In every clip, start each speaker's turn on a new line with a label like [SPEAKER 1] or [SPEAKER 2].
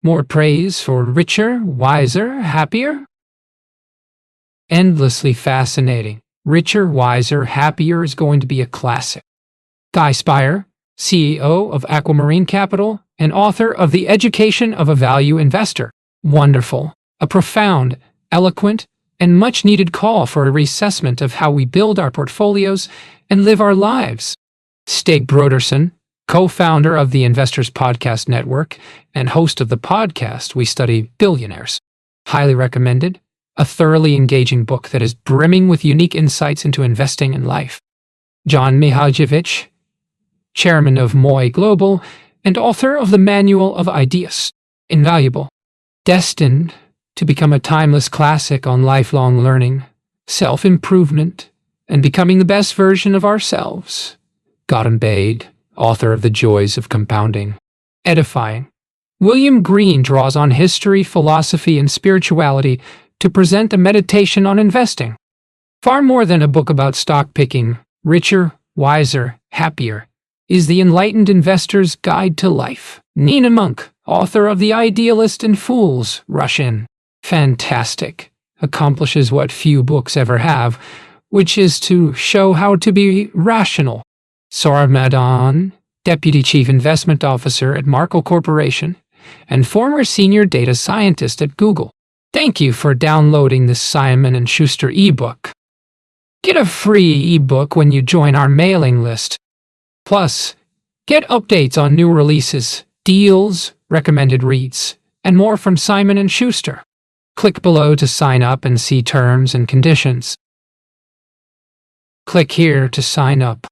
[SPEAKER 1] More praise for richer, wiser, happier? Endlessly fascinating. Richer, wiser, happier is going to be a classic. Guy Spire, CEO of Aquamarine Capital and author of The Education of a Value Investor. Wonderful. A profound, eloquent, and much-needed call for a reassessment of how we build our portfolios and live our lives. Stig Brodersen, co-founder of the Investors Podcast Network and host of the podcast We Study Billionaires. Highly recommended. A thoroughly engaging book that is brimming with unique insights into investing and life. John Mihajlovic, chairman of Moy Global and author of the Manual of Ideas. Invaluable. Destined to become a timeless classic on lifelong learning, self-improvement, and becoming the best version of ourselves. Gautam Baid, author of The Joys of Compounding. Edifying. William Green draws on history, philosophy, and spirituality to present a meditation on investing. Far more than a book about stock picking, Richer, Wiser, Happier is The Enlightened Investor's Guide to Life. Nina Monk, author of The Idealist and Fools Rush In. Fantastic. Accomplishes what few books ever have, which is to show how to be rational. Saurabh Madhan, Deputy Chief Investment Officer at Markel Corporation and former Senior Data Scientist at Google. Thank you for downloading this Simon & Schuster ebook. Get a free ebook when you join our mailing list. Plus, get updates on new releases, deals, recommended reads, and more from Simon & Schuster. Click below to sign up and see terms and conditions. Click here to sign up.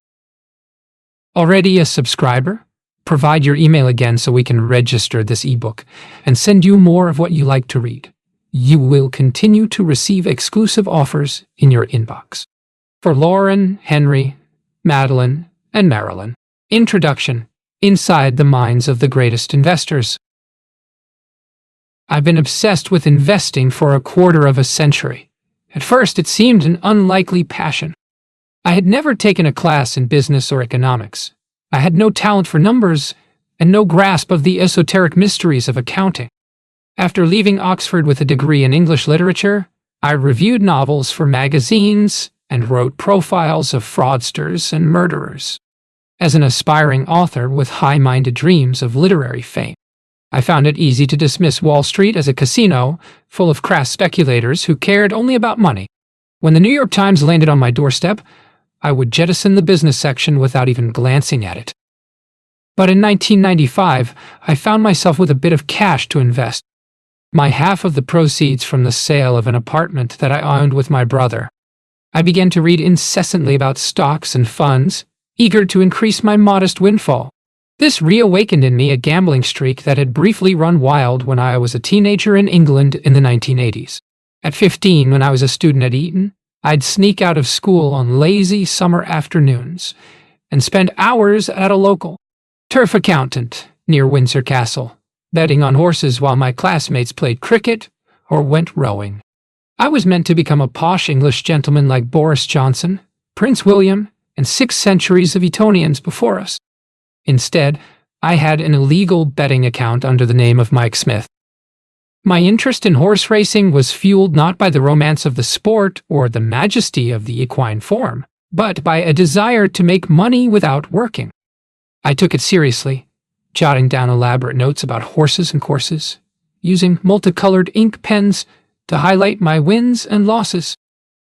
[SPEAKER 1] Already a subscriber? Provide your email again so we can register this ebook and send you more of what you like to read. You will continue to receive exclusive offers in your inbox. For Lauren, Henry, Madeline, and Marilyn. Introduction. Inside the minds of the greatest investors. I've been obsessed with investing for a quarter of a century. At first, it seemed an unlikely passion. I had never taken a class in business or economics. I had no talent for numbers and no grasp of the esoteric mysteries of accounting. After leaving Oxford with a degree in English literature, I reviewed novels for magazines and wrote profiles of fraudsters and murderers. As an aspiring author with high-minded dreams of literary fame, I found it easy to dismiss Wall Street as a casino full of crass speculators who cared only about money. When the New York Times landed on my doorstep, I would jettison the business section without even glancing at it. But in 1995, I found myself with a bit of cash to invest. My half of the proceeds from the sale of an apartment that I owned with my brother. I began to read incessantly about stocks and funds, eager to increase my modest windfall. This reawakened in me a gambling streak that had briefly run wild when I was a teenager in England in the 1980s. At 15, when I was a student at Eton, I'd sneak out of school on lazy summer afternoons and spend hours at a local turf accountant near Windsor Castle, betting on horses while my classmates played cricket or went rowing. I was meant to become a posh English gentleman like Boris Johnson, Prince William, and 6 centuries of Etonians before us. Instead, I had an illegal betting account under the name of Mike Smith. My interest in horse racing was fueled not by the romance of the sport or the majesty of the equine form, but by a desire to make money without working. I took it seriously, jotting down elaborate notes about horses and courses, using multicolored ink pens to highlight my wins and losses.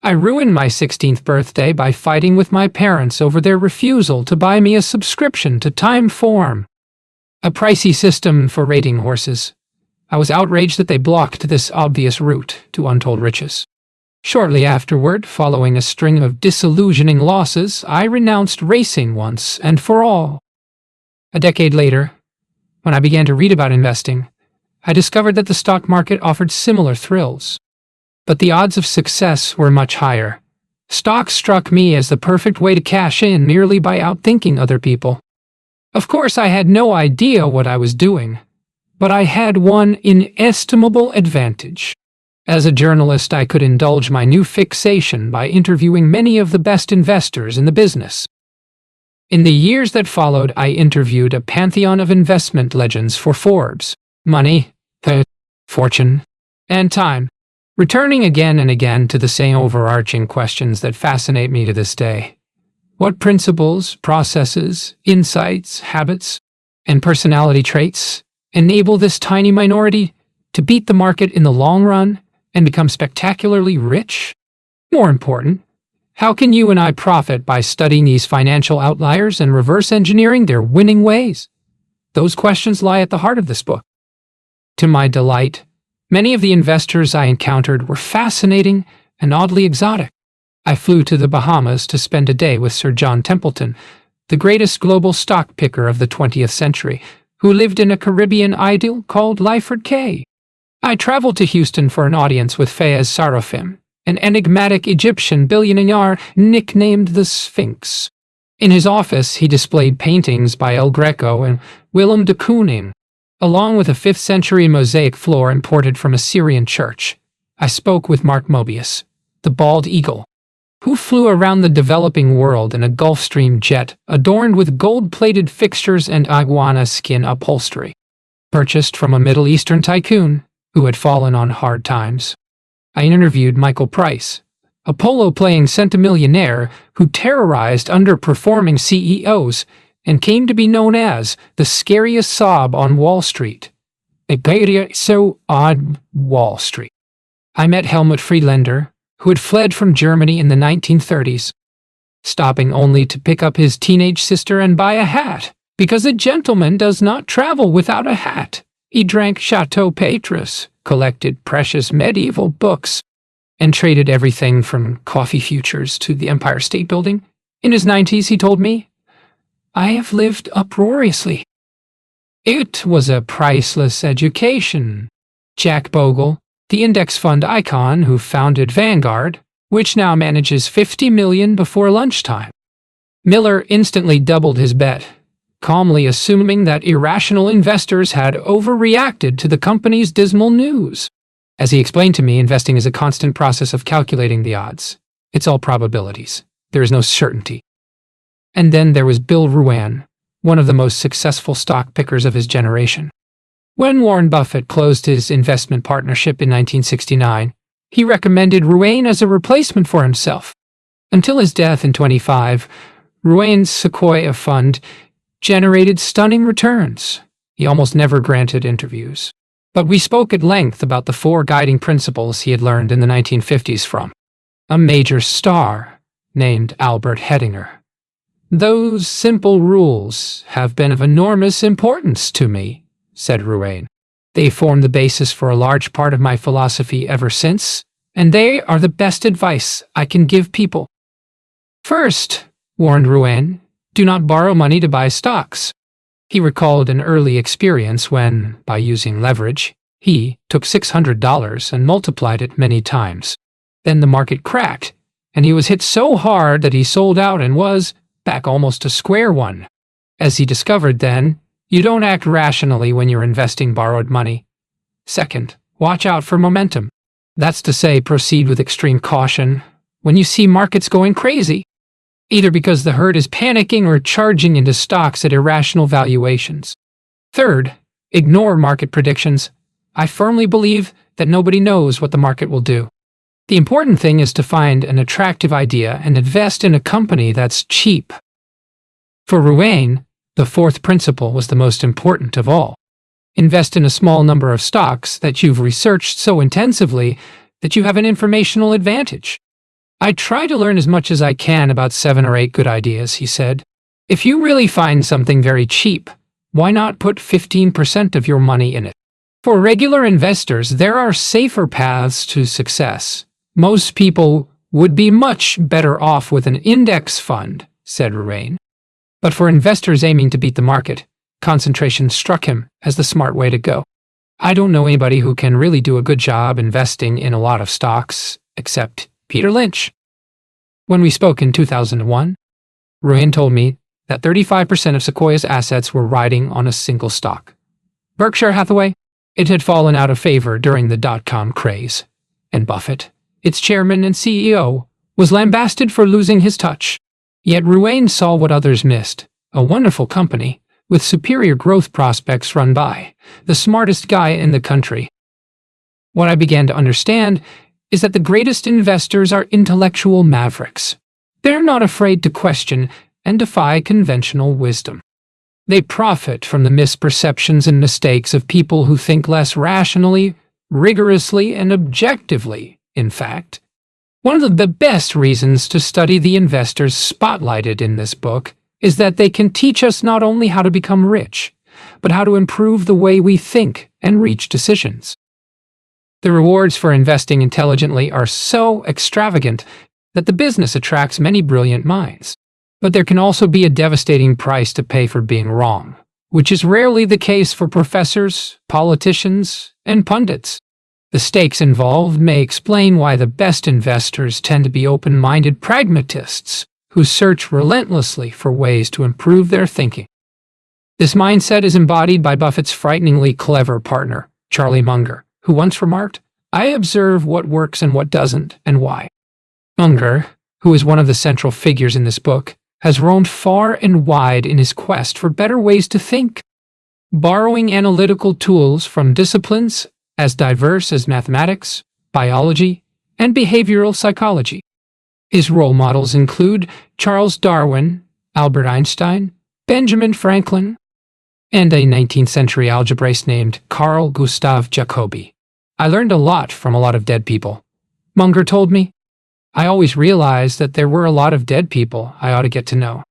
[SPEAKER 1] I ruined my 16th birthday by fighting with my parents over their refusal to buy me a subscription to Time Form, a pricey system for rating horses. I was outraged that they blocked this obvious route to untold riches. Shortly afterward, following a string of disillusioning losses, I renounced racing once and for all. A decade later, when I began to read about investing, I discovered that the stock market offered similar thrills. But the odds of success were much higher. Stocks struck me as the perfect way to cash in merely by outthinking other people. Of course, I had no idea what I was doing, but I had one inestimable advantage. As a journalist, I could indulge my new fixation by interviewing many of the best investors in the business. In the years that followed, I interviewed a pantheon of investment legends for Forbes, Money, the fortune, and time, returning again and again to the same overarching questions that fascinate me to this day. What principles, processes, insights, habits, and personality traits enable this tiny minority to beat the market in the long run and become spectacularly rich? More important, how can you and I profit by studying these financial outliers and reverse engineering their winning ways? Those questions lie at the heart of this book. To my delight, many of the investors I encountered were fascinating and oddly exotic. I flew to the Bahamas to spend a day with Sir John Templeton, the greatest global stock picker of the 20th century, who lived in a Caribbean idyll called Lyford Cay. I traveled to Houston for an audience with Fayez Sarofim, an enigmatic Egyptian billionaire nicknamed the Sphinx. In his office, he displayed paintings by El Greco and Willem de Kooning, along with a 5th-century mosaic floor imported from a Syrian church. I spoke with Mark Mobius, the bald eagle, who flew around the developing world in a Gulfstream jet adorned with gold-plated fixtures and iguana skin upholstery, purchased from a Middle Eastern tycoon who had fallen on hard times. I interviewed Michael Price, a polo-playing centimillionaire who terrorized underperforming CEOs and came to be known as the scariest sob on Wall Street. So odd Wall Street. I met Helmut Friedlander, who had fled from Germany in the 1930s, stopping only to pick up his teenage sister and buy a hat, because a gentleman does not travel without a hat. He drank Chateau Petrus, collected precious medieval books, and traded everything from coffee futures to the Empire State Building. In his 90s, he told me, "I have lived uproariously." It was a priceless education. Jack Bogle, the index fund icon who founded Vanguard, which now manages $50 million before lunchtime. Miller instantly doubled his bet, calmly assuming that irrational investors had overreacted to the company's dismal news. As he explained to me, investing is a constant process of calculating the odds. It's all probabilities. There is no certainty. And then there was Bill Ruane, one of the most successful stock pickers of his generation. When Warren Buffett closed his investment partnership in 1969, he recommended Ruane as a replacement for himself. Until his death in 25, Ruane's Sequoia fund generated stunning returns. He almost never granted interviews. But we spoke at length about the 4 guiding principles he had learned in the 1950s from a major star named Albert Hedinger. "Those simple rules have been of enormous importance to me," said Ruane. "They form the basis for a large part of my philosophy ever since, and they are the best advice I can give people." "First," warned Ruane, "do not borrow money to buy stocks." He recalled an early experience when, by using leverage, he took $600 and multiplied it many times. Then the market cracked, and he was hit so hard that he sold out and was back almost to square one. As he discovered then, you don't act rationally when you're investing borrowed money. Second, watch out for momentum. That's to say, proceed with extreme caution when you see markets going crazy, either because the herd is panicking or charging into stocks at irrational valuations. Third, ignore market predictions. I firmly believe that nobody knows what the market will do. The important thing is to find an attractive idea and invest in a company that's cheap. For Ruane, the 4th principle was the most important of all. Invest in a small number of stocks that you've researched so intensively that you have an informational advantage. "I try to learn as much as I can about 7 or 8 good ideas," he said. "If you really find something very cheap, why not put 15% of your money in it?" For regular investors, there are safer paths to success. "Most people would be much better off with an index fund," said Ruane. But for investors aiming to beat the market, concentration struck him as the smart way to go. I don't know anybody who can really do a good job investing in a lot of stocks, except Peter Lynch. When we spoke in 2001, Ruane told me that 35% of Sequoia's assets were riding on a single stock. Berkshire Hathaway. It had fallen out of favor during the dot-com craze, and Buffett, its chairman and CEO, was lambasted for losing his touch. Yet Ruane saw what others missed, a wonderful company with superior growth prospects run by the smartest guy in the country. What I began to understand is that the greatest investors are intellectual mavericks. They're not afraid to question and defy conventional wisdom. They profit from the misperceptions and mistakes of people who think less rationally, rigorously, and objectively, in fact. One of the best reasons to study the investors spotlighted in this book is that they can teach us not only how to become rich, but how to improve the way we think and reach decisions. The rewards for investing intelligently are so extravagant that the business attracts many brilliant minds. But there can also be a devastating price to pay for being wrong, which is rarely the case for professors, politicians, and pundits. The stakes involved may explain why the best investors tend to be open-minded pragmatists who search relentlessly for ways to improve their thinking. This mindset is embodied by Buffett's frighteningly clever partner, Charlie Munger, who once remarked, "I observe what works and what doesn't, and why." Munger, who is one of the central figures in this book, has roamed far and wide in his quest for better ways to think, borrowing analytical tools from disciplines as diverse as mathematics, biology, and behavioral psychology. His role models include Charles Darwin, Albert Einstein, Benjamin Franklin, and a 19th century algebraist named Carl Gustav Jacobi. I learned a lot from a lot of dead people. Munger told me, "I always realized that there were a lot of dead people I ought to get to know."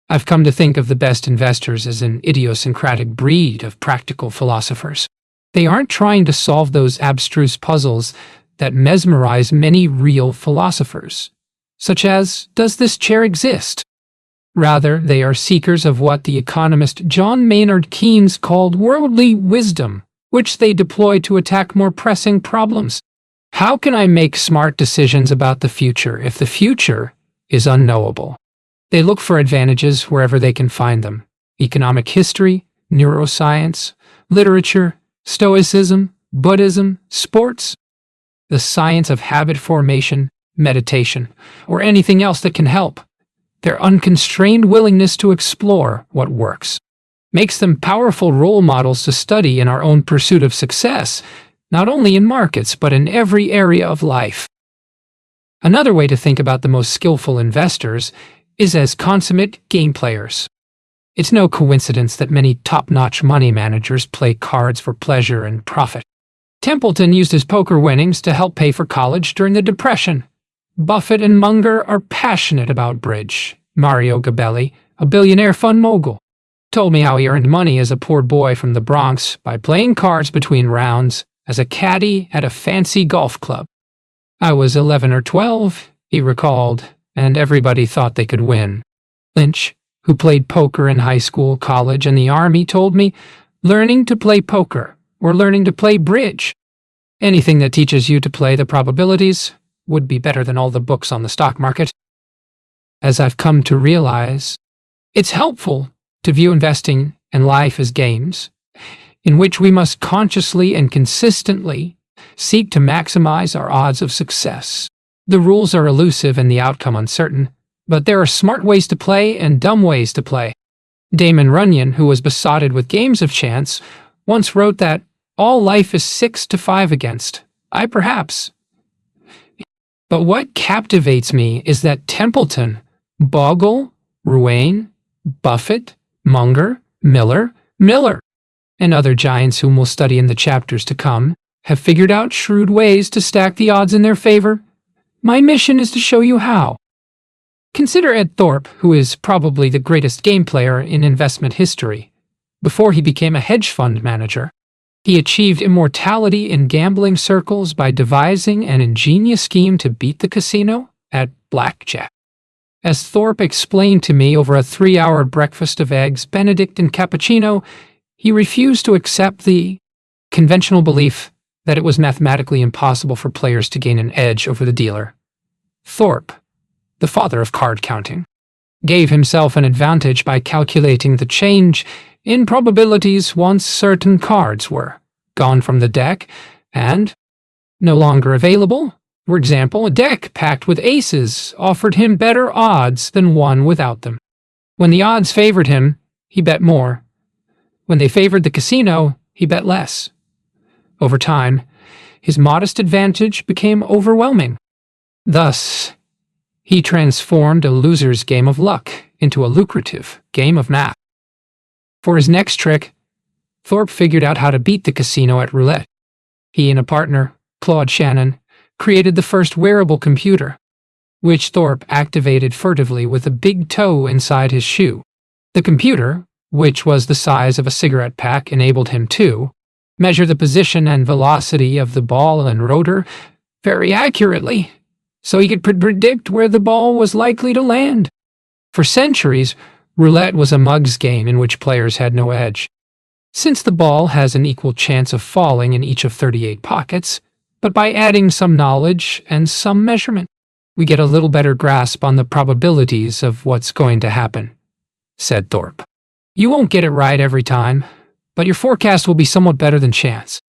[SPEAKER 1] I've come to think of the best investors as an idiosyncratic breed of practical philosophers. They aren't trying to solve those abstruse puzzles that mesmerize many real philosophers, such as, does this chair exist? Rather, they are seekers of what the economist John Maynard Keynes called worldly wisdom, which they deploy to attack more pressing problems. How can I make smart decisions about the future if the future is unknowable? They look for advantages wherever they can find them. Economic history, neuroscience, literature, Stoicism, Buddhism, sports, the science of habit formation, meditation, or anything else that can help. Their unconstrained willingness to explore what works makes them powerful role models to study in our own pursuit of success, not only in markets but in every area of life. Another way to think about the most skillful investors is as consummate game players. It's no coincidence that many top-notch money managers play cards for pleasure and profit. Templeton used his poker winnings to help pay for college during the Depression. Buffett and Munger are passionate about bridge. Mario Gabelli, a billionaire fund mogul, told me how he earned money as a poor boy from the Bronx by playing cards between rounds as a caddy at a fancy golf club. "I was 11 or 12, he recalled, and everybody thought they could win." Lynch, who played poker in high school, college, and the Army, told me, "Learning to play poker, or learning to play bridge, anything that teaches you to play the probabilities, would be better than all the books on the stock market." As I've come to realize, it's helpful to view investing and life as games, in which we must consciously and consistently seek to maximize our odds of success. The rules are elusive and the outcome uncertain, but there are smart ways to play and dumb ways to play. Damon Runyon, who was besotted with games of chance, once wrote that all life is 6 to 5 against. I perhaps. But what captivates me is that Templeton, Bogle, Ruane, Buffett, Munger, Miller, and other giants whom we'll study in the chapters to come, have figured out shrewd ways to stack the odds in their favor. My mission is to show you how. Consider Ed Thorpe, who is probably the greatest game player in investment history. Before he became a hedge fund manager, he achieved immortality in gambling circles by devising an ingenious scheme to beat the casino at blackjack. As Thorpe explained to me over a 3-hour breakfast of eggs Benedict and cappuccino, he refused to accept the conventional belief that it was mathematically impossible for players to gain an edge over the dealer. Thorpe, the father of card counting, gave himself an advantage by calculating the change in probabilities once certain cards were gone from the deck and no longer available. For example, a deck packed with aces offered him better odds than one without them. When the odds favored him, he bet more. When they favored the casino, he bet less. Over time, his modest advantage became overwhelming. Thus, he transformed a loser's game of luck into a lucrative game of math. For his next trick, Thorpe figured out how to beat the casino at roulette. He and a partner, Claude Shannon, created the first wearable computer, which Thorpe activated furtively with a big toe inside his shoe. The computer, which was the size of a cigarette pack, enabled him to measure the position and velocity of the ball and rotor very accurately, so he could predict where the ball was likely to land. For centuries, roulette was a mug's game in which players had no edge. Since the ball has an equal chance of falling in each of 38 pockets, but by adding some knowledge and some measurement, we get a little better grasp on the probabilities of what's going to happen, said Thorpe. You won't get it right every time, but your forecast will be somewhat better than chance.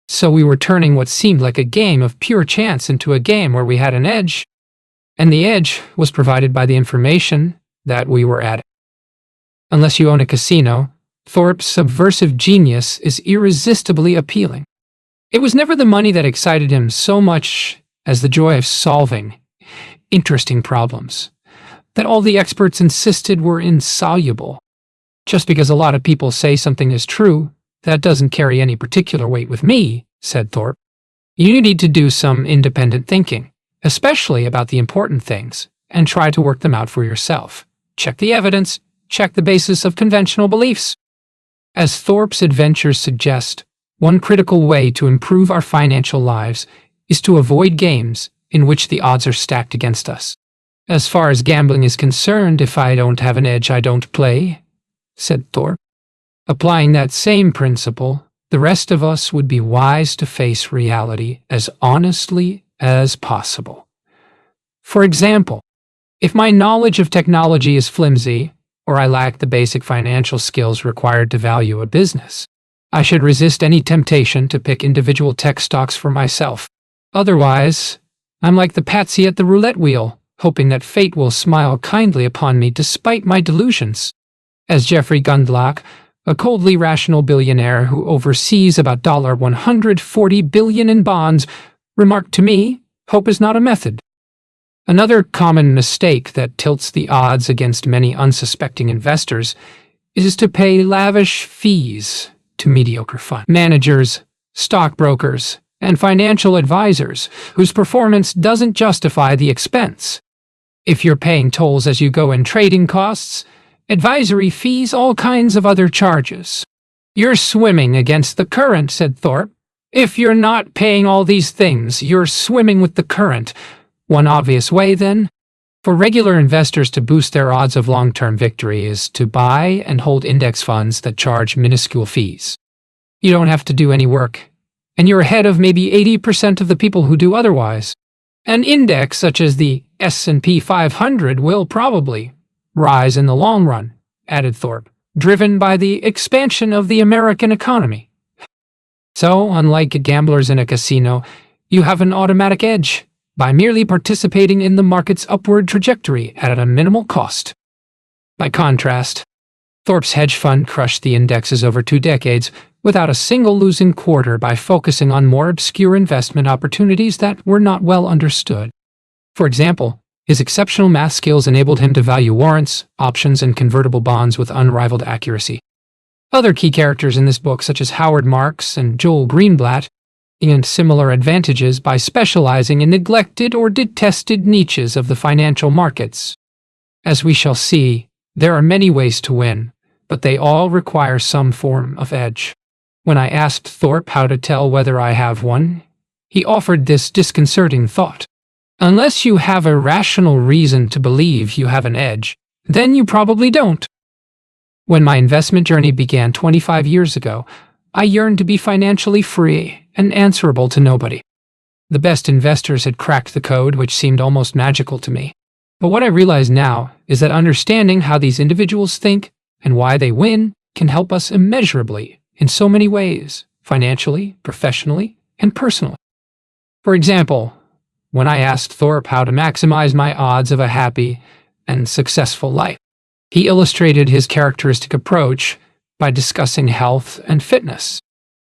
[SPEAKER 1] So we were turning what seemed like a game of pure chance into a game where we had an edge, and the edge was provided by the information that we were adding. Unless you own a casino, Thorpe's subversive genius is irresistibly appealing. It was never the money that excited him so much as the joy of solving interesting problems that all the experts insisted were insoluble. Just because a lot of people say something is true, that doesn't carry any particular weight with me, said Thorpe. You need to do some independent thinking, especially about the important things, and try to work them out for yourself. Check the evidence, check the basis of conventional beliefs. As Thorpe's adventures suggest, one critical way to improve our financial lives is to avoid games in which the odds are stacked against us. As far as gambling is concerned, if I don't have an edge, I don't play, said Thorpe. Applying that same principle, the rest of us would be wise to face reality as honestly as possible. For example, if my knowledge of technology is flimsy, or I lack the basic financial skills required to value a business, I should resist any temptation to pick individual tech stocks for myself. Otherwise, I'm like the patsy at the roulette wheel, hoping that fate will smile kindly upon me despite my delusions. As Jeffrey Gundlach, a coldly rational billionaire who oversees about $140 billion in bonds, remarked to me, hope is not a method. Another common mistake that tilts the odds against many unsuspecting investors is to pay lavish fees to mediocre fund managers, stockbrokers, and financial advisors whose performance doesn't justify the expense. If you're paying tolls as you go in trading costs, advisory fees, all kinds of other charges, you're swimming against the current, said Thorpe. If you're not paying all these things, you're swimming with the current. One obvious way, then, for regular investors to boost their odds of long-term victory is to buy and hold index funds that charge minuscule fees. You don't have to do any work, and you're ahead of maybe 80% of the people who do otherwise. An index such as the S&P 500 will probably rise in the long run, added Thorpe, driven by the expansion of the American economy. So, unlike gamblers in a casino, you have an automatic edge by merely participating in the market's upward trajectory at a minimal cost. By contrast, Thorpe's hedge fund crushed the indexes over 2 decades without a single losing quarter by focusing on more obscure investment opportunities that were not well understood. For example, his exceptional math skills enabled him to value warrants, options, and convertible bonds with unrivaled accuracy. Other key characters in this book, such as Howard Marks and Joel Greenblatt, gained similar advantages by specializing in neglected or detested niches of the financial markets. As we shall see, there are many ways to win, but they all require some form of edge. When I asked Thorpe how to tell whether I have one, he offered this disconcerting thought. Unless you have a rational reason to believe you have an edge, then you probably don't. When my investment journey began 25 years ago, I yearned to be financially free and answerable to nobody. The best investors had cracked the code, which seemed almost magical to me. But what I realize now is that understanding how these individuals think and why they win can help us immeasurably in so many ways, financially, professionally, and personally. For example, when I asked Thorpe how to maximize my odds of a happy and successful life, He illustrated his characteristic approach by discussing health and fitness.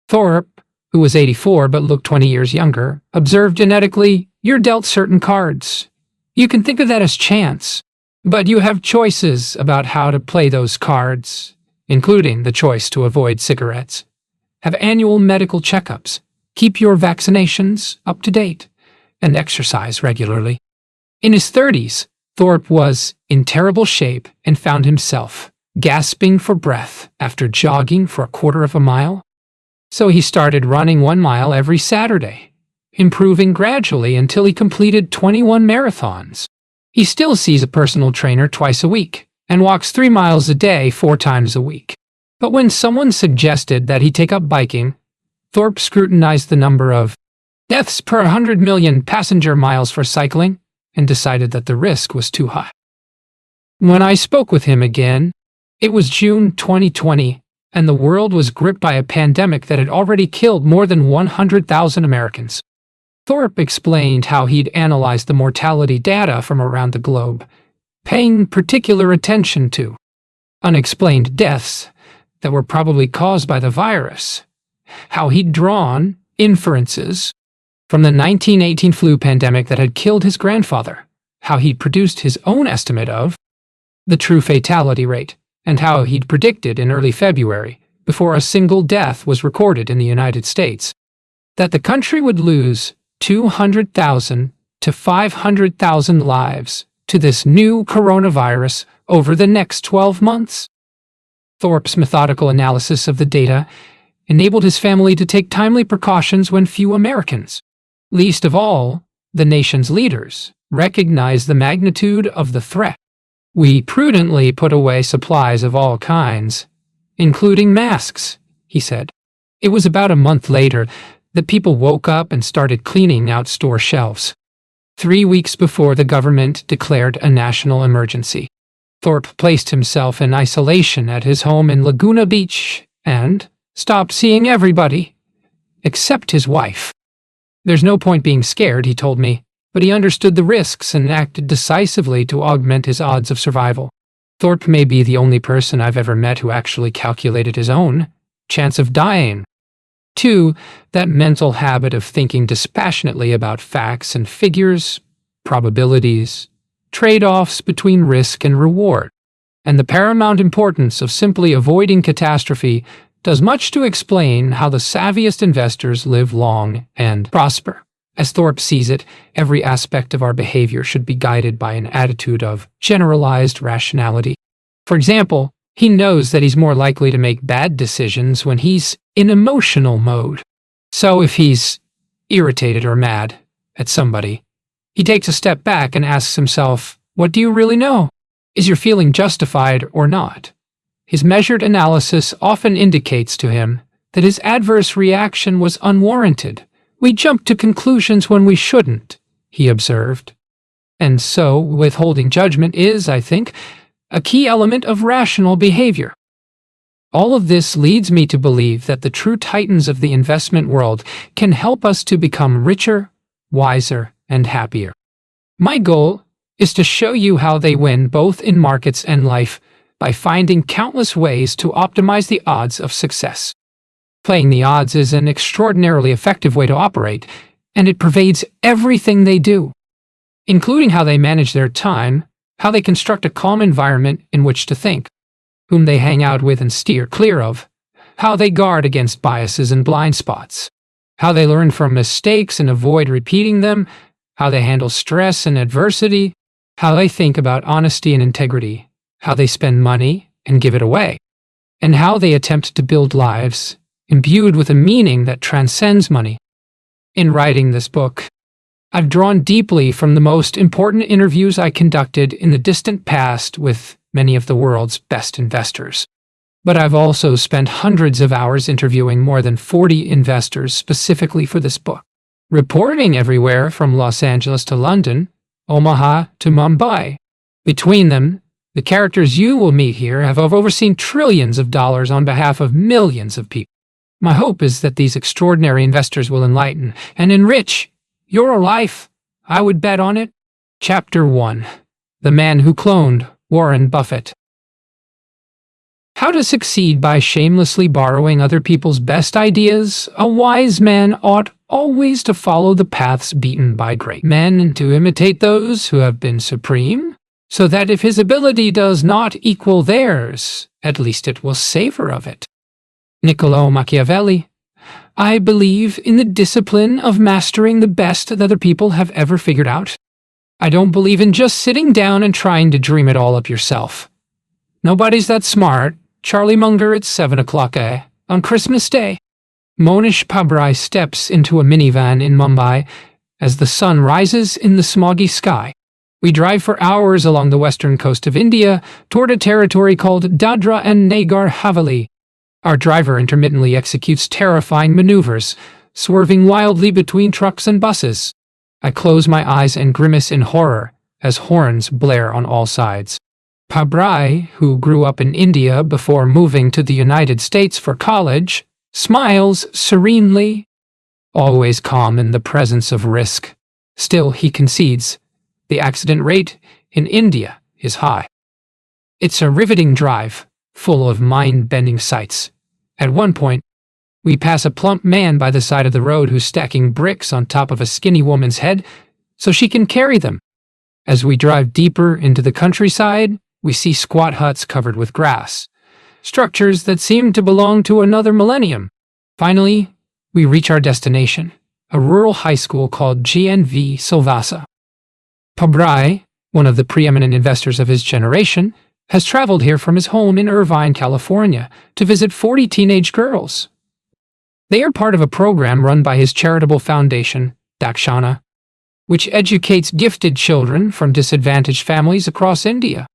[SPEAKER 1] Thorpe, who was 84 but looked 20 years younger, observed genetically, "You're dealt certain cards. You can think of that as chance, but you have choices about how to play those cards, including the choice to avoid cigarettes. Have annual medical checkups, keep your vaccinations up to date, and exercise regularly." In his 30s, Thorpe was in terrible shape and found himself gasping for breath after jogging for a quarter of a mile. So he started running 1 mile every Saturday, improving gradually until he completed 21 marathons. He still sees a personal trainer twice a week and walks 3 miles a day 4 times a week. But when someone suggested that he take up biking, Thorpe scrutinized the number of deaths per 100 million passenger miles for cycling and decided that the risk was too high. When I spoke with him again, it was June 2020, and the world was gripped by a pandemic that had already killed more than 100,000 Americans. Thorpe explained how he'd analyzed the mortality data from around the globe, paying particular attention to unexplained deaths that were probably caused by the virus, how he'd drawn inferences from the 1918 flu pandemic that had killed his grandfather, how he'd produced his own estimate of the true fatality rate, and how he'd predicted in early February, before a single death was recorded in the United States, that the country would lose 200,000 to 500,000 lives to this new coronavirus over the next 12 months. Thorpe's methodical analysis of the data enabled his family to take timely precautions when few Americans, least of all the nation's leaders, recognized the magnitude of the threat. "We prudently put away supplies of all kinds, including masks," he said. It was about a month later that people woke up and started cleaning out store shelves. 3 weeks before the government declared a national emergency, Thorpe placed himself in isolation at his home in Laguna Beach and stopped seeing everybody, except his wife. "There's no point being scared," he told me, but he understood the risks and acted decisively to augment his odds of survival. Thorpe may be the only person I've ever met who actually calculated his own chance of dying. 2. That mental habit of thinking dispassionately about facts and figures, probabilities, trade-offs between risk and reward, and the paramount importance of simply avoiding catastrophe does much to explain how the savviest investors live long and prosper. As Thorpe sees it, every aspect of our behavior should be guided by an attitude of generalized rationality. For example, he knows that he's more likely to make bad decisions when he's in emotional mode. So if he's irritated or mad at somebody, he takes a step back and asks himself, "What do you really know? Is your feeling justified or not?" His measured analysis often indicates to him that his adverse reaction was unwarranted. "We jump to conclusions when we shouldn't," he observed. And so, withholding judgment is, I think, a key element of rational behavior. All of this leads me to believe that the true titans of the investment world can help us to become richer, wiser, and happier. My goal is to show you how they win both in markets and life by finding countless ways to optimize the odds of success. Playing the odds is an extraordinarily effective way to operate, and it pervades everything they do, including how they manage their time, how they construct a calm environment in which to think, whom they hang out with and steer clear of, how they guard against biases and blind spots, how they learn from mistakes and avoid repeating them, how they handle stress and adversity, how they think about honesty and integrity, how they spend money and give it away, and how they attempt to build lives imbued with a meaning that transcends money. In writing this book, I've drawn deeply from the most important interviews I conducted in the distant past with many of the world's best investors. But I've also spent hundreds of hours interviewing more than 40 investors specifically for this book, reporting everywhere from Los Angeles to London, Omaha to Mumbai. Between them, the characters you will meet here have overseen trillions of dollars on behalf of millions of people. My hope is that these extraordinary investors will enlighten and enrich your life. I would bet on it. Chapter 1. The Man Who Cloned Warren Buffett. How to succeed by shamelessly borrowing other people's best ideas. A wise man ought always to follow the paths beaten by great men and to imitate those who have been supreme, so that if his ability does not equal theirs, at least it will savor of it. Niccolò Machiavelli. I believe in the discipline of mastering the best that other people have ever figured out. I don't believe in just sitting down and trying to dream it all up yourself. Nobody's that smart. Charlie Munger at 7 o'clock on Christmas Day. Monish Pabrai steps into a minivan in Mumbai as the sun rises in the smoggy sky. We drive for hours along the western coast of India toward a territory called Dadra and Nagar Haveli. Our driver intermittently executes terrifying maneuvers, swerving wildly between trucks and buses. I close my eyes and grimace in horror as horns blare on all sides. Pabrai, who grew up in India before moving to the United States for college, smiles serenely, always calm in the presence of risk. Still, he concedes, the accident rate in India is high. It's a riveting drive, full of mind-bending sights. At one point, we pass a plump man by the side of the road who's stacking bricks on top of a skinny woman's head so she can carry them. As we drive deeper into the countryside, we see squat huts covered with grass, structures that seem to belong to another millennium. Finally, we reach our destination, a rural high school called GNV Silvassa. Pabrai, one of the preeminent investors of his generation, has traveled here from his home in Irvine, California, to visit 40 teenage girls. They are part of a program run by his charitable foundation, Dakshana, which educates gifted children from disadvantaged families across India.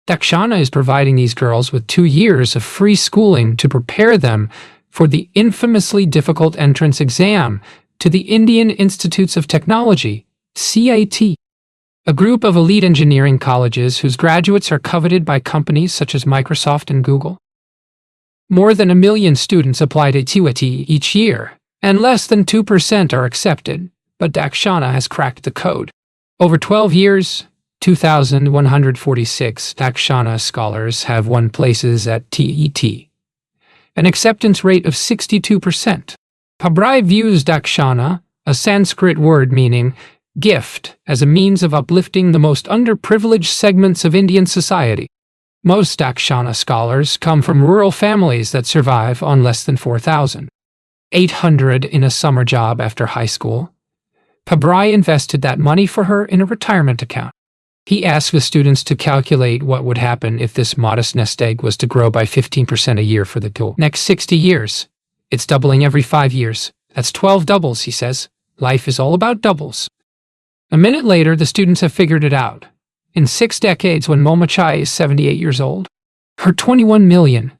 [SPEAKER 1] Dakshana is providing these girls with 2 years of free schooling to prepare them for the infamously difficult entrance exam to the Indian Institutes of Technology, CIT, a group of elite engineering colleges whose graduates are coveted by companies such as Microsoft and Google. More than 1 million students apply to CIT each year, and less than 2% are accepted, but Dakshana has cracked the code. Over 12 years, 2,146 Dakshana scholars have won places at TET, an acceptance rate of 62%. Pabrai views Dakshana, a Sanskrit word meaning gift, as a means of uplifting the most underprivileged segments of Indian society. Most Dakshana scholars come from rural families that survive on less than 4,800 in a summer job after high school. Pabrai invested that money for her in a retirement account. He asked the students to calculate what would happen if this modest nest egg was to grow by 15% a year for the next 60 years. It's doubling every 5 years. That's 12 doubles, he says. Life is all about doubles. A minute later, the students have figured it out. In 6 decades, when Momachai is 78 years old, her 21 million,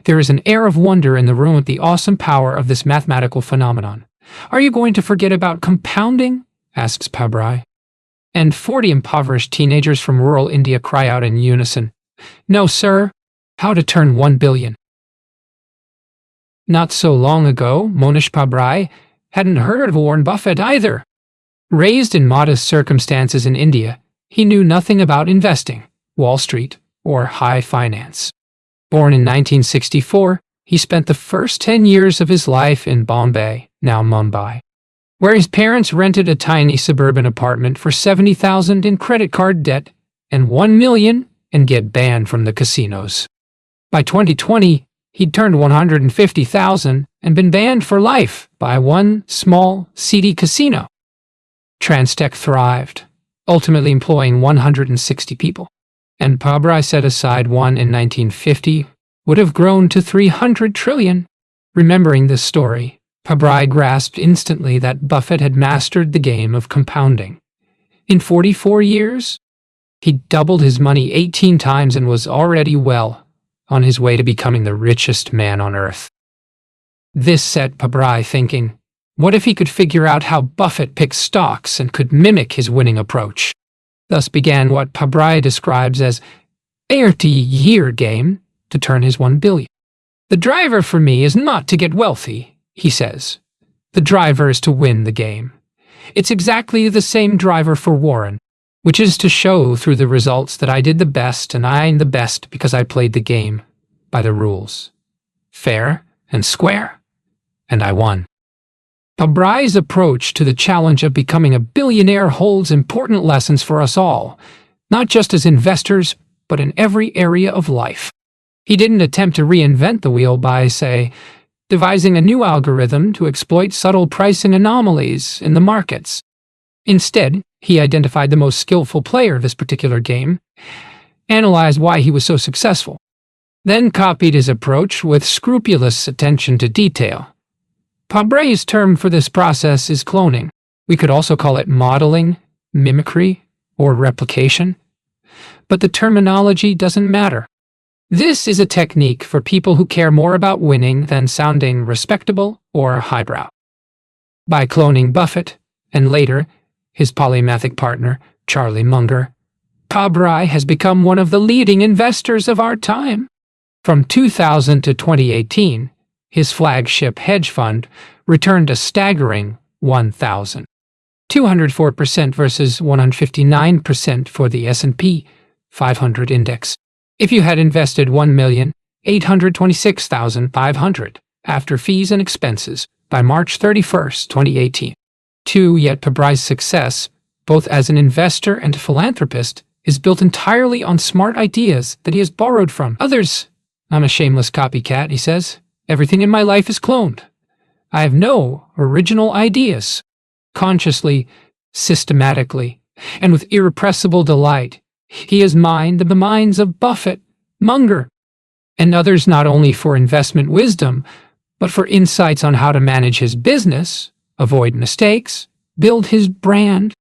[SPEAKER 1] there is an air of wonder in the room at the awesome power of this mathematical phenomenon. Are you going to forget about compounding? Asks Pabrai. And 40 impoverished teenagers from rural India cry out in unison, No, sir. How to turn 1 billion. Not so long ago, Monish Pabrai hadn't heard of Warren Buffett either. Raised in modest circumstances in India, he knew nothing about investing, Wall Street, or high finance. Born in 1964, he spent the first 10 years of his life in Bombay, now Mumbai, where his parents rented a tiny suburban apartment for $70,000 in credit card debt and $1 million and get banned from the casinos. By 2020, he'd turned $150,000 and been banned for life by one small, seedy casino. Transtech thrived, ultimately employing 160 people, and Pabrai set aside one in 1950 would have grown to 300 trillion. Remembering this story, Pabrai grasped instantly that Buffett had mastered the game of compounding. In 44 years, he'd doubled his money 18 times and was already well on his way to becoming the richest man on earth. This set Pabrai thinking, what if he could figure out how Buffett picks stocks and could mimic his winning approach? Thus began what Pabrai describes as a 30-year game to turn his 1 billion. The driver for me is not to get wealthy, he says. The driver is to win the game. It's exactly the same driver for Warren, which is to show through the results that I did the best and I'm the best because I played the game. by the rules. Fair and square. And I won. Pabrai's approach to the challenge of becoming a billionaire holds important lessons for us all, not just as investors, but in every area of life. He didn't attempt to reinvent the wheel by, say, devising a new algorithm to exploit subtle pricing anomalies in the markets. Instead, he identified the most skillful player of this particular game, analyzed why he was so successful, then copied his approach with scrupulous attention to detail. Pabrai's term for this process is cloning. We could also call it modeling, mimicry, or replication. But the terminology doesn't matter. This is a technique for people who care more about winning than sounding respectable or highbrow. By cloning Buffett, and later his polymathic partner, Charlie Munger, Pabrai has become one of the leading investors of our time. From 2000 to 2018, his flagship hedge fund returned a staggering 1,204% versus 159% for the S&P 500 index. If you had invested $1,826,500 after fees and expenses by March 31, 2018. Yet Pabrai's success, both as an investor and a philanthropist, is built entirely on smart ideas that he has borrowed from others. I'm a shameless copycat, he says. Everything in my life is cloned. I have no original ideas. Consciously, systematically, and with irrepressible delight, he has mined the minds of Buffett, Munger, and others not only for investment wisdom, but for insights on how to manage his business, avoid mistakes, build his brand,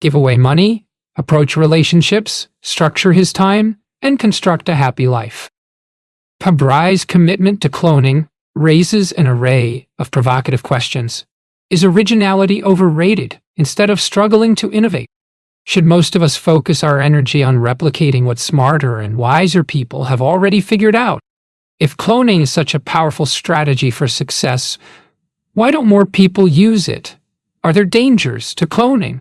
[SPEAKER 1] give away money, approach relationships, structure his time, and construct a happy life. Pabrai's commitment to cloning raises an array of provocative questions. Is originality overrated instead of struggling to innovate? Should most of us focus our energy on replicating what smarter and wiser people have already figured out? If cloning is such a powerful strategy for success, why don't more people use it? Are there dangers to cloning?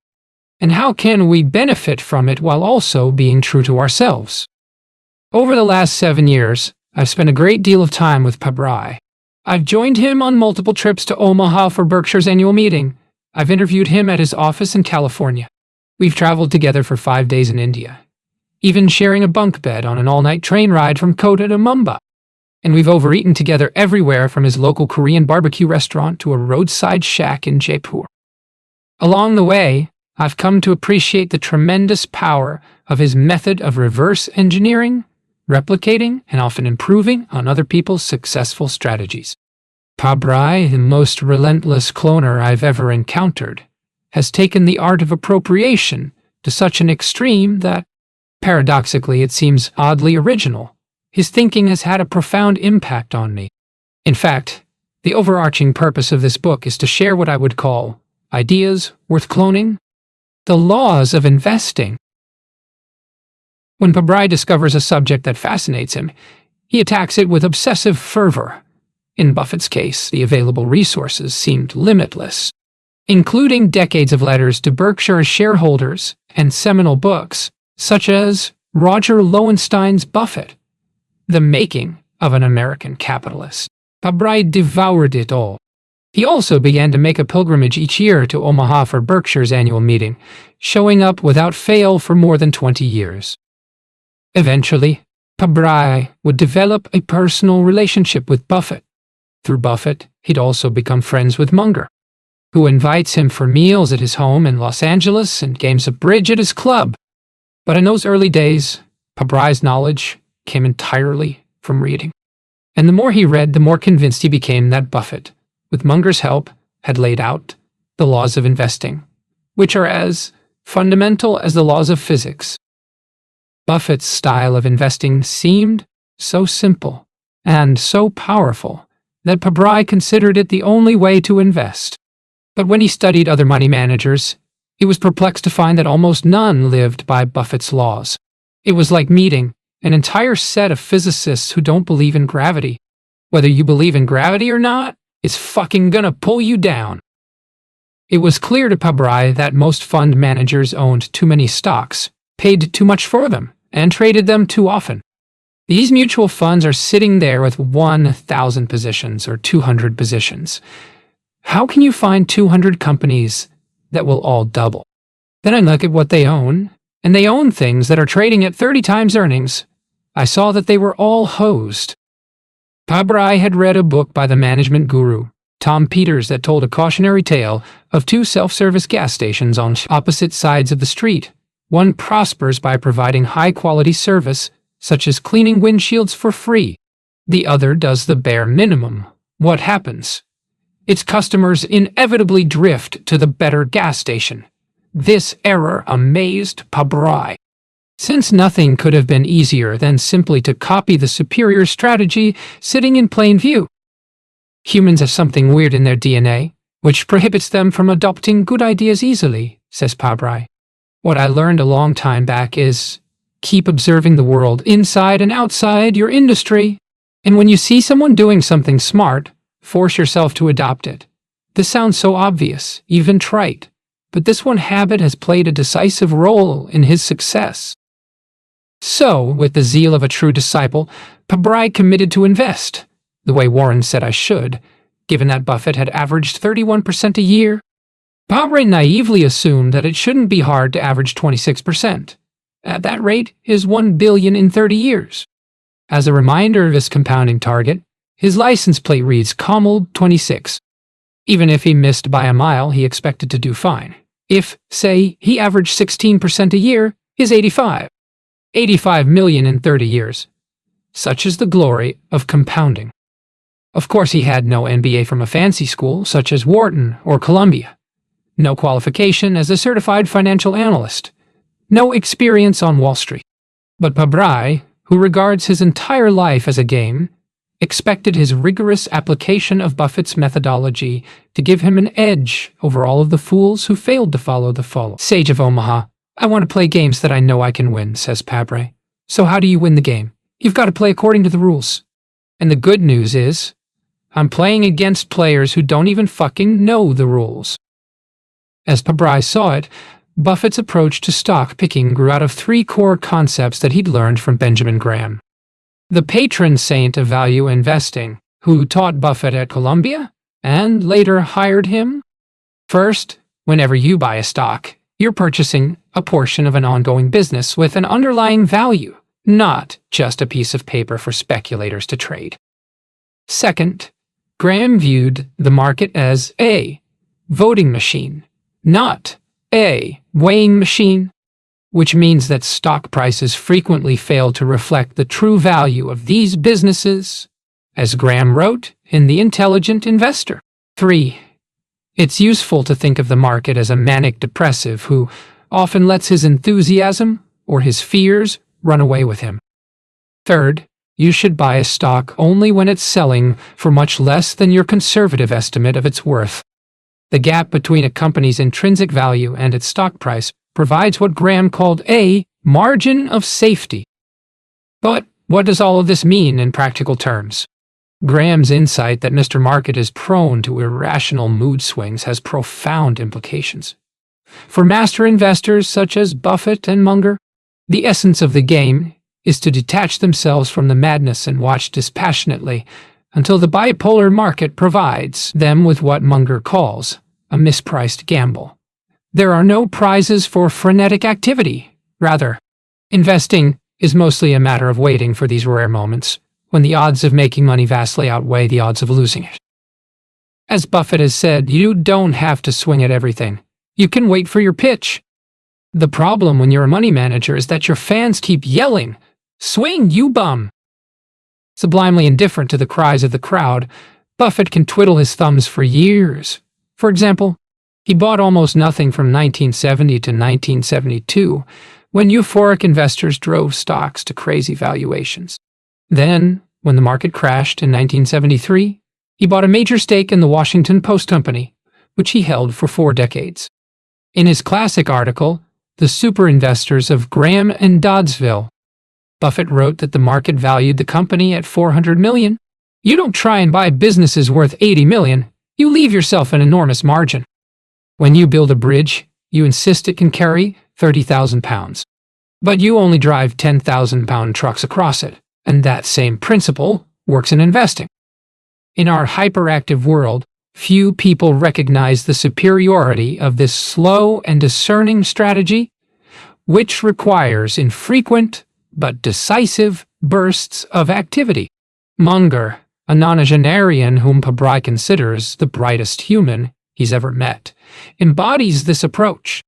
[SPEAKER 1] And how can we benefit from it while also being true to ourselves? Over the last 7 years, I've spent a great deal of time with Pabrai. I've joined him on multiple trips to Omaha for Berkshire's annual meeting. I've interviewed him at his office in California. We've traveled together for 5 days in India, even sharing a bunk bed on an all-night train ride from Kota to Mumbai. And we've overeaten together everywhere from his local Korean barbecue restaurant to a roadside shack in Jaipur. Along the way, I've come to appreciate the tremendous power of his method of reverse engineering, replicating, and often improving on other people's successful strategies. Pabrai, the most relentless cloner I've ever encountered, has taken the art of appropriation to such an extreme that, paradoxically, it seems oddly original. His thinking has had a profound impact on me. In fact, the overarching purpose of this book is to share what I would call ideas worth cloning, the laws of investing. When Pabrai discovers a subject that fascinates him, he attacks it with obsessive fervor. In Buffett's case, the available resources seemed limitless, including decades of letters to Berkshire's shareholders and seminal books, such as Roger Lowenstein's Buffett, The Making of an American Capitalist. Pabrai devoured it all. He also began to make a pilgrimage each year to Omaha for Berkshire's annual meeting, showing up without fail for more than 20 years. Eventually, Pabrai would develop a personal relationship with Buffett. Through Buffett, he'd also become friends with Munger, who invites him for meals at his home in Los Angeles and games of bridge at his club. But in those early days, Pabrai's knowledge came entirely from reading. And the more he read, the more convinced he became that Buffett, with Munger's help, had laid out the laws of investing, which are as fundamental as the laws of physics. Buffett's style of investing seemed so simple and so powerful that Pabrai considered it the only way to invest. But when he studied other money managers, he was perplexed to find that almost none lived by Buffett's laws. It was like meeting an entire set of physicists who don't believe in gravity. Whether you believe in gravity or not, it's fucking gonna pull you down. It was clear to Pabrai that most fund managers owned too many stocks, paid too much for them, and traded them too often. These mutual funds are sitting there with 1,000 positions or 200 positions. How can you find 200 companies that will all double? Then I look at what they own, and they own things that are trading at 30 times earnings. I saw that they were all hosed. Pabrai had read a book by the management guru, Tom Peters, that told a cautionary tale of two self-service gas stations on opposite sides of the street. One prospers by providing high-quality service, such as cleaning windshields for free. The other does the bare minimum. What happens? Its customers inevitably drift to the better gas station. This error amazed Pabrai. Since nothing could have been easier than simply to copy the superior strategy sitting in plain view. Humans have something weird in their DNA, which prohibits them from adopting good ideas easily, says Pabrai. What I learned a long time back is, keep observing the world inside and outside your industry, and when you see someone doing something smart, force yourself to adopt it. This sounds so obvious, even trite, but this one habit has played a decisive role in his success. So, with the zeal of a true disciple, Pabrai committed to invest, the way Warren said I should, given that Buffett had averaged 31% a year. Pabrai naively assumed that it shouldn't be hard to average 26%. At that rate is $1 billion in 30 years. As a reminder of his compounding target, his license plate reads Commel 26. Even if he missed by a mile, he expected to do fine. If, say, he averaged 16% a year, his 85 million in 30 years. Such is the glory of compounding. Of course, he had no MBA from a fancy school such as Wharton or Columbia. No qualification as a certified financial analyst. No experience on Wall Street. But Pabrai, who regards his entire life as a game, expected his rigorous application of Buffett's methodology to give him an edge over all of the fools who failed to follow the follow. Sage of Omaha, I want to play games that I know I can win, says Pabrai. So how do you win the game? You've got to play according to the rules. And the good news is, I'm playing against players who don't even fucking know the rules. As Pabrai saw it, Buffett's approach to stock picking grew out of three core concepts that he'd learned from Benjamin Graham, the patron saint of value investing, who taught Buffett at Columbia and later hired him. First, whenever you buy a stock, you're purchasing a portion of an ongoing business with an underlying value, not just a piece of paper for speculators to trade. Second, Graham viewed the market as a voting machine, not a weighing machine, which means that stock prices frequently fail to reflect the true value of these businesses, as Graham wrote in The Intelligent Investor. 3. It's useful to think of the market as a manic depressive who often lets his enthusiasm or his fears run away with him. Third, you should buy a stock only when it's selling for much less than your conservative estimate of its worth. The gap between a company's intrinsic value and its stock price provides what Graham called a margin of safety. But what does all of this mean in practical terms? Graham's insight that Mr. Market is prone to irrational mood swings has profound implications. For master investors such as Buffett and Munger, the essence of the game is to detach themselves from the madness and watch dispassionately until the bipolar market provides them with what Munger calls a mispriced gamble. There are no prizes for frenetic activity. Rather, investing is mostly a matter of waiting for these rare moments when the odds of making money vastly outweigh the odds of losing it. As Buffett has said, you don't have to swing at everything. You can wait for your pitch. The problem when you're a money manager is that your fans keep yelling, "Swing, you bum!" Sublimely indifferent to the cries of the crowd, Buffett can twiddle his thumbs for years. For example, he bought almost nothing from 1970 to 1972, when euphoric investors drove stocks to crazy valuations. Then, when the market crashed in 1973, he bought a major stake in the Washington Post Company, which he held for 4 decades. In his classic article, The Super Investors of Graham and Doddsville, Buffett wrote that the market valued the company at $400 million. You don't try and buy businesses worth $80 million. You leave yourself an enormous margin. When you build a bridge, you insist it can carry 30,000 pounds. But you only drive 10,000-pound trucks across it. And that same principle works in investing. In our hyperactive world, few people recognize the superiority of this slow and discerning strategy, which requires infrequent but decisive bursts of activity. Munger, a nonagenarian whom Pabrai considers the brightest human he's ever met, embodies this approach.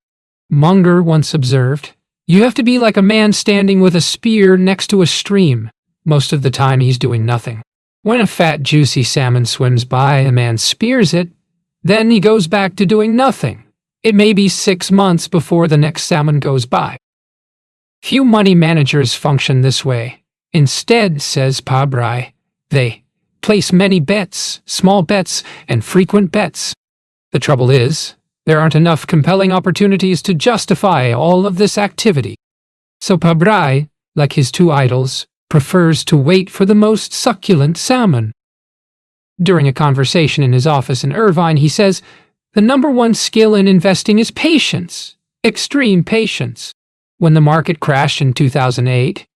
[SPEAKER 1] Munger once observed, "You have to be like a man standing with a spear next to a stream. Most of the time he's doing nothing. When a fat, juicy salmon swims by, a man spears it. Then he goes back to doing nothing. It may be 6 months before the next salmon goes by." Few money managers function this way. Instead, says Pabrai, they place many bets, small bets, and frequent bets. The trouble is, there aren't enough compelling opportunities to justify all of this activity. So Pabrai, like his two idols, prefers to wait for the most succulent salmon. During a conversation in his office in Irvine, he says, "The number one skill in investing is patience, extreme patience." When the market crashed in 2008,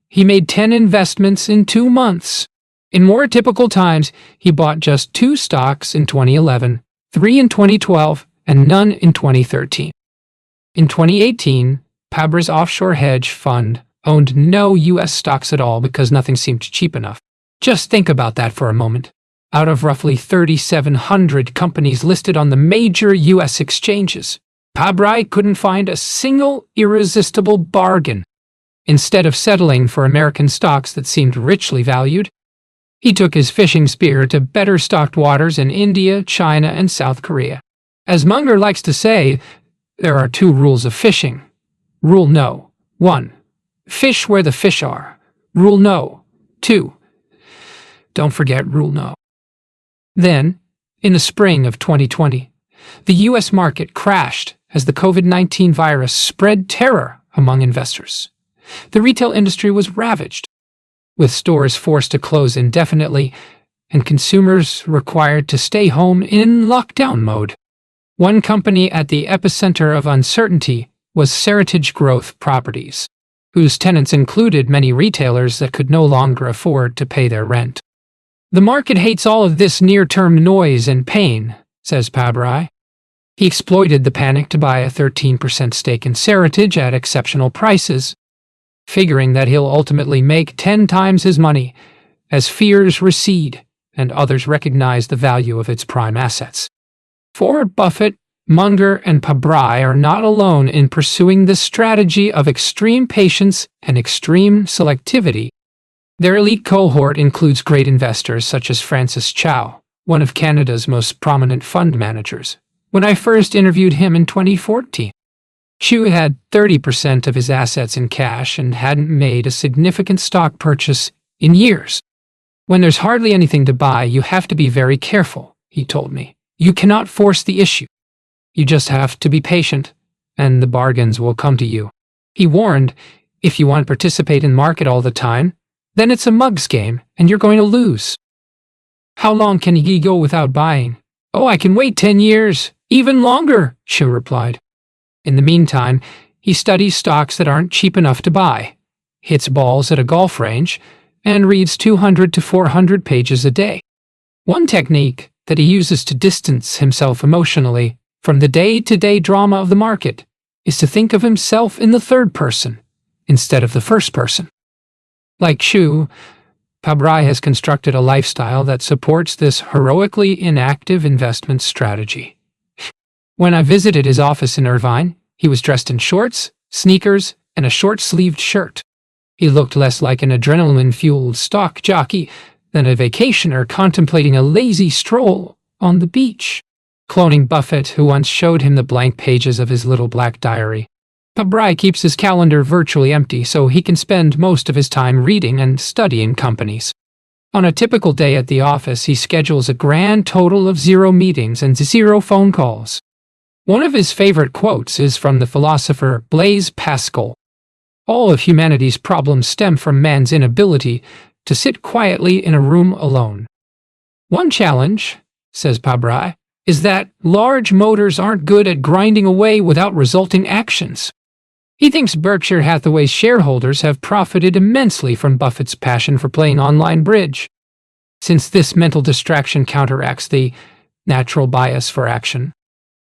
[SPEAKER 1] he made 10 investments in 2 months. In more typical times, he bought just 2 stocks in 2011, 3 in 2012, and none in 2013. In 2018, Pabrai's offshore hedge fund owned no U.S. stocks at all because nothing seemed cheap enough. Just think about that for a moment. Out of roughly 3,700 companies listed on the major U.S. exchanges, Pabrai couldn't find a single irresistible bargain. Instead of settling for American stocks that seemed richly valued, he took his fishing spear to better-stocked waters in India, China, and South Korea. As Munger likes to say, there are 2 rules of fishing. Rule no. 1. Fish where the fish are. Rule no. 2. Don't forget rule no. Then, in the spring of 2020, the U.S. market crashed as the COVID-19 virus spread terror among investors. The retail industry was ravaged, with stores forced to close indefinitely and consumers required to stay home in lockdown mode. One company at the epicenter of uncertainty was Seritage Growth Properties, whose tenants included many retailers that could no longer afford to pay their rent. "The market hates all of this near-term noise and pain," says Pabrai. He exploited the panic to buy a 13% stake in Seritage at exceptional prices, figuring that he'll ultimately make 10 times his money as fears recede and others recognize the value of its prime assets. For Buffett, Munger, and Pabrai are not alone in pursuing this strategy of extreme patience and extreme selectivity. Their elite cohort includes great investors such as Francis Chow, one of Canada's most prominent fund managers. When I first interviewed him in 2014, Chow had 30% of his assets in cash and hadn't made a significant stock purchase in years. "When there's hardly anything to buy, you have to be very careful," he told me. "You cannot force the issue. You just have to be patient, and the bargains will come to you." He warned, if you want to participate in the market all the time, then it's a mug's game, and you're going to lose. "How long can he go without buying?" "Oh, I can wait 10 years, even longer," Chow replied. In the meantime, he studies stocks that aren't cheap enough to buy, hits balls at a golf range, and reads 200 to 400 pages a day. One technique that he uses to distance himself emotionally from the day-to-day drama of the market is to think of himself in the third person instead of the first person. Like Chow, Pabrai has constructed a lifestyle that supports this heroically inactive investment strategy. When I visited his office in Irvine, he was dressed in shorts, sneakers, and a short-sleeved shirt. He looked less like an adrenaline-fueled stock jockey than a vacationer contemplating a lazy stroll on the beach. Cloning Buffett, who once showed him the blank pages of his little black diary, Pabrai keeps his calendar virtually empty so he can spend most of his time reading and studying companies. On a typical day at the office, he schedules a grand total of 0 meetings and 0 phone calls. One of his favorite quotes is from the philosopher Blaise Pascal. "All of humanity's problems stem from man's inability to sit quietly in a room alone." One challenge, says Pabrai, is that large motors aren't good at grinding away without resulting actions. He thinks Berkshire Hathaway's shareholders have profited immensely from Buffett's passion for playing online bridge, since this mental distraction counteracts the natural bias for action.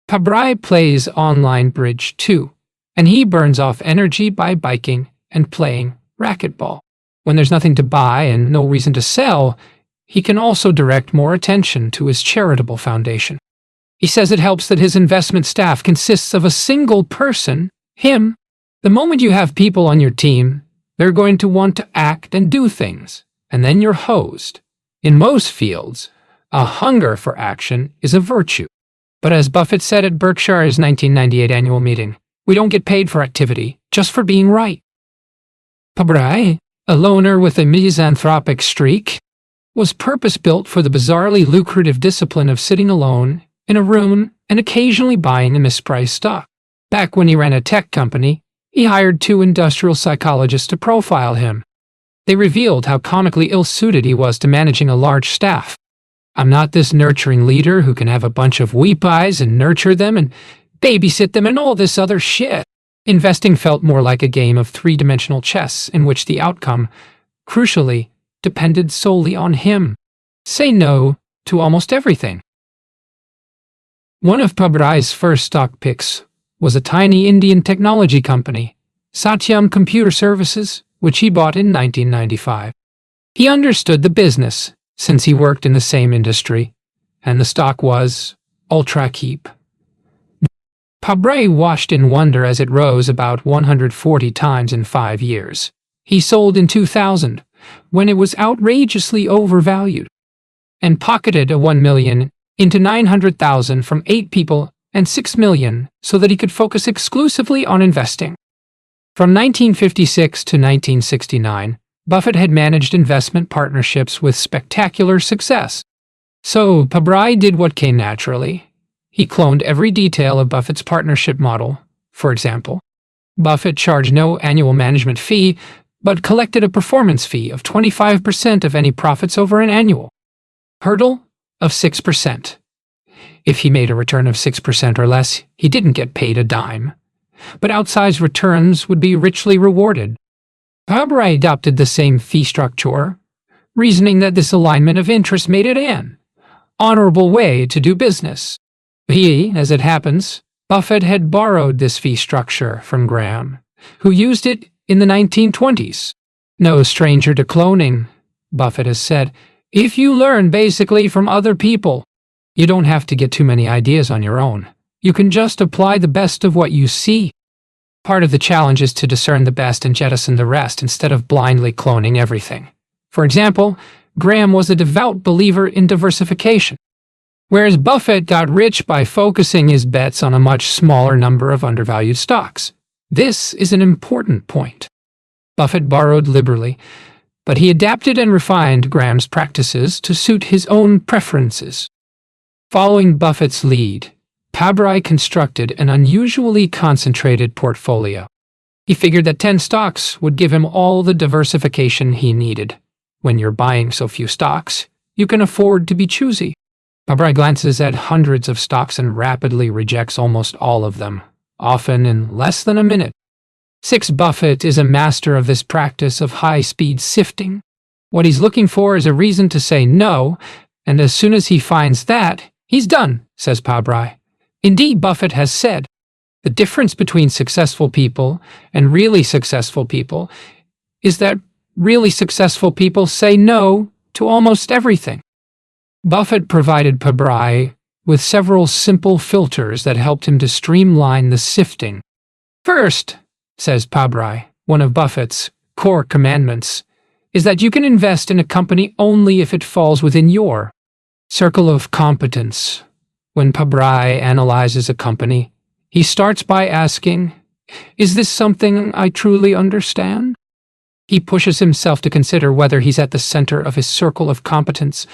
[SPEAKER 1] Pabrai plays online bridge too, and he burns off energy by biking and playing racquetball. When there's nothing to buy and no reason to sell, he can also direct more attention to his charitable foundation. He says it helps that his investment staff consists of a single person, him. The moment you have people on your team, they're going to want to act and do things, and then you're hosed. In most fields, a hunger for action is a virtue. But as Buffett said at Berkshire's 1998 annual meeting, we don't get paid for activity, just for being right. Pabrai, a loner with a misanthropic streak, was purpose-built for the bizarrely lucrative discipline of sitting alone in a room and occasionally buying a mispriced stock. Back when he ran a tech company, he hired 2 industrial psychologists to profile him. They revealed how comically ill-suited he was to managing a large staff. I'm not this nurturing leader who can have a bunch of weep eyes and nurture them and babysit them and all this other shit. Investing felt more like a game of 3-dimensional chess in which the outcome, crucially, depended solely on him. Say no to almost everything. One of Pabrai's first stock picks was a tiny Indian technology company, Satyam Computer Services, which he bought in 1995. He understood the business, since he worked in the same industry, and the stock was ultra cheap. Pabrai watched in wonder as it rose about 140 times in 5 years. He sold in 2000, when it was outrageously overvalued, and pocketed a $1 million into $900,000 from 8 people and $6 million so that he could focus exclusively on investing. From 1956 to 1969, Buffett had managed investment partnerships with spectacular success. So Pabrai did what came naturally. He cloned every detail of Buffett's partnership model. For example, Buffett charged no annual management fee, but collected a performance fee of 25% of any profits over an annual hurdle of 6%. If he made a return of 6% or less, he didn't get paid a dime, but outsized returns would be richly rewarded. Pabrai adopted the same fee structure, reasoning that this alignment of interest made it an honorable way to do business. As it happens, Buffett had borrowed this fee structure from Graham, who used it in the 1920s. No stranger to cloning, Buffett has said. If you learn basically from other people, you don't have to get too many ideas on your own. You can just apply the best of what you see. Part of the challenge is to discern the best and jettison the rest instead of blindly cloning everything. For example, Graham was a devout believer in diversification, whereas Buffett got rich by focusing his bets on a much smaller number of undervalued stocks. This is an important point. Buffett borrowed liberally, but he adapted and refined Graham's practices to suit his own preferences. Following Buffett's lead, Pabrai constructed an unusually concentrated portfolio. He figured that 10 stocks would give him all the diversification he needed. When you're buying so few stocks, you can afford to be choosy. Pabrai glances at hundreds of stocks and rapidly rejects almost all of them, often in less than a minute. Buffett is a master of this practice of high-speed sifting. What he's looking for is a reason to say no, and as soon as he finds that, he's done, says Pabrai. Indeed, Buffett has said, the difference between successful people and really successful people is that really successful people say no to almost everything. Buffett provided Pabrai with several simple filters that helped him to streamline the sifting. First, says Pabrai, one of Buffett's core commandments is that you can invest in a company only if it falls within your circle of competence. When Pabrai analyzes a company, he starts by asking, is this something I truly understand? He pushes himself to consider whether he's at the center of his circle of competence,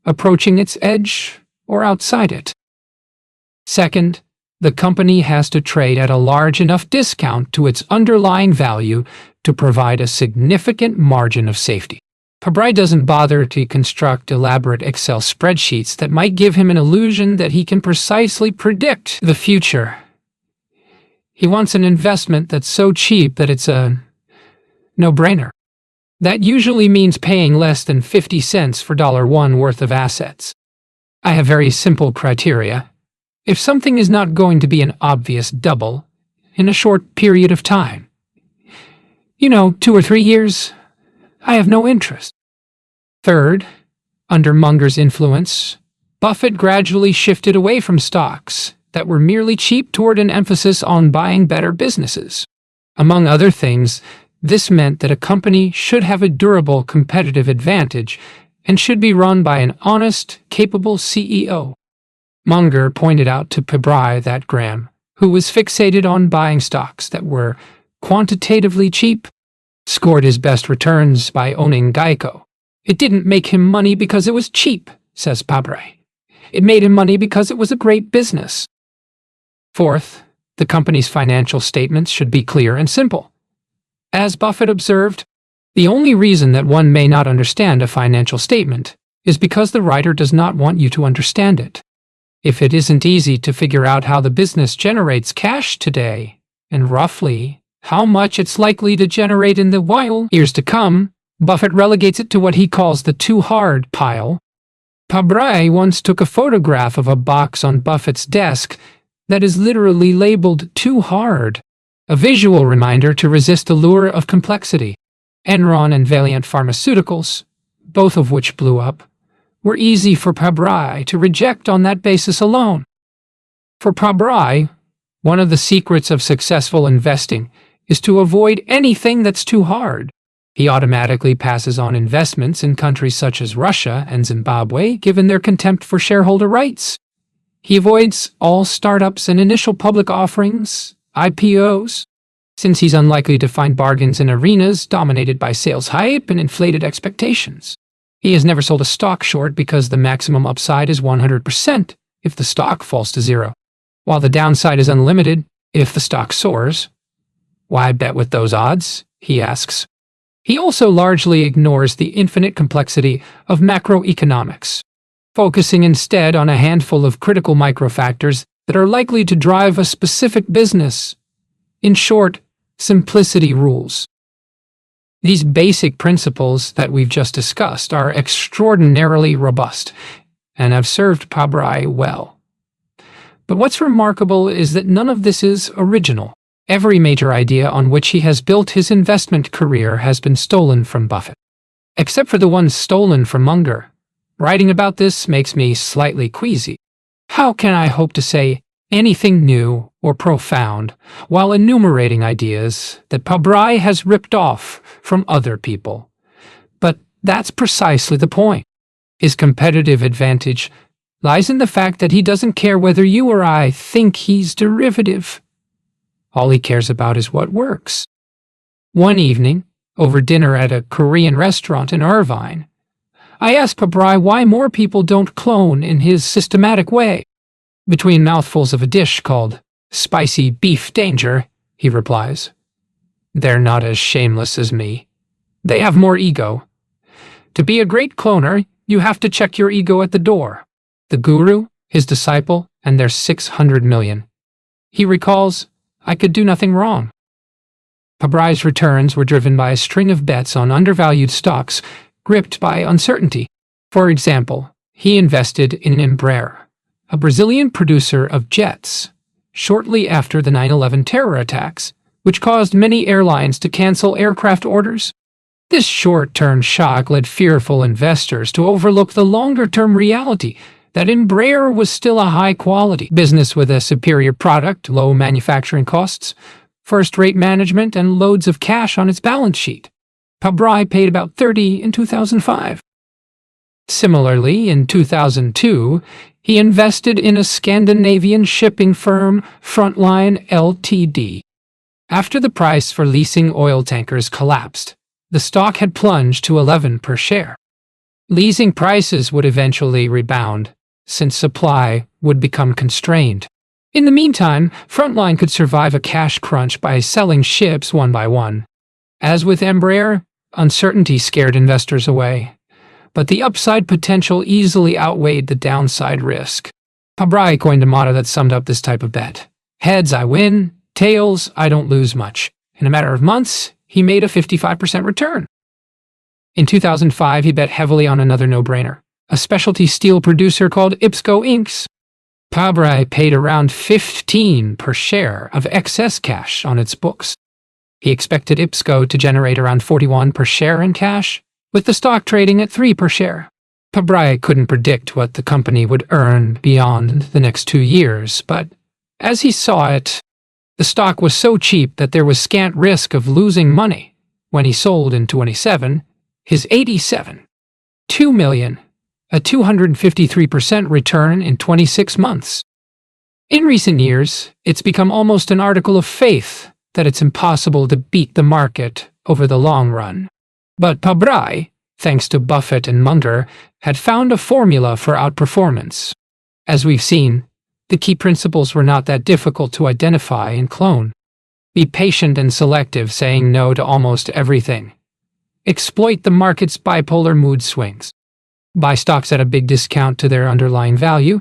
[SPEAKER 1] approaching its edge or outside it. Second, the company has to trade at a large enough discount to its underlying value to provide a significant margin of safety. Pabrai doesn't bother to construct elaborate Excel spreadsheets that might give him an illusion that he can precisely predict the future. He wants an investment that's so cheap that it's a no-brainer. That usually means paying less than 50 cents for $1 worth of assets. I have very simple criteria. If something is not going to be an obvious double in a short period of time, 2 or 3 years, I have no interest. Third, under Munger's influence, Buffett gradually shifted away from stocks that were merely cheap toward an emphasis on buying better businesses. Among other things, this meant that a company should have a durable competitive advantage and should be run by an honest, capable CEO. Munger pointed out to Pabrai that Graham, who was fixated on buying stocks that were quantitatively cheap, scored his best returns by owning Geico. It didn't make him money because it was cheap, says Pabrai. It made him money because it was a great business. Fourth, the company's financial statements should be clear and simple. As Buffett observed, the only reason that one may not understand a financial statement is because the writer does not want you to understand it. If it isn't easy to figure out how the business generates cash today, and roughly how much it's likely to generate in the while years to come, Buffett relegates it to what he calls the too hard pile. Pabrai once took a photograph of a box on Buffett's desk that is literally labeled too hard, a visual reminder to resist the lure of complexity. Enron and Valiant Pharmaceuticals, both of which blew up, were easy for Pabrai to reject on that basis alone. For Pabrai, one of the secrets of successful investing is to avoid anything that's too hard. He automatically passes on investments in countries such as Russia and Zimbabwe, given their contempt for shareholder rights. He avoids all startups and initial public offerings, IPOs, since he's unlikely to find bargains in arenas dominated by sales hype and inflated expectations. He has never sold a stock short because the maximum upside is 100% if the stock falls to zero, while the downside is unlimited if the stock soars. Why bet with those odds? He asks. He also largely ignores the infinite complexity of macroeconomics, focusing instead on a handful of critical microfactors that are likely to drive a specific business. In short, simplicity rules. These basic principles that we've just discussed are extraordinarily robust and have served Pabrai well. But what's remarkable is that none of this is original. Every major idea on which he has built his investment career has been stolen from Buffett, except for the ones stolen from Munger. Writing about this makes me slightly queasy. How can I hope to say anything new or profound while enumerating ideas that Pabrai has ripped off from other people? But that's precisely the point. His competitive advantage lies in the fact that he doesn't care whether you or I think he's derivative. All he cares about is what works. One evening, over dinner at a Korean restaurant in Irvine, I asked Pabrai why more people don't clone in his systematic way. Between mouthfuls of a dish called spicy beef danger, he replies, "They're not as shameless as me. They have more ego. To be a great cloner, you have to check your ego at the door. The guru, his disciple, and their 600 million. He recalls, I could do nothing wrong." Pabrai's returns were driven by a string of bets on undervalued stocks gripped by uncertainty. For example, he invested in Embraer, a Brazilian producer of jets, shortly after the 9/11 terror attacks, which caused many airlines to cancel aircraft orders. This short-term shock led fearful investors to overlook the longer-term reality that Embraer was still a high-quality business with a superior product, low manufacturing costs, first-rate management, and loads of cash on its balance sheet. Pabrai paid about $30 in 2005. Similarly, in 2002, he invested in a Scandinavian shipping firm, Frontline Ltd. After the price for leasing oil tankers collapsed, the stock had plunged to 11 per share. Leasing prices would eventually rebound, since supply would become constrained. In the meantime, Frontline could survive a cash crunch by selling ships one by one. As with Embraer, uncertainty scared investors away, but the upside potential easily outweighed the downside risk. Pabrai coined a motto that summed up this type of bet. Heads I win, Tails, I don't lose much. In a matter of months, he made a 55% return. In 2005, he bet heavily on another no-brainer, a specialty steel producer called IPSCO Inc. Pabrai paid around 15 per share of excess cash on its books. He expected IPSCO to generate around 41 per share in cash, with the stock trading at 3 per share. Pabrai couldn't predict what the company would earn beyond the next 2 years, but as he saw it, the stock was so cheap that there was scant risk of losing money. When he sold in 27, his 2 million, a 253% return in 26 months. In recent years, it's become almost an article of faith that it's impossible to beat the market over the long run. But Pabrai, thanks to Buffett and Munger, had found a formula for outperformance. As we've seen, the key principles were not that difficult to identify and clone. Be patient and selective, saying no to almost everything. Exploit the market's bipolar mood swings. Buy stocks at a big discount to their underlying value.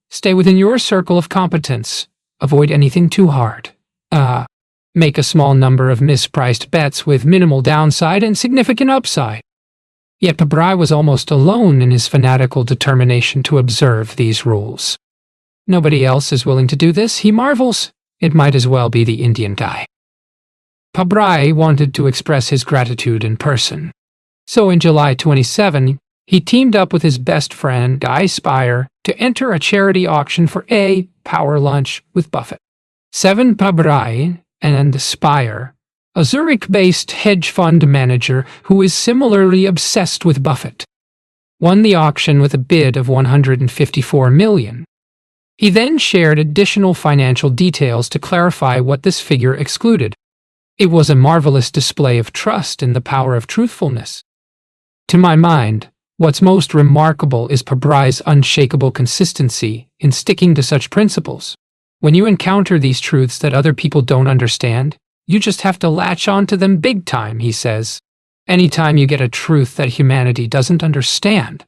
[SPEAKER 1] Stay within your circle of competence. Avoid anything too hard. Make a small number of mispriced bets with minimal downside and significant upside. Yet Pabrai was almost alone in his fanatical determination to observe these rules. Nobody else is willing to do this, he marvels. It might as well be the Indian guy. Pabrai wanted to express his gratitude in person. So in July 27, he teamed up with his best friend, Guy Spire, to enter a charity auction for a power lunch with Buffett. 7 Pabrai and Spire, a Zurich-based hedge fund manager who is similarly obsessed with Buffett, won the auction with a bid of $154 million. He then shared additional financial details to clarify what this figure excluded. It was a marvelous display of trust in the power of truthfulness. To my mind, what's most remarkable is Pabrai's unshakable consistency in sticking to such principles. When you encounter these truths that other people don't understand, you just have to latch onto them big time, he says. Anytime you get a truth that humanity doesn't understand,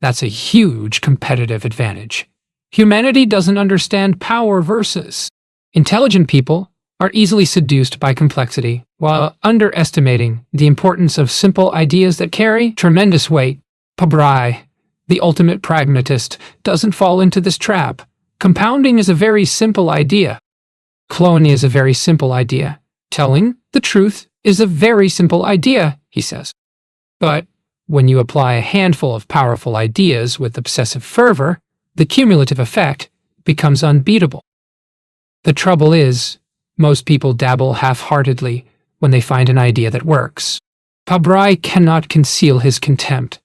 [SPEAKER 1] that's a huge competitive advantage. Humanity doesn't understand power versus. Intelligent people are easily seduced by complexity, while underestimating the importance of simple ideas that carry tremendous weight. Pabrai, the ultimate pragmatist, doesn't fall into this trap. Compounding is a very simple idea. Cloning is a very simple idea. Telling the truth is a very simple idea, he says. But when you apply a handful of powerful ideas with obsessive fervor, the cumulative effect becomes unbeatable. The trouble is, most people dabble half-heartedly when they find an idea that works. Pabrai cannot conceal his contempt.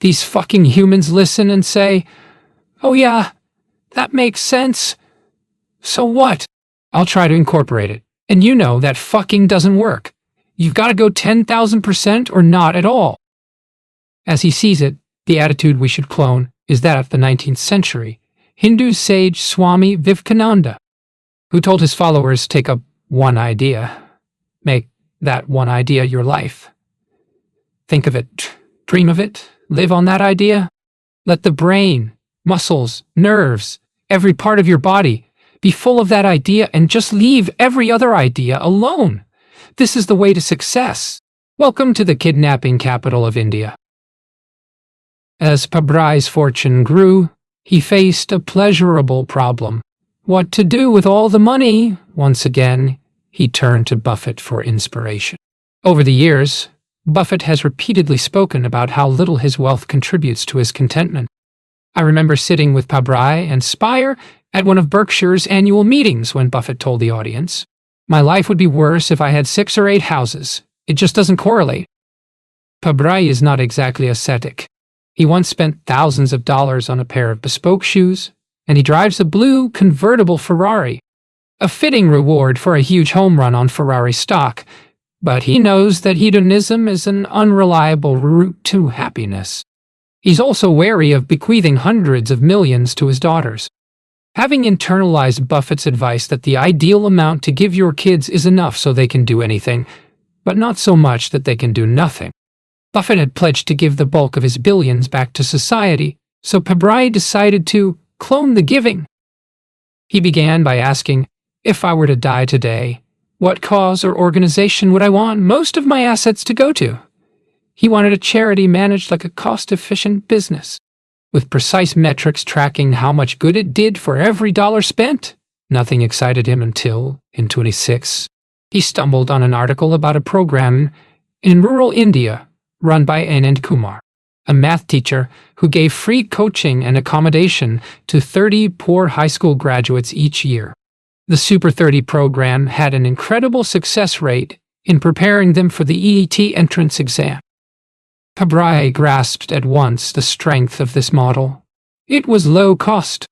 [SPEAKER 1] These fucking humans listen and say, "Oh yeah, that makes sense. So what? I'll try to incorporate it. And you know that fucking doesn't work. You've got to go 10,000% or not at all." As he sees it, the attitude we should clone is that of the 19th century Hindu sage Swami Vivekananda, who told his followers, take up one idea, make that one idea your life. Think of it, dream of it, live on that idea. Let the brain, muscles, nerves, every part of your body be full of that idea and just leave every other idea alone. This is the way to success. Welcome to the kidnapping capital of India. As Pabrai's fortune grew, he faced a pleasurable problem. What to do with all the money? Once again, he turned to Buffett for inspiration. Over the years, Buffett has repeatedly spoken about how little his wealth contributes to his contentment. I remember sitting with Pabrai and Spire at one of Berkshire's annual meetings when Buffett told the audience, "My life would be worse if I had 6 or 8 houses. It just doesn't correlate." Pabrai is not exactly ascetic. He once spent thousands of dollars on a pair of bespoke shoes, and he drives a blue convertible Ferrari. A fitting reward for a huge home run on Ferrari stock, but he knows that hedonism is an unreliable route to happiness. He's also wary of bequeathing hundreds of millions to his daughters. Having internalized Buffett's advice that the ideal amount to give your kids is enough so they can do anything, but not so much that they can do nothing, Buffett had pledged to give the bulk of his billions back to society, so Pabrai decided to clone the giving. He began by asking, If I were to die today, what cause or organization would I want most of my assets to go to? He wanted a charity managed like a cost-efficient business, with precise metrics tracking how much good it did for every dollar spent. Nothing excited him until, in 26, he stumbled on an article about a program in rural India run by Anand Kumar, a math teacher who gave free coaching and accommodation to 30 poor high school graduates each year. The Super 30 program had an incredible success rate in preparing them for the EET entrance exam. Pabrai grasped at once the strength of this model. It was low cost,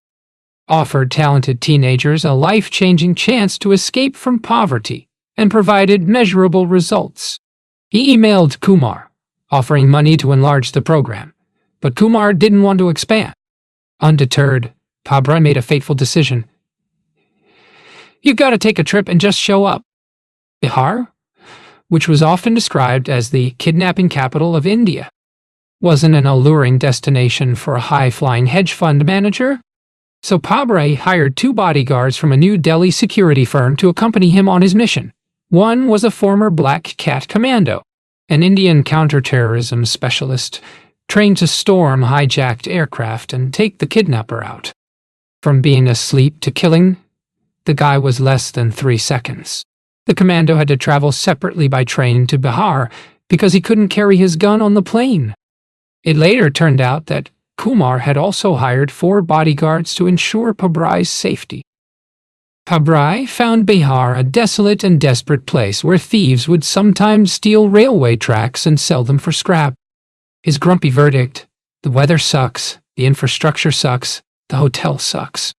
[SPEAKER 1] offered talented teenagers a life-changing chance to escape from poverty, and provided measurable results. He emailed Kumar, offering money to enlarge the program, but Kumar didn't want to expand. Undeterred, Pabrai made a fateful decision. "You gotta take a trip and just show up." Bihar, which was often described as the kidnapping capital of India, wasn't an alluring destination for a high-flying hedge fund manager. So Pabrai hired 2 bodyguards from a New Delhi security firm to accompany him on his mission. One was a former Black Cat commando, an Indian counterterrorism specialist trained to storm hijacked aircraft and take the kidnapper out. From being asleep to killing, the guy was less than 3 seconds. The commando had to travel separately by train to Bihar because he couldn't carry his gun on the plane. It later turned out that Kumar had also hired 4 bodyguards to ensure Pabrai's safety. Pabrai found Bihar a desolate and desperate place where thieves would sometimes steal railway tracks and sell them for scrap. His grumpy verdict: the weather sucks, the infrastructure sucks, the hotel sucks.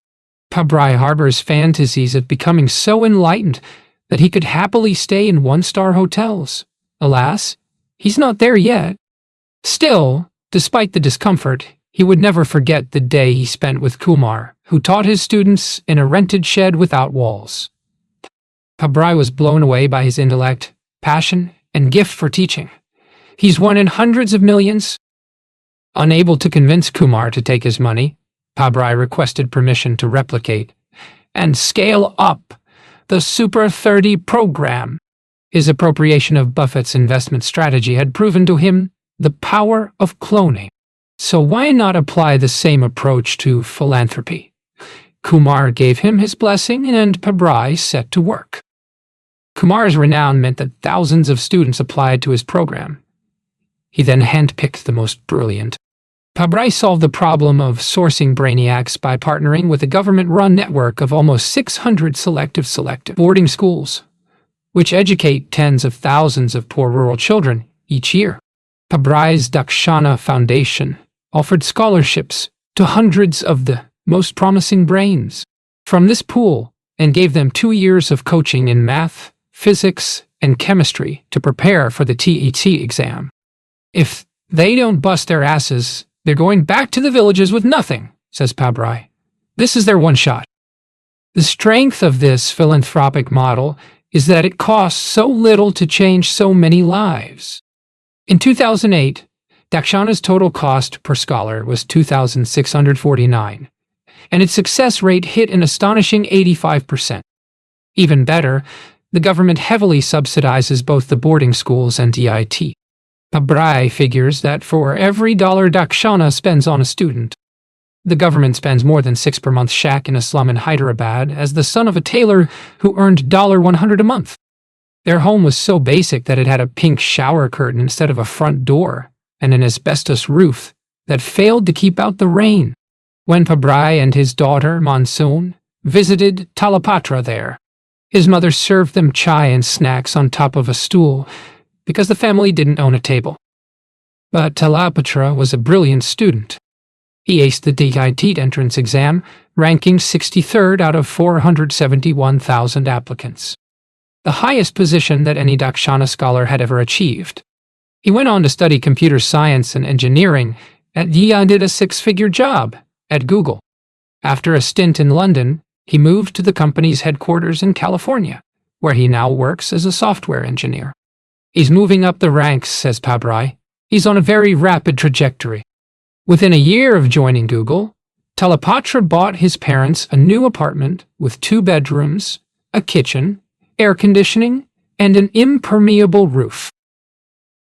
[SPEAKER 1] Pabrai harbors fantasies of becoming so enlightened that he could happily stay in 1-star hotels. Alas, he's not there yet. Still, despite the discomfort, he would never forget the day he spent with Kumar, who taught his students in a rented shed without walls. Pabrai was blown away by his intellect, passion, and gift for teaching. He's one in hundreds of millions. Unable to convince Kumar to take his money, Pabrai requested permission to replicate and scale up the Super 30 program. His appropriation of Buffett's investment strategy had proven to him the power of cloning. So why not apply the same approach to philanthropy? Kumar gave him his blessing, and Pabrai set to work. Kumar's renown meant that thousands of students applied to his program. He then handpicked the most brilliant. Pabrai solved the problem of sourcing brainiacs by partnering with a government-run network of almost 600 selective boarding schools, which educate tens of thousands of poor rural children each year. Pabrai's Dakshana Foundation offered scholarships to hundreds of the most promising brains from this pool and gave them 2 years of coaching in math, physics, and chemistry to prepare for the TET exam. If they don't bust their asses, they're going back to the villages with nothing, says Pabrai. This is their one shot. The strength of this philanthropic model is that it costs so little to change so many lives. In 2008, Dakshana's total cost per scholar was $2,649, and its success rate hit an astonishing 85%. Even better, the government heavily subsidizes both the boarding schools and DIT. Pabrai figures that for every $1 Dakshana spends on a student, the government spends more than $6 per month shack in a slum in Hyderabad as the son of a tailor who earned $100 a month. Their home was so basic that it had a pink shower curtain instead of a front door and an asbestos roof that failed to keep out the rain. When Pabrai and his daughter, Monsoon, visited Talapatra there, his mother served them chai and snacks on top of a stool because the family didn't own a table. But Talapatra was a brilliant student. He aced the DIT entrance exam, ranking 63rd out of 471,000 applicants, the highest position that any Dakshana scholar had ever achieved. He went on to study computer science and engineering and did a 6-figure job at Google. After a stint in London, he moved to the company's headquarters in California, where he now works as a software engineer. He's moving up the ranks, says Pabrai. He's on a very rapid trajectory. Within a year of joining Google, Talapatra bought his parents a new apartment with 2 bedrooms, a kitchen, air conditioning, and an impermeable roof.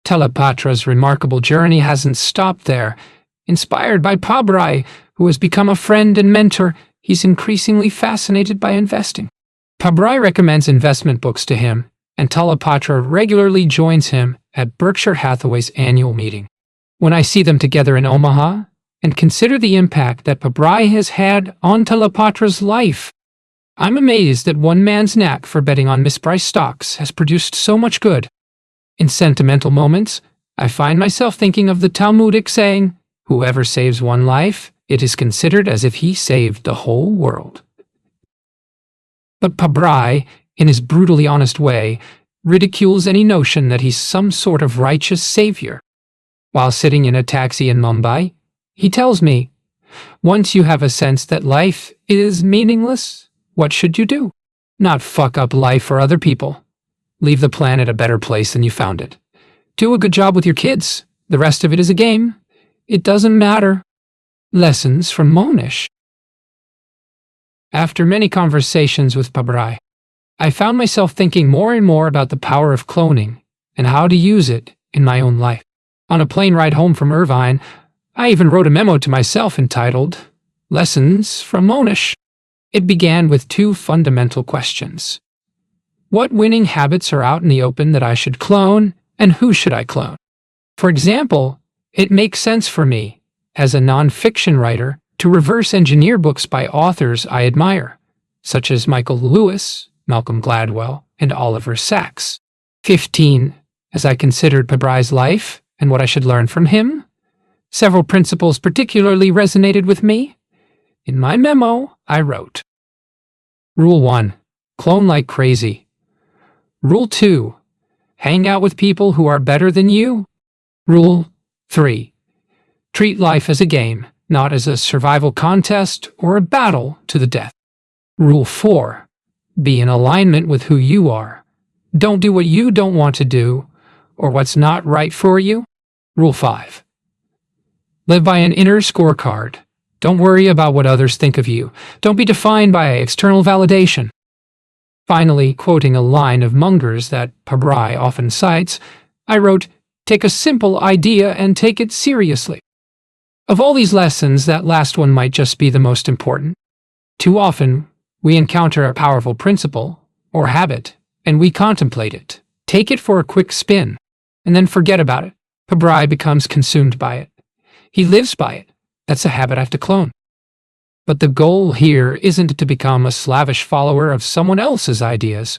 [SPEAKER 1] Telepatra's remarkable journey hasn't stopped there. Inspired by Pabrai, who has become a friend and mentor, he's increasingly fascinated by investing. Pabrai recommends investment books to him, and Telepatra regularly joins him at Berkshire Hathaway's annual meeting. When I see them together in Omaha, and consider the impact that Pabrai has had on Telepatra's life, I'm amazed that one man's knack for betting on mispriced stocks has produced so much good. In sentimental moments, I find myself thinking of the Talmudic saying, "Whoever saves one life, it is considered as if he saved the whole world." But Pabrai, in his brutally honest way, ridicules any notion that he's some sort of righteous savior. While sitting in a taxi in Mumbai, he tells me, "Once you have a sense that life is meaningless, what should you do? Not fuck up life for other people. Leave the planet a better place than you found it. Do a good job with your kids. The rest of it is a game. It doesn't matter." Lessons from Monish. After many conversations with Pabrai, I found myself thinking more and more about the power of cloning and how to use it in my own life. On a plane ride home from Irvine, I even wrote a memo to myself entitled, "Lessons from Monish." It began with two fundamental questions. What winning habits are out in the open that I should clone, and who should I clone? For example, it makes sense for me, as a non-fiction writer, to reverse engineer books by authors I admire, such as Michael Lewis, Malcolm Gladwell, and Oliver Sacks. 15. As I considered Pabrai's life and what I should learn from him, several principles particularly resonated with me. In my memo, I wrote, Rule 1. Clone like crazy. Rule 2. Hang out with people who are better than you. Rule 3. Treat life as a game, not as a survival contest or a battle to the death. Rule 4. Be in alignment with who you are. Don't do what you don't want to do or what's not right for you. Rule 5. Live by an inner scorecard. Don't worry about what others think of you. Don't be defined by external validation. Finally, quoting a line of Munger's that Pabrai often cites, I wrote, "Take a simple idea and take it seriously." Of all these lessons, that last one might just be the most important. Too often, we encounter a powerful principle or habit, and we contemplate it, take it for a quick spin, and then forget about it. Pabrai becomes consumed by it. He lives by it. That's a habit I have to clone. But the goal here isn't to become a slavish follower of someone else's ideas.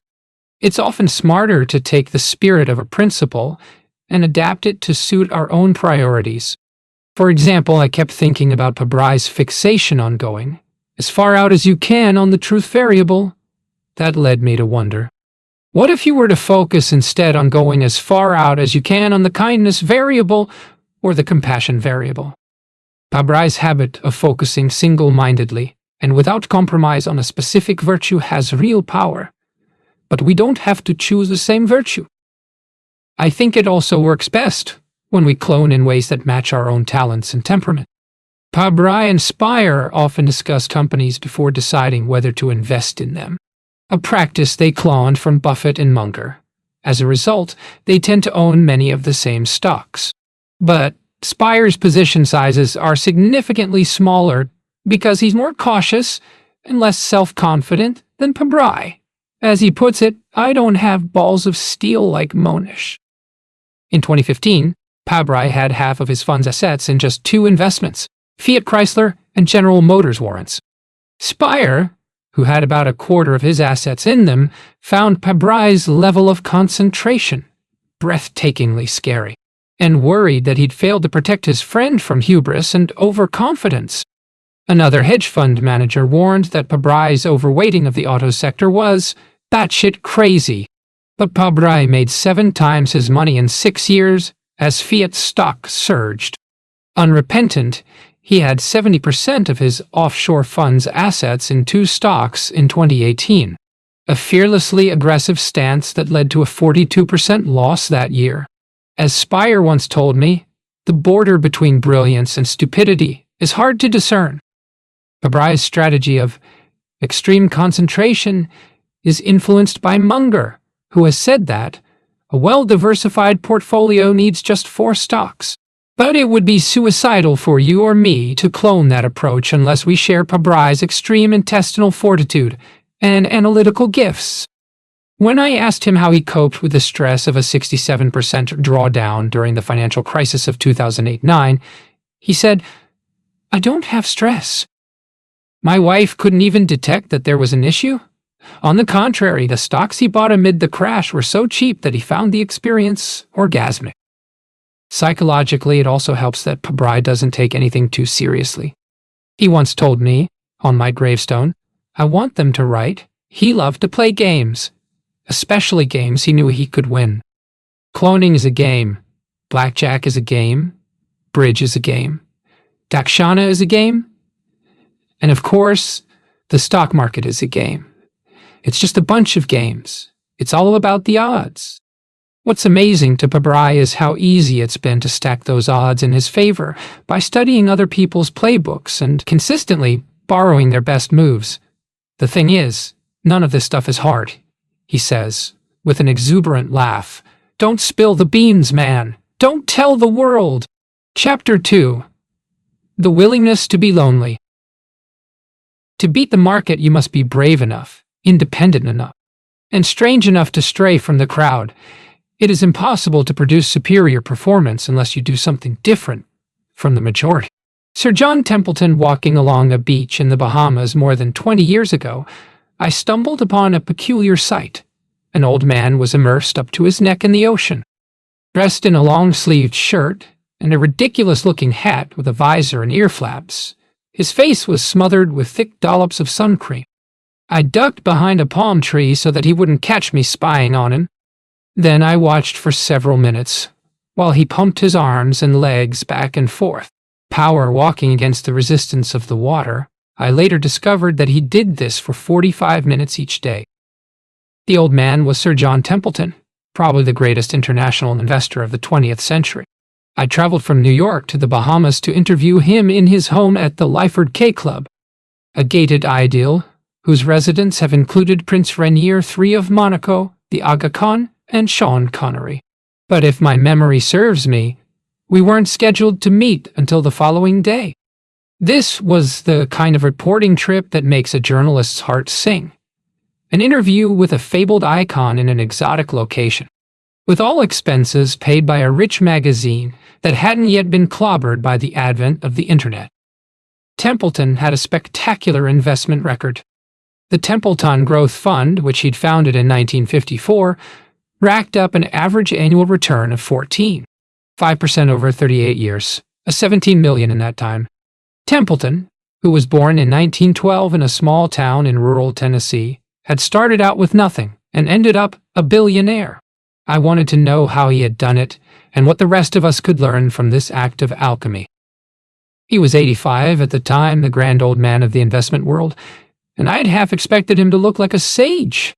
[SPEAKER 1] It's often smarter to take the spirit of a principle and adapt it to suit our own priorities. For example, I kept thinking about Pabrai's fixation on going as far out as you can on the truth variable. That led me to wonder, what if you were to focus instead on going as far out as you can on the kindness variable or the compassion variable? Pabrai's habit of focusing single-mindedly and without compromise on a specific virtue has real power, but we don't have to choose the same virtue. I think it also works best when we clone in ways that match our own talents and temperament. Pabrai and Spire often discuss companies before deciding whether to invest in them, a practice they cloned from Buffett and Munger. As a result, they tend to own many of the same stocks. But Spire's position sizes are significantly smaller because he's more cautious and less self-confident than Pabrai. As he puts it, I don't have balls of steel like Monish. In 2015, Pabrai had half of his fund's assets in just two investments, Fiat Chrysler and General Motors warrants. Spire, who had about a quarter of his assets in them, found Pabrai's level of concentration breathtakingly scary, and worried that he'd failed to protect his friend from hubris and overconfidence. Another hedge fund manager warned that Pabrai's overweighting of the auto sector was batshit crazy, but Pabrai made 7 times his money in 6 years as Fiat stock surged. Unrepentant, he had 70% of his offshore fund's assets in 2 stocks in 2018, a fearlessly aggressive stance that led to a 42% loss that year. As Spire once told me, the border between brilliance and stupidity is hard to discern. Pabrai's strategy of extreme concentration is influenced by Munger, who has said that a well-diversified portfolio needs just 4 stocks. But it would be suicidal for you or me to clone that approach unless we share Pabrai's extreme intestinal fortitude and analytical gifts. When I asked him how he coped with the stress of a 67% drawdown during the financial crisis of 2008-9, he said, "I don't have stress. My wife couldn't even detect that there was an issue. On the contrary, the stocks he bought amid the crash were so cheap that he found the experience orgasmic." Psychologically, it also helps that Pabrai doesn't take anything too seriously. He once told me, on my gravestone, I want them to write, he loved to play games, especially games he knew he could win. Cloning is a game. Blackjack is a game. Bridge is a game. Dakshana is a game. And of course, the stock market is a game. It's just a bunch of games. It's all about the odds. What's amazing to Pabrai is how easy it's been to stack those odds in his favor by studying other people's playbooks and consistently borrowing their best moves. The thing is, none of this stuff is hard, he says, with an exuberant laugh. Don't spill the beans, man. Don't tell the world. Chapter 2. The willingness to be lonely. To beat the market, you must be brave enough, independent enough, and strange enough to stray from the crowd. It is impossible to produce superior performance unless you do something different from the majority. Sir John Templeton, walking along a beach in the Bahamas more than 20 years ago, I stumbled upon a peculiar sight. An old man was immersed up to his neck in the ocean, dressed in a long-sleeved shirt and a ridiculous-looking hat with a visor and ear flaps. His face was smothered with thick dollops of sun cream. I ducked behind a palm tree so that he wouldn't catch me spying on him. Then I watched for several minutes, while he pumped his arms and legs back and forth, power walking against the resistance of the water. I later discovered that he did this for 45 minutes each day. The old man was Sir John Templeton, probably the greatest international investor of the 20th century. I traveled from New York to the Bahamas to interview him in his home at the Lyford K Club, a gated idyll whose residents have included Prince Rainier III of Monaco, the Aga Khan, and Sean Connery. But if my memory serves me, we weren't scheduled to meet until the following day. This was the kind of reporting trip that makes a journalist's heart sing. An interview with a fabled icon in an exotic location, with all expenses paid by a rich magazine that hadn't yet been clobbered by the advent of the internet. Templeton had a spectacular investment record. The Templeton Growth Fund, which he'd founded in 1954, racked up an average annual return of 14.5% over 38 years, a $17 million in that time. Templeton, who was born in 1912 in a small town in rural Tennessee, had started out with nothing and ended up a billionaire. I wanted to know how he had done it and what the rest of us could learn from this act of alchemy. He was 85 at the time, the grand old man of the investment world, and I had half expected him to look like a sage.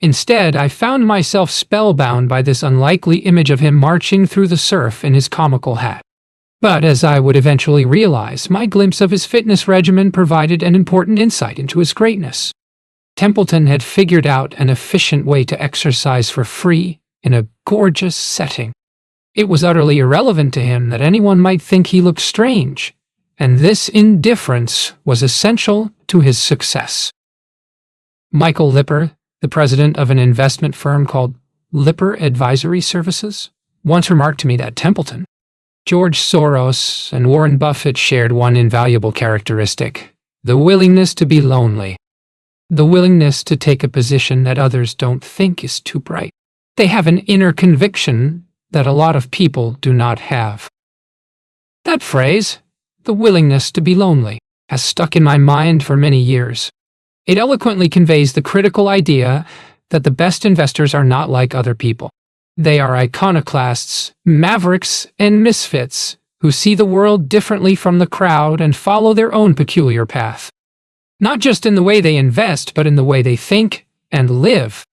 [SPEAKER 1] Instead, I found myself spellbound by this unlikely image of him marching through the surf in his comical hat. But as I would eventually realize, my glimpse of his fitness regimen provided an important insight into his greatness. Templeton had figured out an efficient way to exercise for free in a gorgeous setting. It was utterly irrelevant to him that anyone might think he looked strange, and this indifference was essential to his success. Michael Lipper, the president of an investment firm called Lipper Advisory Services, once remarked to me that Templeton, George Soros, and Warren Buffett shared one invaluable characteristic: the willingness to be lonely, the willingness to take a position that others don't think is too bright. They have an inner conviction that a lot of people do not have. That phrase, the willingness to be lonely, has stuck in my mind for many years. It eloquently conveys the critical idea that the best investors are not like other people. They are iconoclasts, mavericks, and misfits who see the world differently from the crowd and follow their own peculiar path. Not just in the way they invest, but in the way they think and live.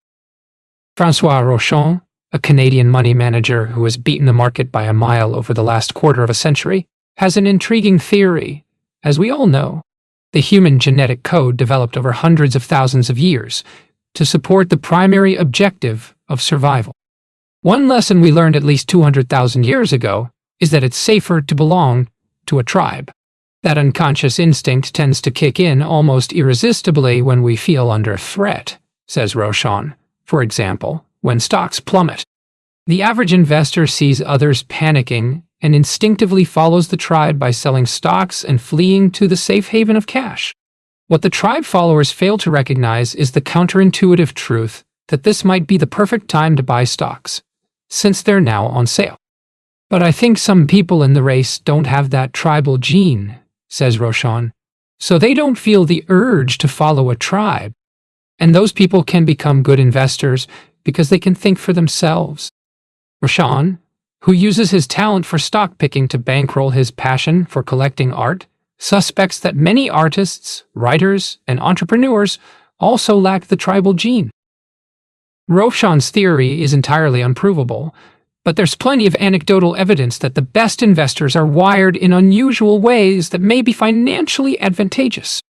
[SPEAKER 1] François Rochon, a Canadian money manager who has beaten the market by a mile over the last quarter of a century, has an intriguing theory. As we all know, the human genetic code developed over hundreds of thousands of years, to support the primary objective of survival. One lesson we learned at least 200,000 years ago is that it's safer to belong to a tribe. That unconscious instinct tends to kick in almost irresistibly when we feel under threat, says Roshan. For example, when stocks plummet, the average investor sees others panicking and instinctively follows the tribe by selling stocks and fleeing to the safe haven of cash. What the tribe followers fail to recognize is the counterintuitive truth that this might be the perfect time to buy stocks, since they're now on sale. But I think some people in the race don't have that tribal gene, says Roshan, so they don't feel the urge to follow a tribe. And those people can become good investors because they can think for themselves. Roshan, who uses his talent for stock picking to bankroll his passion for collecting art, suspects that many artists, writers, and entrepreneurs also lack the tribal gene. Roshan's theory is entirely unprovable, but there's plenty of anecdotal evidence that the best investors are wired in unusual ways that may be financially advantageous.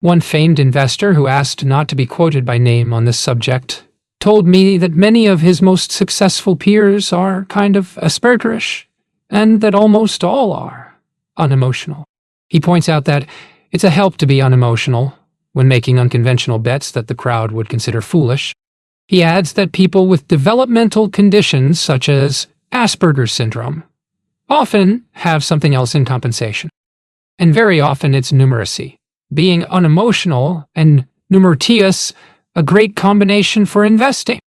[SPEAKER 1] One famed investor who asked not to be quoted by name on this subject told me that many of his most successful peers are kind of Aspergerish, and that almost all are unemotional. He points out that it's a help to be unemotional when making unconventional bets that the crowd would consider foolish. He adds that people with developmental conditions such as Asperger's syndrome often have something else in compensation. And very often it's numeracy. Being unemotional and numeritious, a great combination for investing.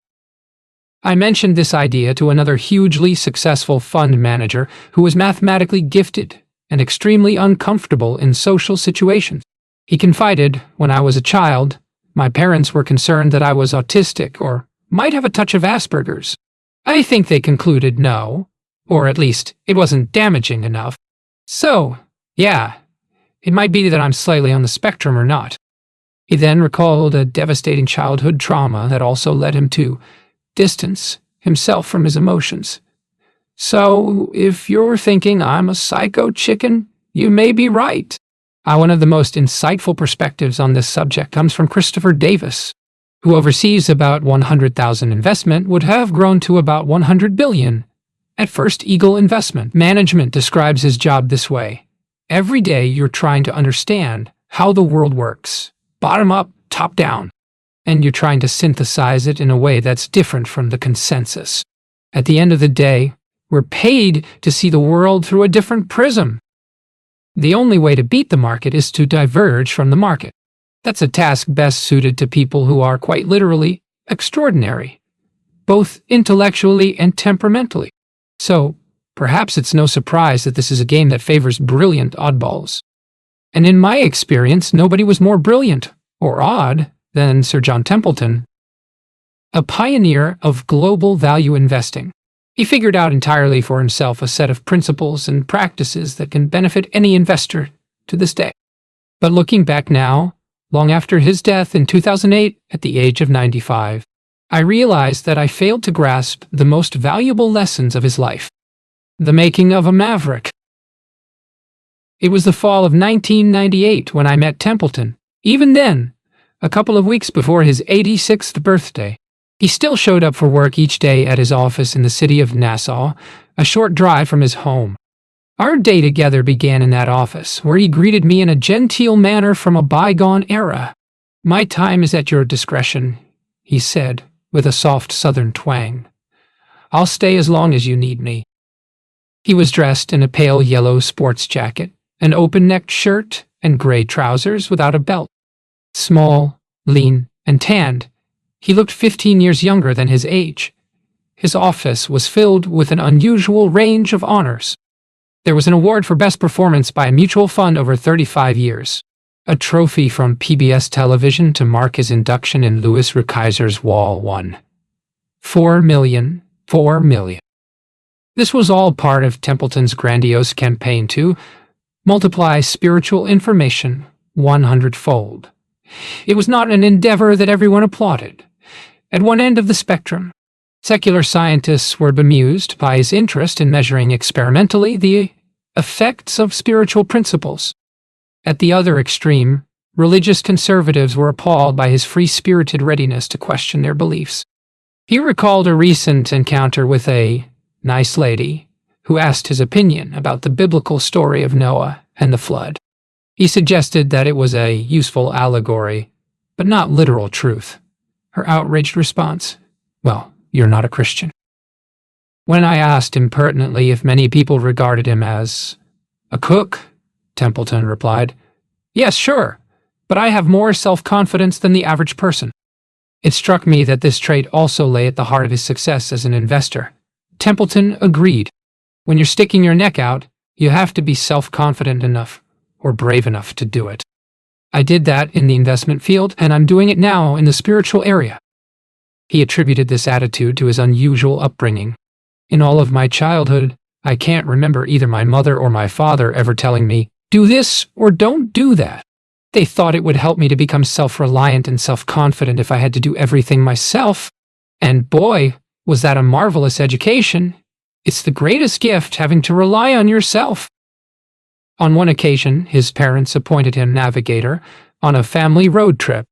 [SPEAKER 1] I mentioned this idea to another hugely successful fund manager who was mathematically gifted and extremely uncomfortable in social situations. He confided, when I was a child, my parents were concerned that I was autistic or might have a touch of Asperger's. I think they concluded no, or at least it wasn't damaging enough. So, yeah, it might be that I'm slightly on the spectrum or not. He then recalled a devastating childhood trauma that also led him to distance himself from his emotions. So, if you're thinking I'm a psycho chicken, you may be right. One of the most insightful perspectives on this subject comes from Christopher Davis, who oversees about 100,000 investment would have grown to about 100 billion. At First Eagle Investment Management describes his job this way. Every day you're trying to understand how the world works, bottom up, top down, and you're trying to synthesize it in a way that's different from the consensus. At the end of the day, we're paid to see the world through a different prism. The only way to beat the market is to diverge from the market. That's a task best suited to people who are quite literally extraordinary, both intellectually and temperamentally. So, perhaps it's no surprise that this is a game that favors brilliant oddballs. And in my experience, nobody was more brilliant, or odd, than Sir John Templeton, a pioneer of global value investing. He figured out entirely for himself a set of principles and practices that can benefit any investor to this day. But looking back now, long after his death in 2008 at the age of 95, I realized that I failed to grasp the most valuable lessons of his life. The making of a maverick. It was the fall of 1998 when I met Templeton. Even then, a couple of weeks before his 86th birthday, he still showed up for work each day at his office in the city of Nassau, a short drive from his home. Our day together began in that office, where he greeted me in a genteel manner from a bygone era. "My time is at your discretion," he said, with a soft southern twang. "I'll stay as long as you need me." He was dressed in a pale yellow sports jacket, an open-necked shirt, and gray trousers without a belt. Small, lean, and tanned, he looked 15 years younger than his age. His office was filled with an unusual range of honors. There was an award for best performance by a mutual fund over 35 years, a trophy from PBS television to mark his induction in Louis Rukeyser's Wall 1. 4 million. This was all part of Templeton's grandiose campaign to multiply spiritual information 100-fold. It was not an endeavor that everyone applauded. At one end of the spectrum, secular scientists were bemused by his interest in measuring experimentally the effects of spiritual principles. At the other extreme, Religious conservatives were appalled by his free-spirited readiness to question their beliefs. He recalled a recent encounter with a nice lady who asked his opinion about the biblical story of Noah and the flood. He suggested that it was a useful allegory, but not literal truth. Her outraged response, "Well, you're not a Christian." When I asked impertinently if many people regarded him as a cook, Templeton replied, "Yes, sure, but I have more self-confidence than the average person." It struck me that this trait also lay at the heart of his success as an investor. Templeton agreed. When you're sticking your neck out, you have to be self-confident enough or brave enough to do it. I did that in the investment field, and I'm doing it now in the spiritual area. He attributed this attitude to his unusual upbringing. In all of my childhood, I can't remember either my mother or my father ever telling me, "Do this or don't do that." They thought it would help me to become self-reliant and self-confident if I had to do everything myself. And boy, was that a marvelous education. It's the greatest gift, having to rely on yourself. On one occasion, his parents appointed him navigator on a family road trip.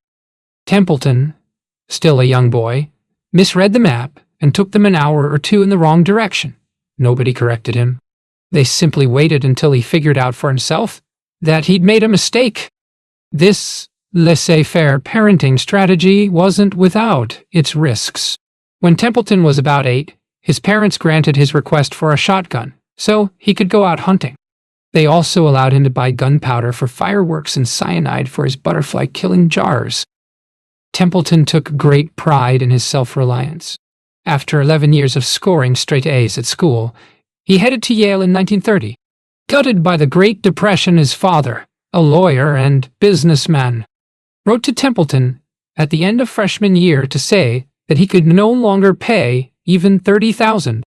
[SPEAKER 1] Templeton, still a young boy, misread the map and took them an hour or two in the wrong direction. Nobody corrected him. They simply waited until he figured out for himself that he'd made a mistake. This laissez-faire parenting strategy wasn't without its risks. When Templeton was about 8, his parents granted his request for a shotgun, so he could go out hunting. They also allowed him to buy gunpowder for fireworks and cyanide for his butterfly-killing jars. Templeton took great pride in his self-reliance. After 11 years of scoring straight A's at school, he headed to Yale in 1930. Gutted by the Great Depression, his father, a lawyer and businessman, wrote to Templeton at the end of freshman year to say that he could no longer pay even $30,000.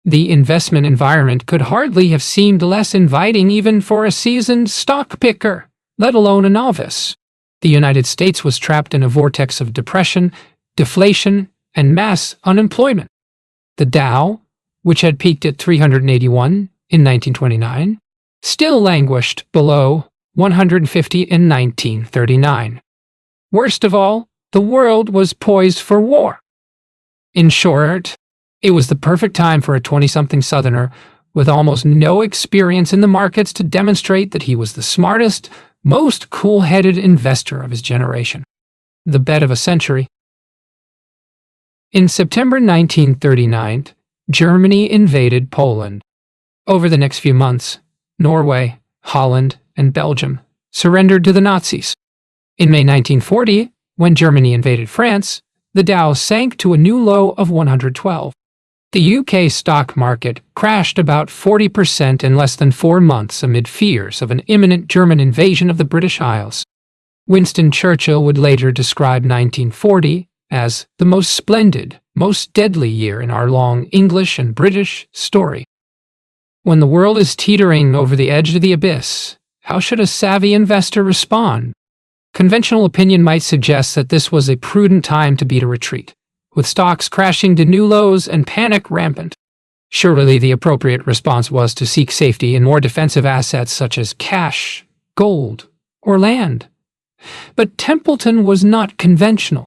[SPEAKER 1] The investment environment could hardly have seemed less inviting even for a seasoned stock picker, let alone a novice. The United States was trapped in a vortex of depression, deflation, and mass unemployment. The Dow, which had peaked at 381 in 1929, still languished below 150 in 1939. Worst of all, the world was poised for war. In short, it was the perfect time for a 20-something Southerner with almost no experience in the markets to demonstrate that he was the smartest, most cool-headed investor of his generation. The bet of a century. In September 1939, Germany invaded Poland. Over the next few months, Norway, Holland, and Belgium surrendered to the Nazis. In May 1940, when Germany invaded France, the Dow sank to a new low of 112. The UK stock market crashed about 40% in less than 4 months amid fears of an imminent German invasion of the British Isles. Winston Churchill would later describe 1940 as the most splendid, most deadly year in our long English and British story. When the world is teetering over the edge of the abyss, how should a savvy investor respond? Conventional opinion might suggest that this was a prudent time to beat a retreat, with stocks crashing to new lows and panic rampant. Surely the appropriate response was to seek safety in more defensive assets such as cash, gold, or land. But Templeton was not conventional.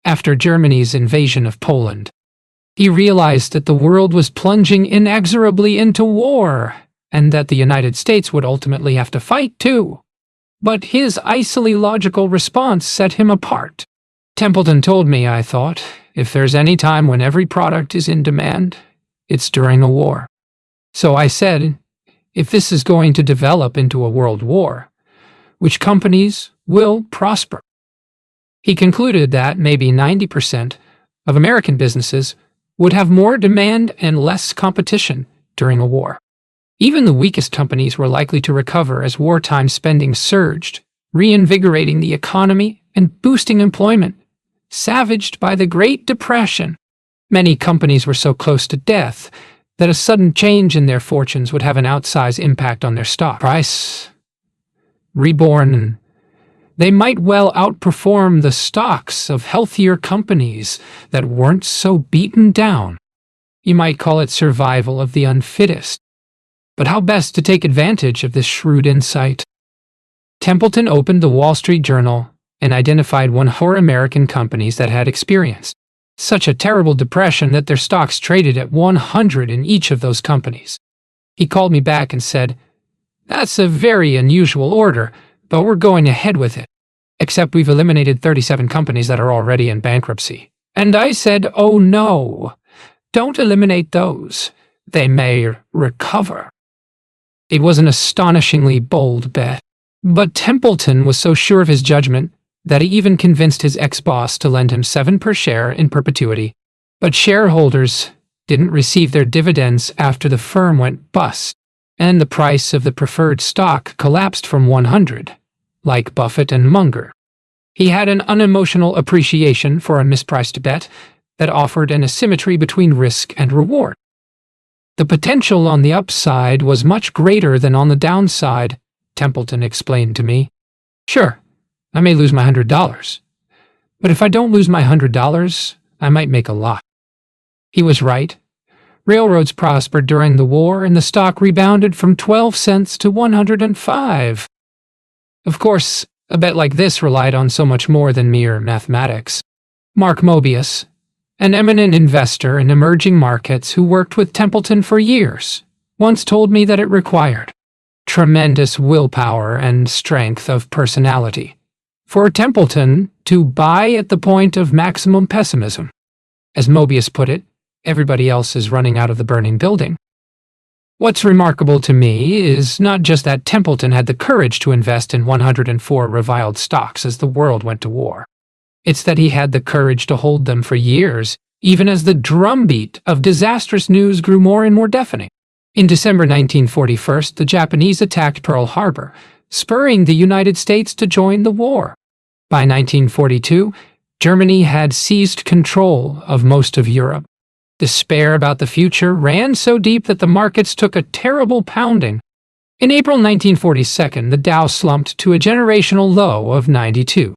[SPEAKER 1] After Germany's invasion of Poland, he realized that the world was plunging inexorably into war, and that the United States would ultimately have to fight too. But his icily logical response set him apart. Templeton told me, I thought, if there's any time when every product is in demand, it's during a war. So I said, if this is going to develop into a world war, which companies will prosper? He concluded that maybe 90% of American businesses would have more demand and less competition during a war. Even the weakest companies were likely to recover as wartime spending surged, reinvigorating the economy and boosting employment. Savaged by the Great Depression, many companies were so close to death that a sudden change in their fortunes would have an outsized impact on their stock price. Reborn, and they might well outperform the stocks of healthier companies that weren't so beaten down. You might call it survival of the unfittest. But how best to take advantage of this shrewd insight? Templeton opened the Wall Street Journal and identified 100 American companies that had experienced such a terrible depression that their stocks traded at 100 in each of those companies. He called me back and said, "That's a very unusual order, but we're going ahead with it. Except we've eliminated 37 companies that are already in bankruptcy." And I said, "Oh no, don't eliminate those. They may recover." It was an astonishingly bold bet. But Templeton was so sure of his judgment that he even convinced his ex-boss to lend him 7 per share in perpetuity. But shareholders didn't receive their dividends after the firm went bust, and the price of the preferred stock collapsed from 100, like Buffett and Munger. He had an unemotional appreciation for a mispriced bet that offered an asymmetry between risk and reward. The potential on the upside was much greater than on the downside, Templeton explained to me. "Sure, I may lose my $100, but if I don't lose my $100, I might make a lot." He was right. Railroads prospered during the war, and the stock rebounded from 12 cents to 105. Of course, a bet like this relied on so much more than mere mathematics. Mark Mobius, an eminent investor in emerging markets who worked with Templeton for years, once told me that it required tremendous willpower and strength of personality for Templeton to buy at the point of maximum pessimism. As Mobius put it, everybody else is running out of the burning building. What's remarkable to me is not just that Templeton had the courage to invest in 104 reviled stocks as the world went to war. It's that he had the courage to hold them for years, even as the drumbeat of disastrous news grew more and more deafening. In December 1941, the Japanese attacked Pearl Harbor, spurring the United States to join the war. By 1942, Germany had seized control of most of Europe. Despair about the future ran so deep that the markets took a terrible pounding. In April 1942, the Dow slumped to a generational low of 92.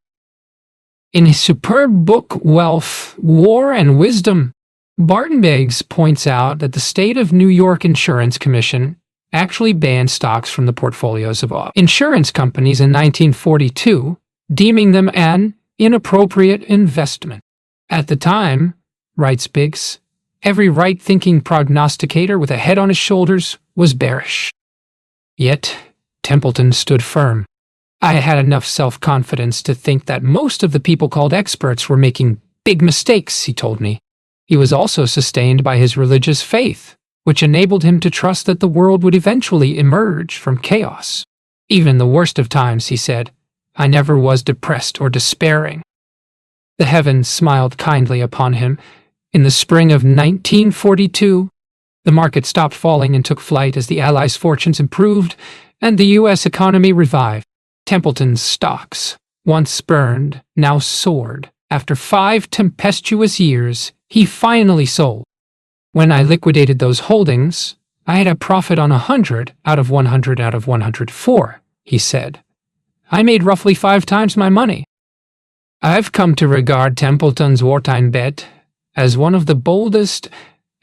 [SPEAKER 1] In his superb book Wealth, War, and Wisdom, Barton Biggs points out that the State of New York Insurance Commission actually banned stocks from the portfolios of insurance companies in 1942, deeming them an inappropriate investment. At the time, writes Biggs, every right-thinking prognosticator with a head on his shoulders was bearish. Yet, Templeton stood firm. I had enough self-confidence to think that most of the people called experts were making big mistakes, he told me. He was also sustained by his religious faith, which enabled him to trust that the world would eventually emerge from chaos. Even in the worst of times, he said, I never was depressed or despairing. The heavens smiled kindly upon him. In the spring of 1942, the market stopped falling and took flight as the Allies' fortunes improved and the U.S. economy revived. Templeton's stocks, once burned, now soared. After 5 tempestuous years, he finally sold. When I liquidated those holdings, I had a profit on 100 out of 100 out of 104, he said. I made roughly 5 times my money. I've come to regard Templeton's wartime bet as one of the boldest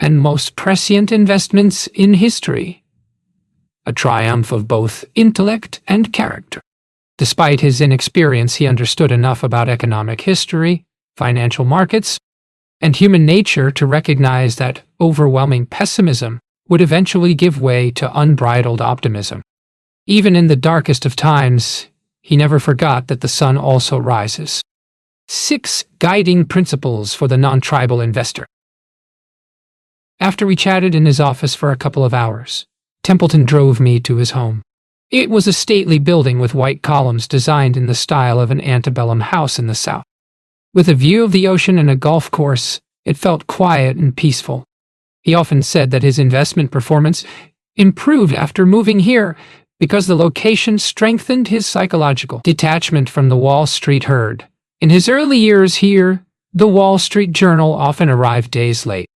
[SPEAKER 1] and most prescient investments in history, a triumph of both intellect and character. Despite his inexperience, he understood enough about economic history, financial markets, and human nature to recognize that overwhelming pessimism would eventually give way to unbridled optimism. Even in the darkest of times, he never forgot that the sun also rises. 6 guiding principles for the non-tribal investor. After we chatted in his office for a couple of hours, Templeton drove me to his home. It was a stately building with white columns designed in the style of an antebellum house in the South. With a view of the ocean and a golf course, it felt quiet and peaceful. He often said that his investment performance improved after moving here because the location strengthened his psychological detachment from the Wall Street herd. In his early years here, the Wall Street Journal often arrived days late.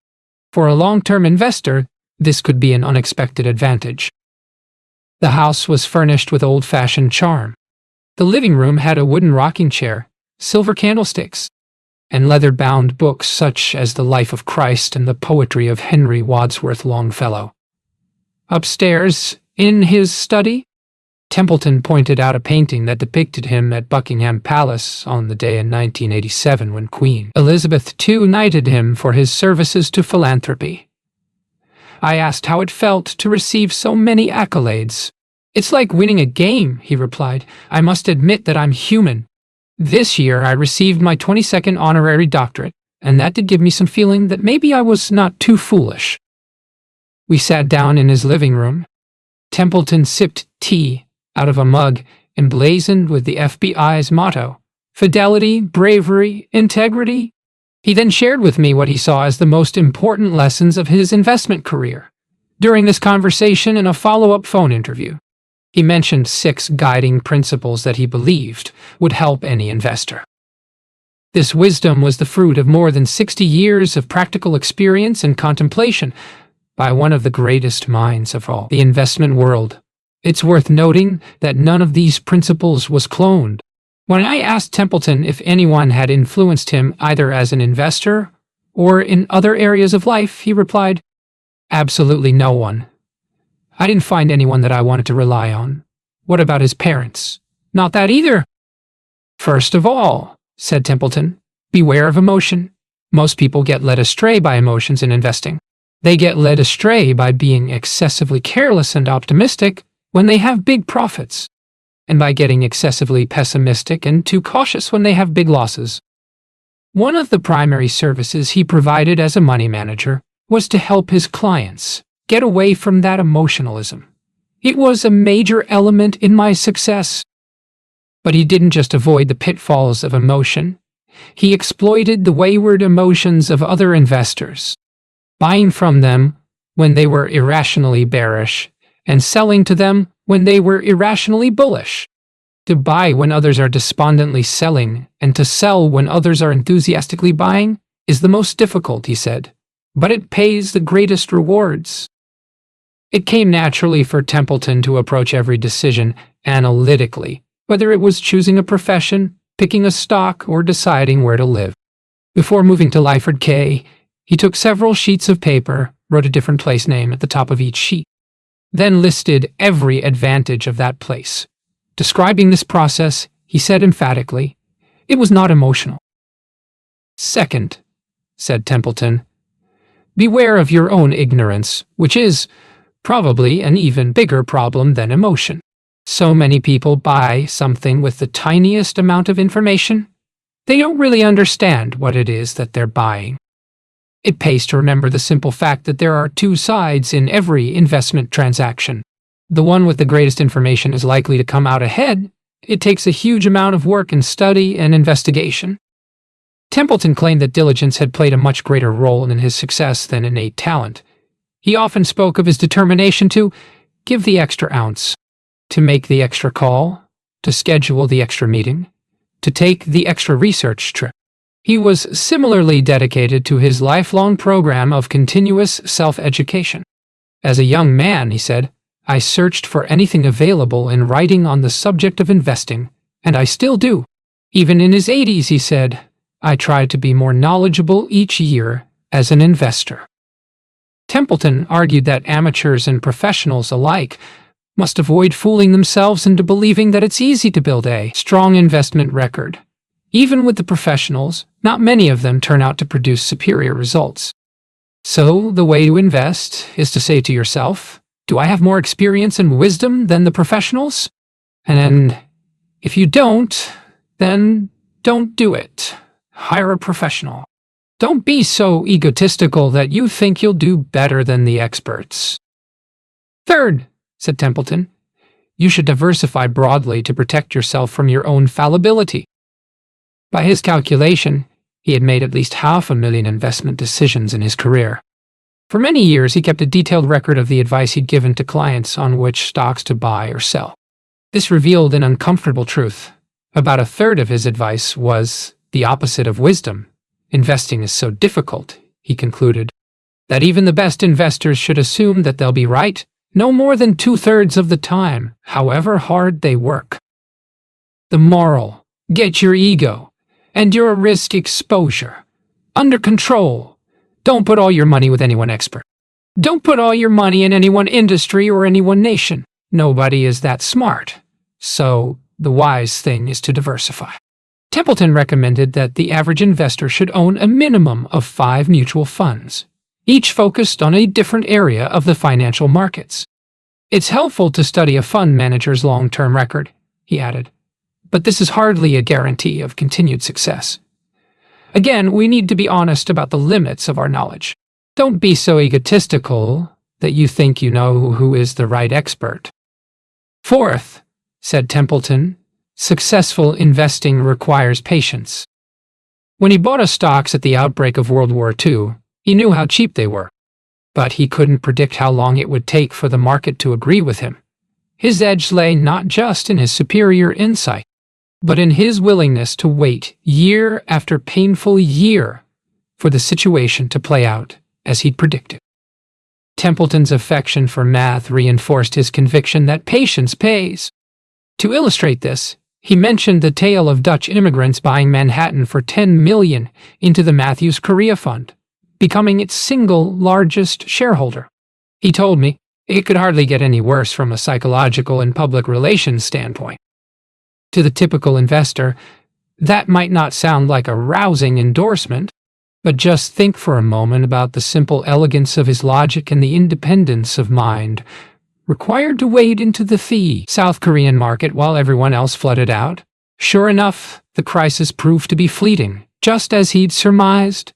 [SPEAKER 1] For a long-term investor, this could be an unexpected advantage. The house was furnished with old-fashioned charm. The living room had a wooden rocking chair, silver candlesticks, and leather-bound books such as The Life of Christ and the Poetry of Henry Wadsworth Longfellow. Upstairs, in his study, Templeton pointed out a painting that depicted him at Buckingham Palace on the day in 1987 when Queen Elizabeth II knighted him for his services to philanthropy. I asked how it felt to receive so many accolades. "It's like winning a game," he replied. "I must admit that I'm human. This year I received my 22nd honorary doctorate, and that did give me some feeling that maybe I was not too foolish." We sat down in his living room. Templeton sipped tea out of a mug emblazoned with the FBI's motto, "Fidelity, Bravery, Integrity." He then shared with me what he saw as the most important lessons of his investment career. During this conversation and a follow-up phone interview, he mentioned 6 guiding principles that he believed would help any investor. This wisdom was the fruit of more than 60 years of practical experience and contemplation by one of the greatest minds of all, the investment world. It's worth noting that none of these principles was cloned. When I asked Templeton if anyone had influenced him either as an investor or in other areas of life, he replied, "Absolutely no one. I didn't find anyone that I wanted to rely on." "What about his parents?" "Not that either." "First of all," said Templeton, "beware of emotion. Most people get led astray by emotions in investing. They get led astray by being excessively careless and optimistic when they have big profits, and by getting excessively pessimistic and too cautious when they have big losses." One of the primary services he provided as a money manager was to help his clients get away from that emotionalism. It was a major element in my success. But he didn't just avoid the pitfalls of emotion. He exploited the wayward emotions of other investors, buying from them when they were irrationally bearish and selling to them when they were irrationally bullish. To buy when others are despondently selling and to sell when others are enthusiastically buying is the most difficult, he said, but it pays the greatest rewards. It came naturally for Templeton to approach every decision analytically, whether it was choosing a profession, picking a stock, or deciding where to live. Before moving to Lyford Cay, he took several sheets of paper, wrote a different place name at the top of each sheet, then listed every advantage of that place. Describing this process, he said emphatically, "It was not emotional." "Second," said Templeton, "beware of your own ignorance, which is probably an even bigger problem than emotion. So many people buy something with the tiniest amount of information. They don't really understand what it is that they're buying. It pays to remember the simple fact that there are 2 sides in every investment transaction. The one with the greatest information is likely to come out ahead. It takes a huge amount of work and study and investigation." Templeton claimed that diligence had played a much greater role in his success than innate talent. He often spoke of his determination to give the extra ounce, to make the extra call, to schedule the extra meeting, to take the extra research trip. He was similarly dedicated to his lifelong program of continuous self-education. "As a young man," he said, "I searched for anything available in writing on the subject of investing, and I still do." Even in his 80s, he said, "I try to be more knowledgeable each year as an investor." Templeton argued that amateurs and professionals alike must avoid fooling themselves into believing that it's easy to build a strong investment record. Even with the professionals, not many of them turn out to produce superior results. So the way to invest is to say to yourself, "Do I have more experience and wisdom than the professionals?" And if you don't, then don't do it. Hire a professional. Don't be so egotistical that you think you'll do better than the experts. "Third," said Templeton, "you should diversify broadly to protect yourself from your own fallibility." By his calculation, he had made at least 500,000 investment decisions in his career. For many years, he kept a detailed record of the advice he'd given to clients on which stocks to buy or sell. This revealed an uncomfortable truth. About a third of his advice was the opposite of wisdom. Investing is so difficult, he concluded, that even the best investors should assume that they'll be right no more than 2/3 of the time, however hard they work. The moral: get your ego and your risk exposure under control. Don't put all your money with any one expert. Don't put all your money in any one industry or any one nation. Nobody is that smart. So the wise thing is to diversify. Templeton recommended that the average investor should own a minimum of 5 mutual funds, each focused on a different area of the financial markets. It's helpful to study a fund manager's long-term record, he added, but this is hardly a guarantee of continued success. Again, we need to be honest about the limits of our knowledge. Don't be so egotistical that you think you know who is the right expert. Fourth, said Templeton, successful investing requires patience. When he bought stocks at the outbreak of World War II, he knew how cheap they were, but he couldn't predict how long it would take for the market to agree with him. His edge lay not just in his superior insight, but in his willingness to wait year after painful year for the situation to play out as he'd predicted. Templeton's affection for math reinforced his conviction that patience pays. To illustrate this, he mentioned the tale of Dutch immigrants buying Manhattan for $10 million into the Matthews Korea Fund, becoming its single largest shareholder. He told me it could hardly get any worse from a psychological and public relations standpoint. To the typical investor, that might not sound like a rousing endorsement, but just think for a moment about the simple elegance of his logic and the independence of mind required to wade into the South Korean market while everyone else flooded out. Sure enough, the crisis proved to be fleeting, just as he'd surmised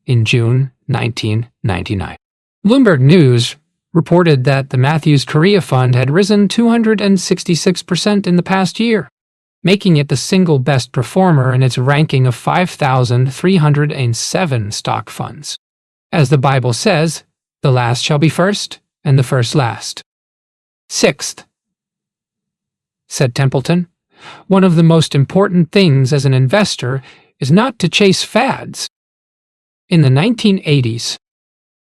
[SPEAKER 1] in June 1999. Bloomberg News reported that the Matthews Korea Fund had risen 266% in the past year, making it the single best performer in its ranking of 5,307 stock funds. As the Bible says, the last shall be first, and the first last. Sixth, said Templeton, one of the most important things as an investor is not to chase fads. In the 1980s,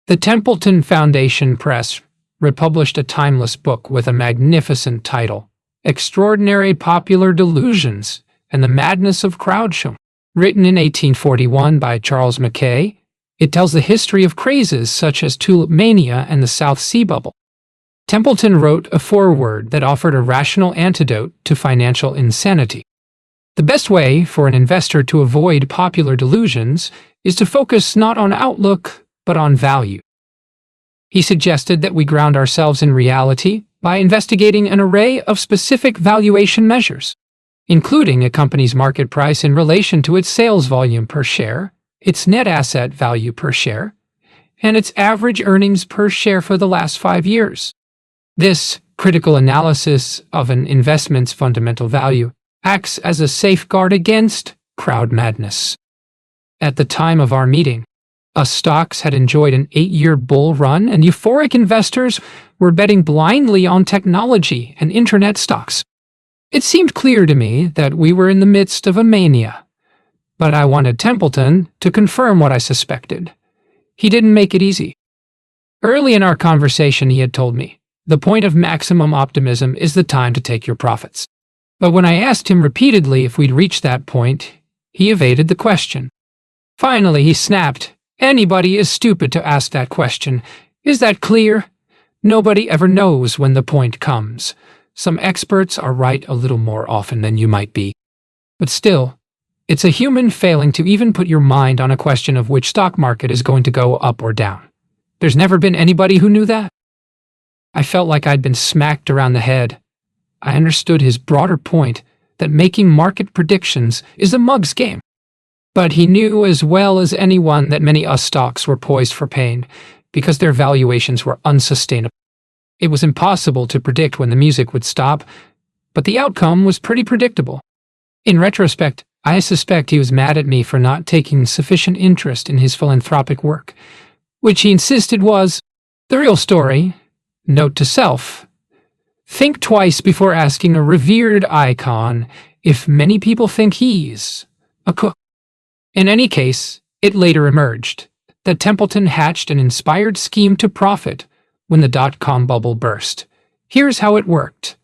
[SPEAKER 1] the Templeton Foundation Press republished a timeless book with a magnificent title, Extraordinary Popular Delusions and the Madness of Crowdsham. Written in 1841 by Charles Mackay, it tells the history of crazes such as tulip mania and the South Sea Bubble. Templeton wrote a foreword that offered a rational antidote to financial insanity. The best way for an investor to avoid popular delusions is to focus not on outlook, but on value. He suggested that we ground ourselves in reality by investigating an array of specific valuation measures, including a company's market price in relation to its sales volume per share, its net asset value per share, and its average earnings per share for the last 5 years. This critical analysis of an investment's fundamental value acts as a safeguard against crowd madness. At the time of our meeting, stocks had enjoyed an 8-year bull run, and euphoric investors were betting blindly on technology and internet stocks. It seemed clear to me that we were in the midst of a mania, but I wanted Templeton to confirm what I suspected. He didn't make it easy. Early in our conversation, he had told me, the point of maximum optimism is the time to take your profits. But when I asked him repeatedly if we'd reached that point, he evaded the question. Finally, he snapped, "Anybody is stupid to ask that question. Is that clear? Nobody ever knows when the point comes. Some experts are right a little more often than you might be. But still, it's a human failing to even put your mind on a question of which stock market is going to go up or down. There's never been anybody who knew that." I felt like I'd been smacked around the head. I understood his broader point that making market predictions is a mug's game. But he knew as well as anyone that many stocks were poised for pain because their valuations were unsustainable. It was impossible to predict when the music would stop, but the outcome was pretty predictable. In retrospect, I suspect he was mad at me for not taking sufficient interest in his philanthropic work, which he insisted was the real story. Note to self: think twice before asking a revered icon if many people think he's a cook. In any case, it later emerged that Templeton hatched an inspired scheme to profit when the dot-com bubble burst. Here's how it worked.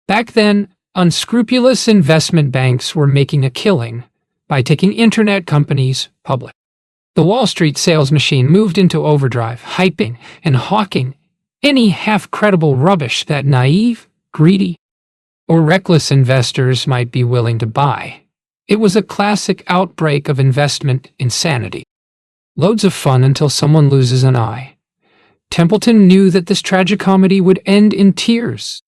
[SPEAKER 1] Back then, unscrupulous investment banks were making a killing by taking internet companies public. The Wall Street sales machine moved into overdrive, hyping and hawking any half-credible rubbish that naive, greedy, or reckless investors might be willing to buy. It was a classic outbreak of investment insanity. Loads of fun until someone loses an eye. Templeton knew that this tragicomedy would end in tears.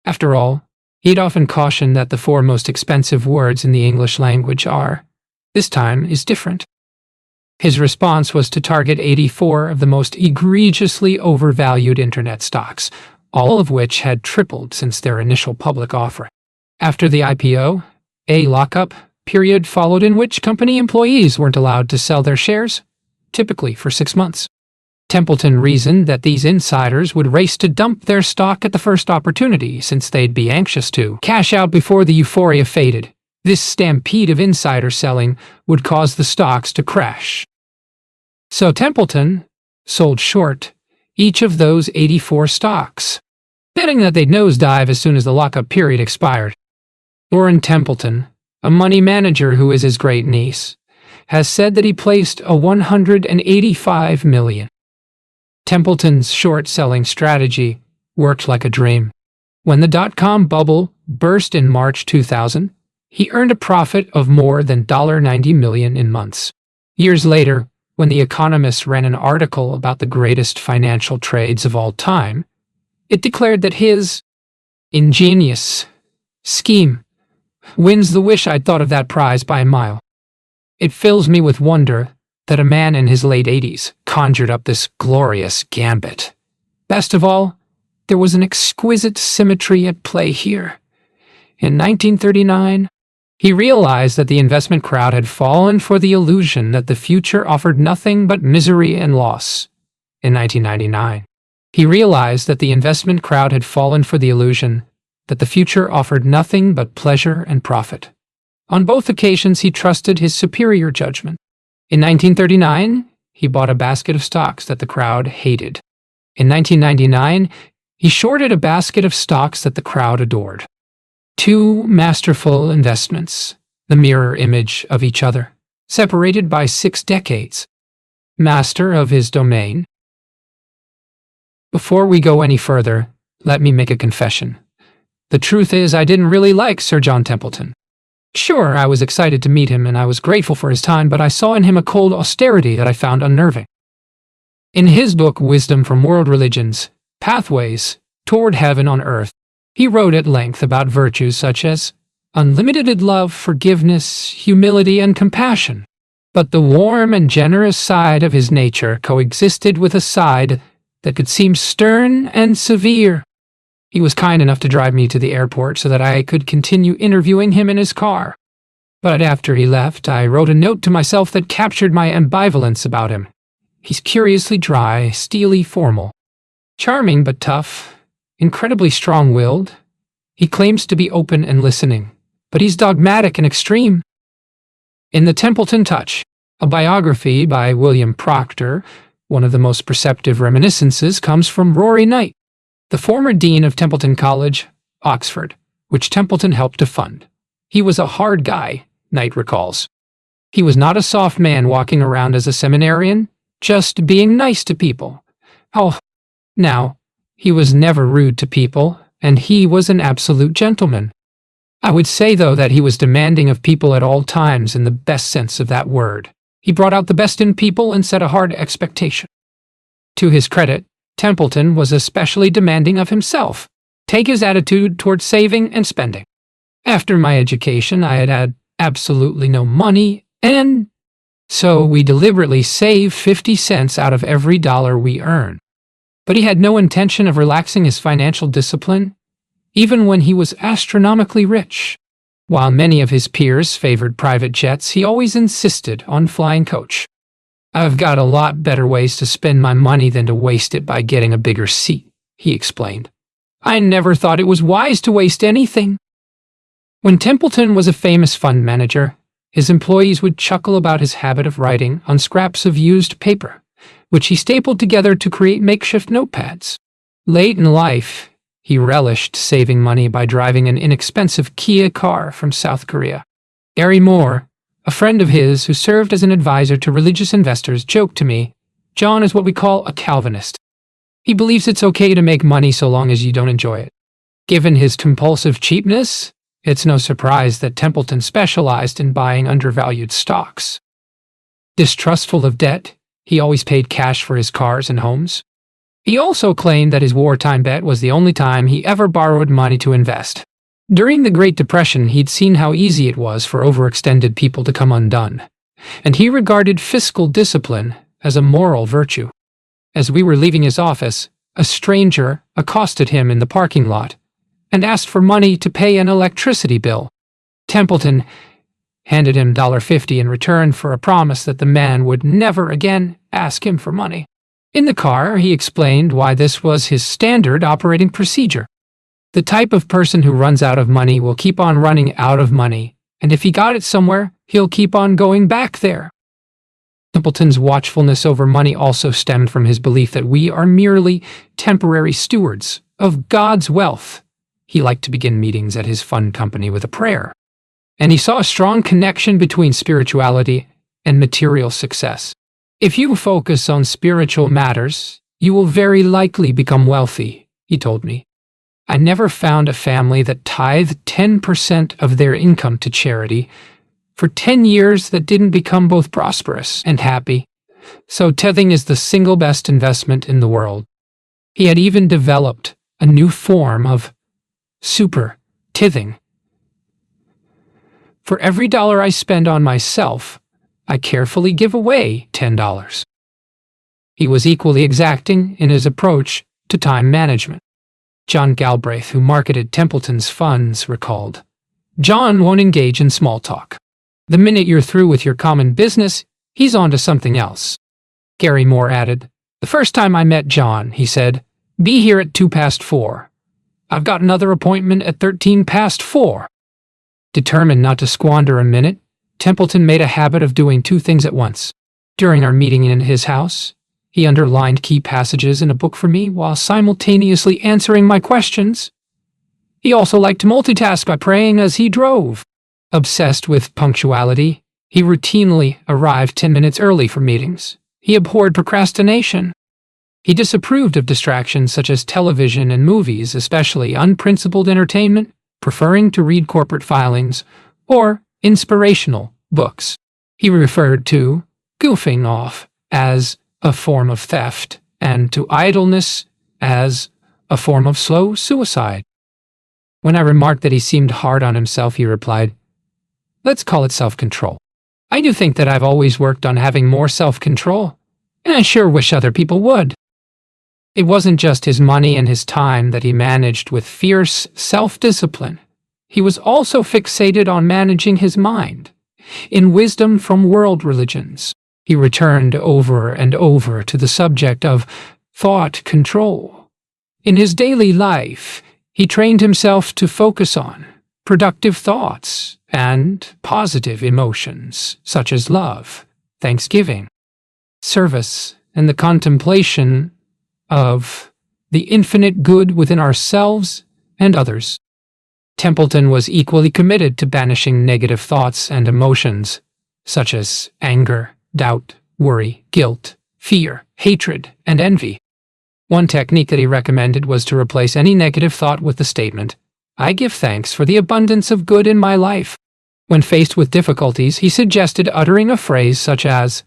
[SPEAKER 1] After all, he'd often cautioned that the four most expensive words in the English language are, "This time is different." His response was to target 84 of the most egregiously overvalued internet stocks, all of which had tripled since their initial public offering. After the IPO, a lockup period followed in which company employees weren't allowed to sell their shares, typically for 6 months. Templeton reasoned that these insiders would race to dump their stock at the first opportunity since they'd be anxious to cash out before the euphoria faded. This stampede of insider selling would cause the stocks to crash. So Templeton sold short each of those 84 stocks, betting that they'd nosedive as soon as the lockup period expired. Warren Templeton, a money manager who is his great niece, has said that he placed a $185 million. Templeton's short-selling strategy worked like a dream. When the dot-com bubble burst in March 2000, he earned a profit of more than $90 million in months. Years later, when The Economist ran an article about the greatest financial trades of all time, it declared that his ingenious scheme wins the wish I'd thought of that prize by a mile. It fills me with wonder that a man in his late 80s conjured up this glorious gambit. Best of all, there was an exquisite symmetry at play here. In 1939, he realized that the investment crowd had fallen for the illusion that the future offered nothing but misery and loss. In 1999, he realized that the investment crowd had fallen for the illusion that the future offered nothing but pleasure and profit. On both occasions, he trusted his superior judgment. In 1939, he bought a basket of stocks that the crowd hated. In 1999, he shorted a basket of stocks that the crowd adored. Two masterful investments, the mirror image of each other, separated by 6 decades. Master of his domain. Before we go any further, let me make a confession. The truth is, I didn't really like Sir John Templeton. Sure, I was excited to meet him and I was grateful for his time, but I saw in him a cold austerity that I found unnerving. In his book, Wisdom from World Religions, Pathways Toward Heaven on Earth, he wrote at length about virtues such as unlimited love, forgiveness, humility, and compassion. But the warm and generous side of his nature coexisted with a side that could seem stern and severe. He was kind enough to drive me to the airport so that I could continue interviewing him in his car. But after he left, I wrote a note to myself that captured my ambivalence about him. He's curiously dry, steely formal. Charming but tough, incredibly strong-willed. He claims to be open and listening, but he's dogmatic and extreme. In The Templeton Touch, a biography by William Proctor, one of the most perceptive reminiscences comes from Rory Knight, the former dean of Templeton College, Oxford, which Templeton helped to fund. He was a hard guy, Knight recalls. He was not a soft man walking around as a seminarian, just being nice to people. Oh, now, he was never rude to people, and he was an absolute gentleman. I would say, though, that he was demanding of people at all times in the best sense of that word. He brought out the best in people and set a hard expectation. To his credit, Templeton was especially demanding of himself. Take his attitude toward saving and spending. After my education, I had had absolutely no money, and so we deliberately saved 50 cents out of every dollar we earned. But he had no intention of relaxing his financial discipline, even when he was astronomically rich. While many of his peers favored private jets, he always insisted on flying coach. I've got a lot better ways to spend my money than to waste it by getting a bigger seat, he explained. I never thought it was wise to waste anything. When Templeton was a famous fund manager, his employees would chuckle about his habit of writing on scraps of used paper, which he stapled together to create makeshift notepads. Late in life, he relished saving money by driving an inexpensive Kia car from South Korea. Gary Moore, a friend of his who served as an advisor to religious investors, joked to me, John is what we call a Calvinist. He believes it's okay to make money so long as you don't enjoy it. Given his compulsive cheapness, it's no surprise that Templeton specialized in buying undervalued stocks. Distrustful of debt, he always paid cash for his cars and homes. He also claimed that his wartime bet was the only time he ever borrowed money to invest. During the Great Depression, he'd seen how easy it was for overextended people to come undone, and he regarded fiscal discipline as a moral virtue. As we were leaving his office, a stranger accosted him in the parking lot and asked for money to pay an electricity bill. Templeton handed him $50 in return for a promise that the man would never again ask him for money. In the car, he explained why this was his standard operating procedure. The type of person who runs out of money will keep on running out of money, and if he got it somewhere, he'll keep on going back there. Templeton's watchfulness over money also stemmed from his belief that we are merely temporary stewards of God's wealth. He liked to begin meetings at his fund company with a prayer, and he saw a strong connection between spirituality and material success. If you focus on spiritual matters, you will very likely become wealthy, he told me. I never found a family that tithed 10% of their income to charity for 10 years that didn't become both prosperous and happy. So tithing is the single best investment in the world. He had even developed a new form of super tithing. For every dollar I spend on myself, I carefully give away $10. He was equally exacting in his approach to time management. John Galbraith, who marketed Templeton's funds, recalled, "John won't engage in small talk. The minute you're through with your common business, he's on to something else." Gary Moore added, "The first time I met John, he said, 'Be here at 4:02. I've got another appointment at 4:13. Determined not to squander a minute, Templeton made a habit of doing two things at once. During our meeting in his house, he underlined key passages in a book for me while simultaneously answering my questions. He also liked to multitask by praying as he drove. Obsessed with punctuality, he routinely arrived 10 minutes early for meetings. He abhorred procrastination. He disapproved of distractions such as television and movies, especially unprincipled entertainment, preferring to read corporate filings or inspirational books. He referred to goofing off as a form of theft and to idleness as a form of slow suicide. When I remarked that he seemed hard on himself, he replied, "Let's call it self-control. I do think that I've always worked on having more self-control, and I sure wish other people would." It wasn't just his money and his time that he managed with fierce self-discipline. He was also fixated on managing his mind. In Wisdom from World Religions, he returned over and over to the subject of thought control. In his daily life, he trained himself to focus on productive thoughts and positive emotions such as love, thanksgiving, service, and the contemplation of the infinite good within ourselves and others. Templeton was equally committed to banishing negative thoughts and emotions such as anger, doubt, worry, guilt, fear, hatred, and envy. One technique that he recommended was to replace any negative thought with the statement, "I give thanks for the abundance of good in my life." When faced with difficulties, he suggested uttering a phrase such as,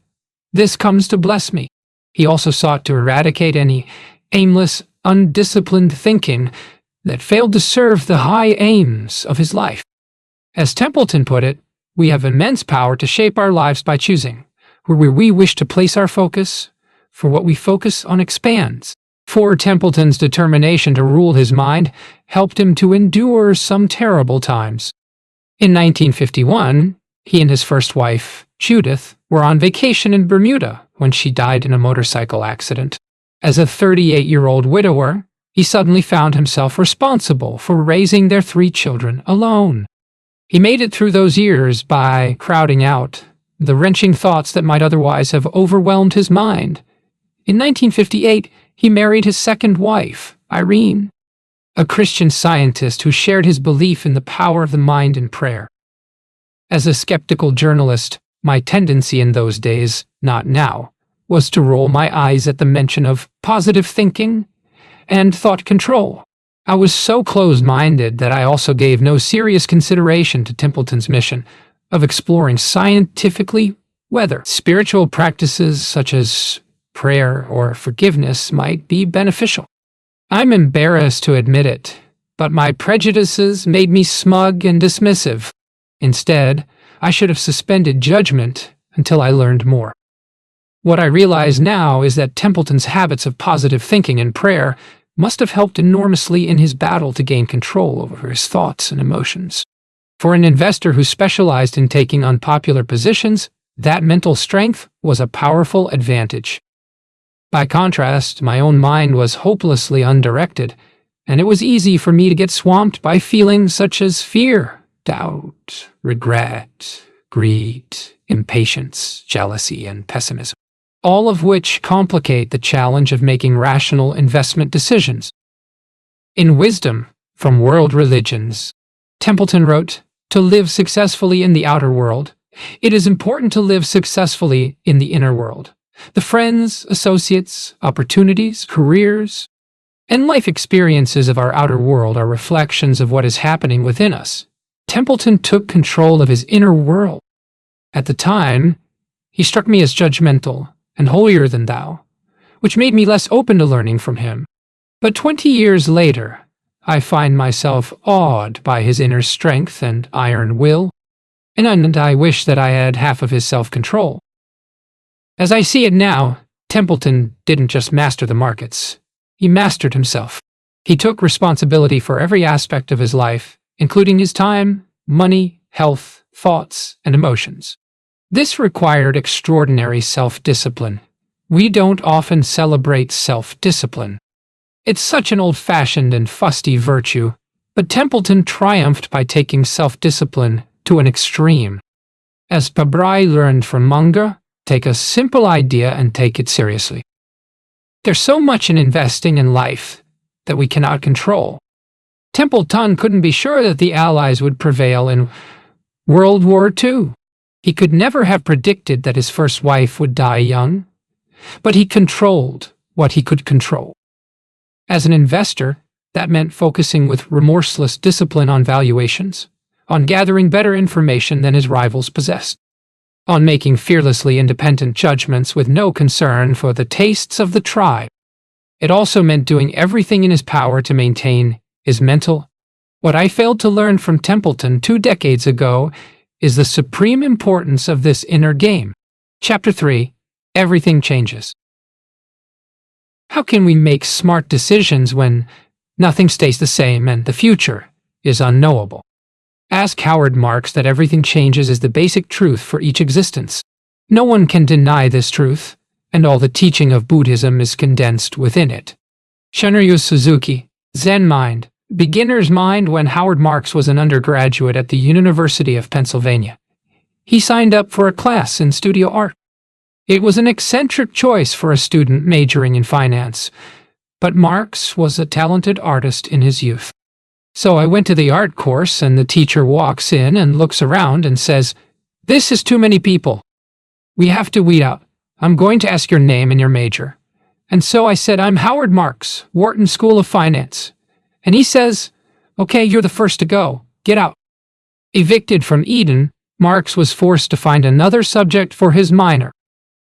[SPEAKER 1] "This comes to bless me." He also sought to eradicate any aimless, undisciplined thinking that failed to serve the high aims of his life. As Templeton put it, we have immense power to shape our lives by choosing where we wish to place our focus, for what we focus on expands. For Templeton's determination to rule his mind helped him to endure some terrible times. In 1951, he and his first wife, Judith, were on vacation in Bermuda when she died in a motorcycle accident. As a 38-year-old widower, he suddenly found himself responsible for raising their 3 children alone. He made it through those years by crowding out the wrenching thoughts that might otherwise have overwhelmed his mind. In 1958, he married his second wife, Irene, a Christian Scientist who shared his belief in the power of the mind in prayer. As a skeptical journalist, my tendency in those days, not now, was to roll my eyes at the mention of positive thinking and thought control. I was so closed-minded that I also gave no serious consideration to Templeton's mission of exploring scientifically whether spiritual practices such as prayer or forgiveness might be beneficial. I'm embarrassed to admit it, but my prejudices made me smug and dismissive. Instead, I should have suspended judgment until I learned more. What I realize now is that Templeton's habits of positive thinking and prayer must have helped enormously in his battle to gain control over his thoughts and emotions. For an investor who specialized in taking unpopular positions, that mental strength was a powerful advantage. By contrast, my own mind was hopelessly undirected, and it was easy for me to get swamped by feelings such as fear, doubt, regret, greed, impatience, jealousy, and pessimism, all of which complicate the challenge of making rational investment decisions. In Wisdom from World Religions, Templeton wrote, "To live successfully in the outer world, it is important to live successfully in the inner world. The friends, associates, opportunities, careers, and life experiences of our outer world are reflections of what is happening within us." Templeton took control of his inner world. At the time, he struck me as judgmental and holier than thou, which made me less open to learning from him. But 20 years later, I find myself awed by his inner strength and iron will, and I wish that I had half of his self-control. As I see it now, Templeton didn't just master the markets. He mastered himself. He took responsibility for every aspect of his life, including his time, money, health, thoughts, and emotions. This required extraordinary self-discipline. We don't often celebrate self-discipline. It's such an old-fashioned and fusty virtue, but Templeton triumphed by taking self-discipline to an extreme. As Pabrai learned from Munger, take a simple idea and take it seriously. There's so much in investing in life that we cannot control. Templeton couldn't be sure that the Allies would prevail in World War II. He could never have predicted that his first wife would die young, but he controlled what he could control. As an investor, that meant focusing with remorseless discipline on valuations, on gathering better information than his rivals possessed, on making fearlessly independent judgments with no concern for the tastes of the tribe. It also meant doing everything in his power to maintain his mental. What I failed to learn from Templeton 2 decades ago is the supreme importance of this inner game. Chapter 3. Everything changes. How can we make smart decisions when nothing stays the same and the future is unknowable? Ask Howard Marks that everything changes is the basic truth for each existence. No one can deny this truth, and all the teaching of Buddhism is condensed within it. Shunryu Suzuki, Zen Mind, Beginner's Mind. When Howard Marks was an undergraduate at the University of Pennsylvania, he signed up for a class in studio art. It was an eccentric choice for a student majoring in finance, but Marks was a talented artist in his youth. So I went to the art course, and the teacher walks in and looks around and says, "This is too many people. We have to weed out. I'm going to ask your name and your major." And so I said, "I'm Howard Marks, Wharton School of Finance." And he says, "Okay, you're the first to go. Get out." Evicted from Eden, Marks was forced to find another subject for his minor.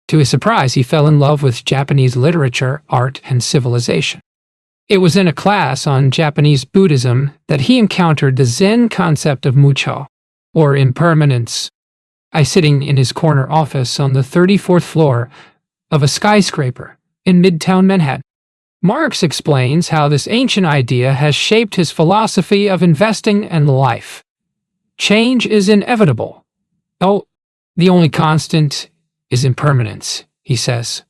[SPEAKER 1] To his surprise, he fell in love with Japanese literature, art, and civilization. It was in a class on Japanese Buddhism that he encountered the Zen concept of mucho, or impermanence. I sitting in his corner office on the 34th floor of a skyscraper in Midtown Manhattan. Marx explains how this ancient idea has shaped his philosophy of investing and life. Change is inevitable. Oh, the only constant is impermanence, he says.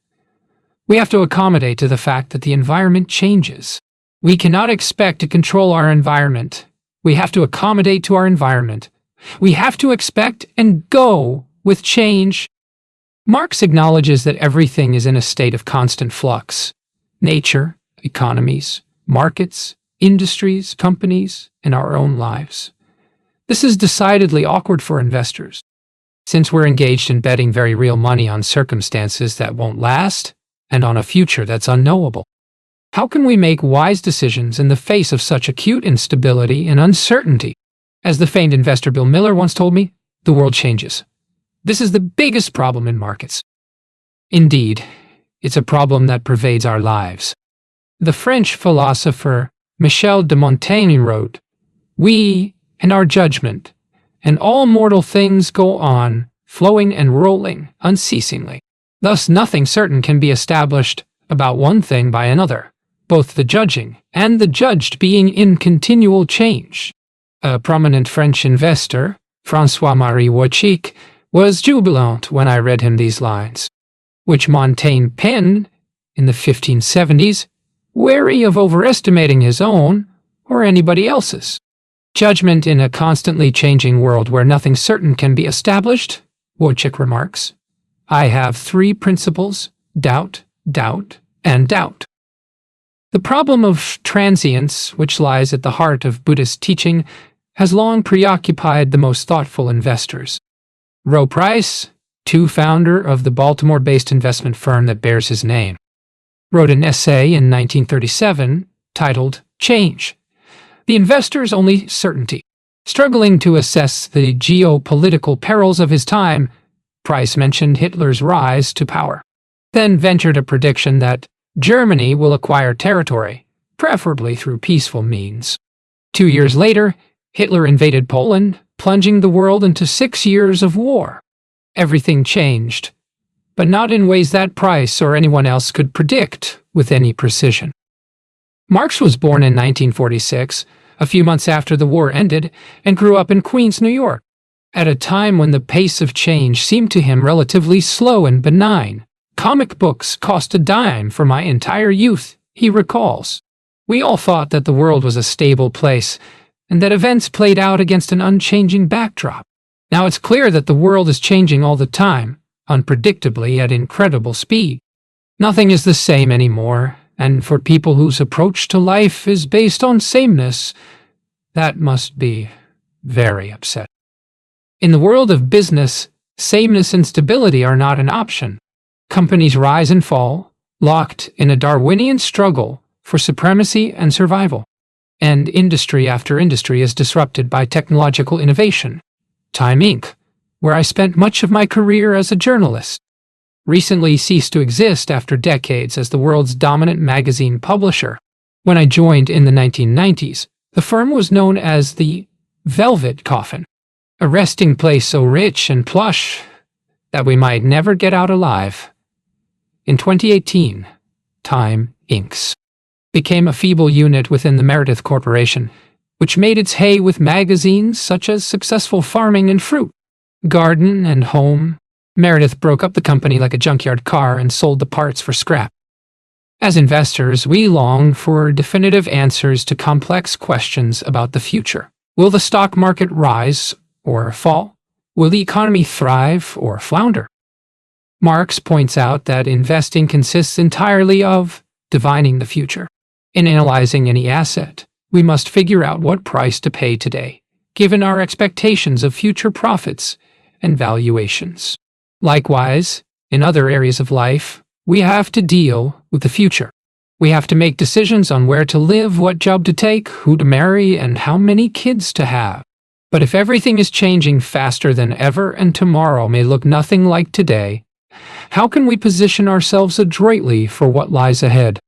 [SPEAKER 1] We have to accommodate to the fact that the environment changes. We cannot expect to control our environment. We have to accommodate to our environment. We have to expect and go with change. Marx acknowledges that everything is in a state of constant flux. Nature, economies, markets, industries, companies, and our own lives. This is decidedly awkward for investors, since we're engaged in betting very real money on circumstances that won't last, and on a future that's unknowable. How can we make wise decisions in the face of such acute instability and uncertainty? As the famed investor Bill Miller once told me, the world changes. This is the biggest problem in markets. Indeed, it's a problem that pervades our lives. The French philosopher Michel de Montaigne wrote, "We and our judgment, and all mortal things go on, flowing and rolling unceasingly. Thus nothing certain can be established about one thing by another, both the judging and the judged being in continual change." A prominent French investor, François-Marie Wojcik, was jubilant when I read him these lines, which Montaigne penned in the 1570s, wary of overestimating his own or anybody else's judgment in a constantly changing world where nothing certain can be established. Wojcik remarks, "I have three principles: doubt, doubt, and doubt." The problem of transience, which lies at the heart of Buddhist teaching, has long preoccupied the most thoughtful investors. Roe Price, founder of the Baltimore-based investment firm that bears his name, wrote an essay in 1937 titled "Change: The Investor's Only Certainty." Struggling to assess the geopolitical perils of his time, Price mentioned Hitler's rise to power, then ventured a prediction that Germany will acquire territory, preferably through peaceful means. 2 years later, Hitler invaded Poland, plunging the world into 6 years of war. Everything changed, but not in ways that Price or anyone else could predict with any precision. Marx was born in 1946, a few months after the war ended, and grew up in Queens, New York. At a time when the pace of change seemed to him relatively slow and benign, comic books cost a dime for my entire youth, he recalls. We all thought that the world was a stable place, and that events played out against an unchanging backdrop. Now it's clear that the world is changing all the time, unpredictably at incredible speed. Nothing is the same anymore, and for people whose approach to life is based on sameness, that must be very upsetting. In the world of business, sameness and stability are not an option. Companies rise and fall, locked in a Darwinian struggle for supremacy and survival. And industry after industry is disrupted by technological innovation. Time Inc., where I spent much of my career as a journalist, recently ceased to exist after decades as the world's dominant magazine publisher. When I joined in the 1990s, the firm was known as the Velvet Coffin, a resting place so rich and plush that we might never get out alive. In 2018, Time Inc. became a feeble unit within the Meredith Corporation, which made its hay with magazines such as Successful Farming and Fruit, Garden and Home. Meredith broke up the company like a junkyard car and sold the parts for scrap. As investors, we long for definitive answers to complex questions about the future. Will the stock market rise or fall? Will the economy thrive or flounder? Marx points out that investing consists entirely of divining the future. In analyzing any asset, we must figure out what price to pay today, given our expectations of future profits and valuations. Likewise, in other areas of life, we have to deal with the future. We have to make decisions on where to live, what job to take, who to marry, and how many kids to have. But if everything is changing faster than ever and tomorrow may look nothing like today, how can we position ourselves adroitly for what lies ahead?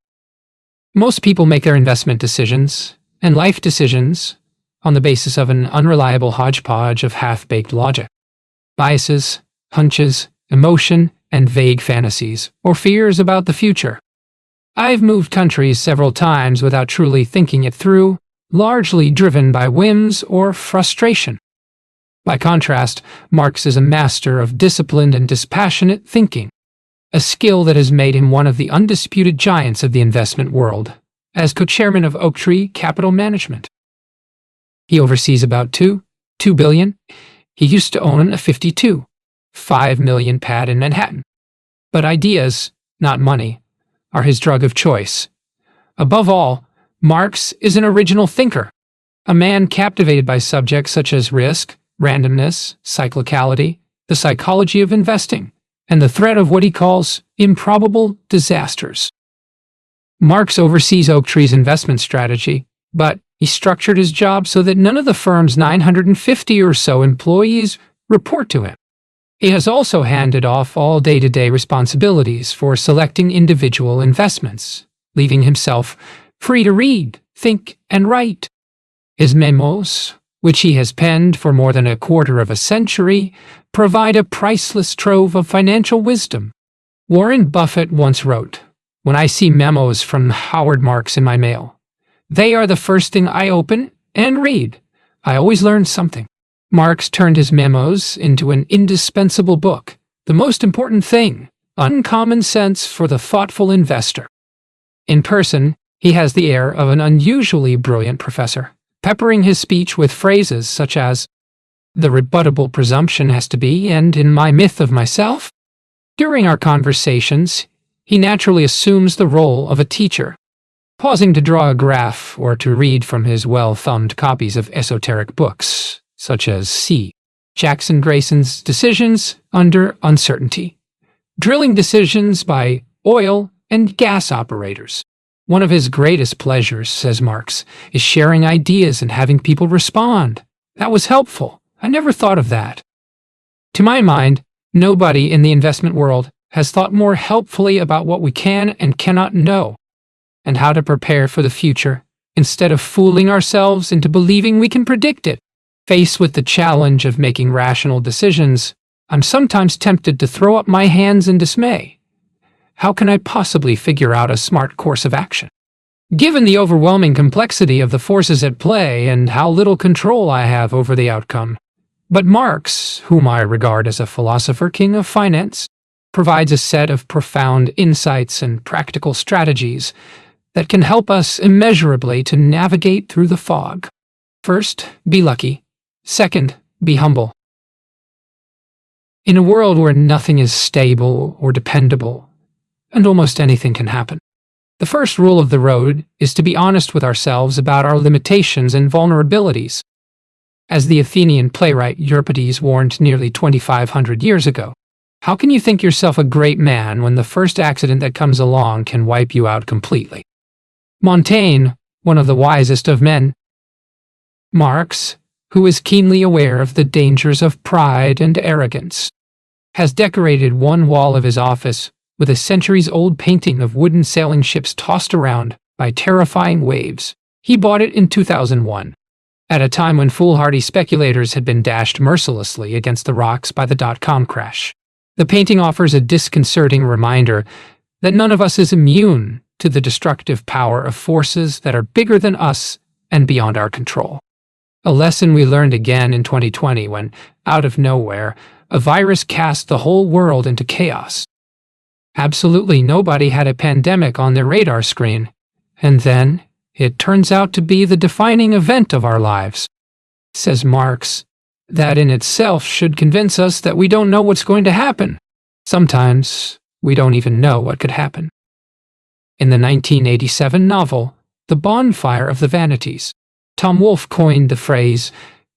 [SPEAKER 1] Most people make their investment decisions and life decisions on the basis of an unreliable hodgepodge of half-baked logic, biases, hunches, emotion, and vague fantasies or fears about the future. I've moved countries several times without truly thinking it through, largely driven by whims or frustration. By contrast, Marx is a master of disciplined and dispassionate thinking, a skill that has made him one of the undisputed giants of the investment world, as co-chairman of Oaktree Capital Management. He oversees about $2 billion. He used to own a 52.5 million pad in Manhattan. But ideas, not money, are his drug of choice. Above all, Marx is an original thinker, a man captivated by subjects such as risk, randomness, cyclicality, the psychology of investing, and the threat of what he calls improbable disasters. Marx oversees Oaktree's investment strategy, but he structured his job so that none of the firm's 950 or so employees report to him. He has also handed off all day-to-day responsibilities for selecting individual investments, leaving himself free to read, think, and write. His memos, which he has penned for more than a quarter of a century, provide a priceless trove of financial wisdom. Warren Buffett once wrote, "When I see memos from Howard Marks in my mail, they are the first thing I open and read. I always learn something." Marx turned his memos into an indispensable book, The Most Important Thing, Uncommon Sense for the Thoughtful Investor. In person, he has the air of an unusually brilliant professor, peppering his speech with phrases such as, "The rebuttable presumption has to be, and in my myth of myself." During our conversations, he naturally assumes the role of a teacher, pausing to draw a graph or to read from his well-thumbed copies of esoteric books, such as C. Jackson Grayson's Decisions Under Uncertainty, Drilling Decisions by Oil and Gas Operators. One of his greatest pleasures, says Marx, is sharing ideas and having people respond. That was helpful. I never thought of that. To my mind, nobody in the investment world has thought more helpfully about what we can and cannot know, and how to prepare for the future, instead of fooling ourselves into believing we can predict it. Faced with the challenge of making rational decisions, I'm sometimes tempted to throw up my hands in dismay. How can I possibly figure out a smart course of action, given the overwhelming complexity of the forces at play and how little control I have over the outcome? But Marx, whom I regard as a philosopher king of finance, provides a set of profound insights and practical strategies that can help us immeasurably to navigate through the fog. First, be lucky. Second, be humble. In a world where nothing is stable or dependable, and almost anything can happen, the first rule of the road is to be honest with ourselves about our limitations and vulnerabilities. As the Athenian playwright Euripides warned nearly 2,500 years ago, how can you think yourself a great man when the first accident that comes along can wipe you out completely? Montaigne, one of the wisest of men. Marx, who is keenly aware of the dangers of pride and arrogance, has decorated one wall of his office with a centuries-old painting of wooden sailing ships tossed around by terrifying waves. He bought it in 2001, at a time when foolhardy speculators had been dashed mercilessly against the rocks by the dot-com crash. The painting offers a disconcerting reminder that none of us is immune to the destructive power of forces that are bigger than us and beyond our control. A lesson we learned again in 2020 when, out of nowhere, a virus cast the whole world into chaos. Absolutely nobody had a pandemic on their radar screen, and then it turns out to be the defining event of our lives. Says Marx, that in itself should convince us that we don't know what's going to happen. Sometimes we don't even know what could happen. In the 1987 novel, The Bonfire of the Vanities, Tom Wolfe coined the phrase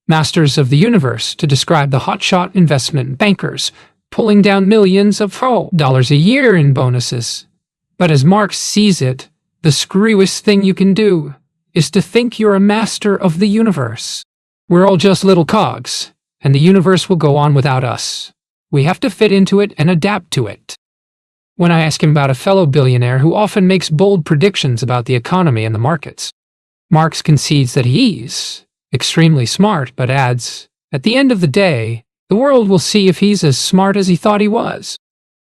[SPEAKER 1] "masters of the universe" to describe the hotshot investment bankers pulling down millions of dollars a year in bonuses. But as Marx sees it, the screwiest thing you can do is to think you're a master of the universe. We're all just little cogs, and the universe will go on without us. We have to fit into it and adapt to it. When I ask him about a fellow billionaire who often makes bold predictions about the economy and the markets, Marx concedes that he's extremely smart, but adds, at the end of the day, the world will see if he's as smart as he thought he was.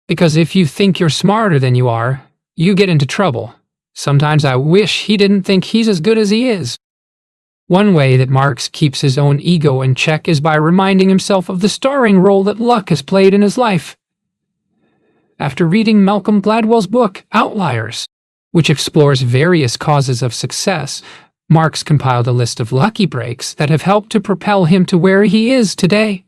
[SPEAKER 1] Because if you think you're smarter than you are, you get into trouble. Sometimes I wish he didn't think he's as good as he is. One way that Marx keeps his own ego in check is by reminding himself of the starring role that luck has played in his life. After reading Malcolm Gladwell's book, Outliers, which explores various causes of success, Marx compiled a list of lucky breaks that have helped to propel him to where he is today.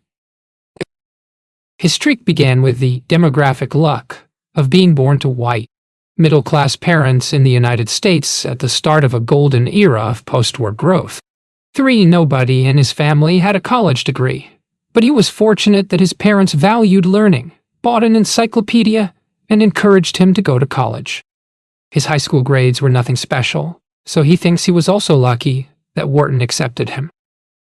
[SPEAKER 1] His streak began with the demographic luck of being born to white, middle-class parents in the United States at the start of a golden era of post-war growth. Nobody in his family had a college degree, but he was fortunate that his parents valued learning, bought an encyclopedia, and encouraged him to go to college. His high school grades were nothing special, so he thinks he was also lucky that Wharton accepted him.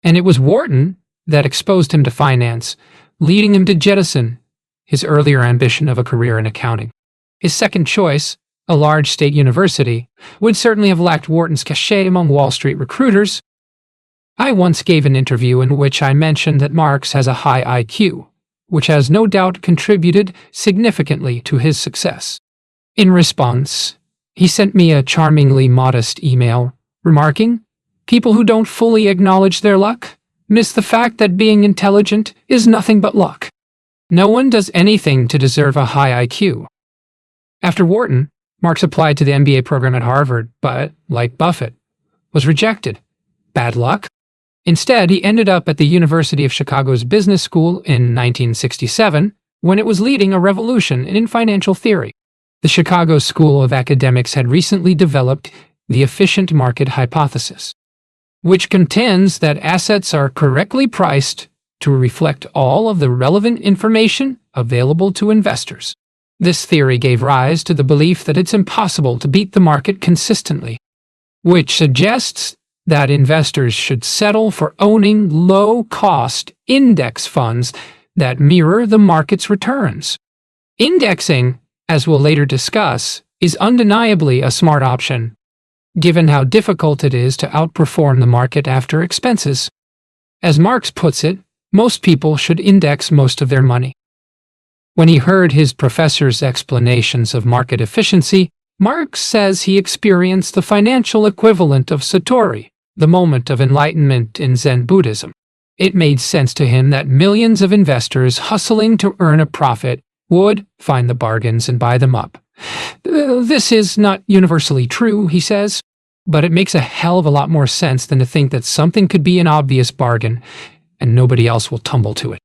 [SPEAKER 1] And it was Wharton that exposed him to finance, leading him to jettison his earlier ambition of a career in accounting. His second choice, a large state university, would certainly have lacked Wharton's cachet among Wall Street recruiters. I once gave an interview in which I mentioned that Marx has a high IQ, which has no doubt contributed significantly to his success. In response, he sent me a charmingly modest email, remarking, "People who don't fully acknowledge their luck miss the fact that being intelligent is nothing but luck. No one does anything to deserve a high IQ." After Wharton, Marx applied to the MBA program at Harvard, but, like Buffett, was rejected. Bad luck? Instead, he ended up at the University of Chicago's Business School in 1967, when it was leading a revolution in financial theory. The Chicago School of Academics had recently developed the efficient market hypothesis, which contends that assets are correctly priced to reflect all of the relevant information available to investors. This theory gave rise to the belief that it's impossible to beat the market consistently, which suggests that investors should settle for owning low-cost index funds that mirror the market's returns. Indexing, as we'll later discuss, is undeniably a smart option, given how difficult it is to outperform the market after expenses. As Marx puts it, most people should index most of their money. When he heard his professor's explanations of market efficiency, Marx says he experienced the financial equivalent of Satori, the moment of enlightenment in Zen Buddhism. It made sense to him that millions of investors hustling to earn a profit would find the bargains and buy them up. This is not universally true, he says, but it makes a hell of a lot more sense than to think that something could be an obvious bargain and nobody else will tumble to it.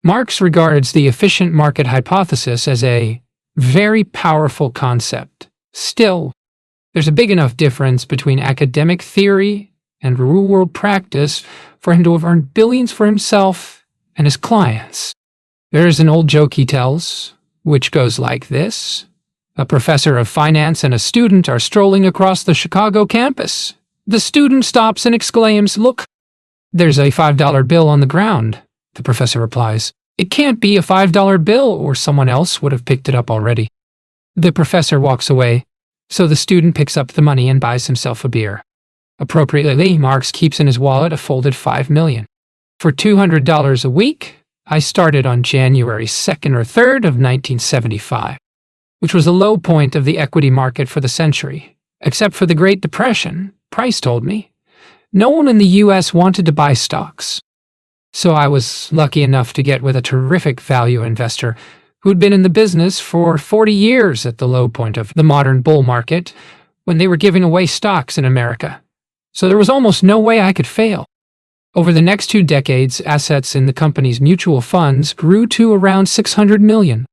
[SPEAKER 1] Marx regards the efficient market hypothesis as a very powerful concept. Still, there's a big enough difference between academic theory and real-world practice for him to have earned billions for himself and his clients. There's an old joke he tells, which goes like this. A professor of finance and a student are strolling across the Chicago campus. The student stops and exclaims, "Look, there's a $5 bill on the ground." The professor replies, "It can't be a $5 bill or someone else would have picked it up already." The professor walks away, so the student picks up the money and buys himself a beer. Appropriately, Marx keeps in his wallet a folded $5 million. For $200 a week, I started on January 2nd or 3rd of 1975, which was the low point of the equity market for the century. Except for the Great Depression, Price told me, no one in the U.S. wanted to buy stocks. So I was lucky enough to get with a terrific value investor who'd been in the business for 40 years at the low point of the modern bull market when they were giving away stocks in America. So there was almost no way I could fail. Over the next 2 decades, assets in the company's mutual funds grew to around $600 million.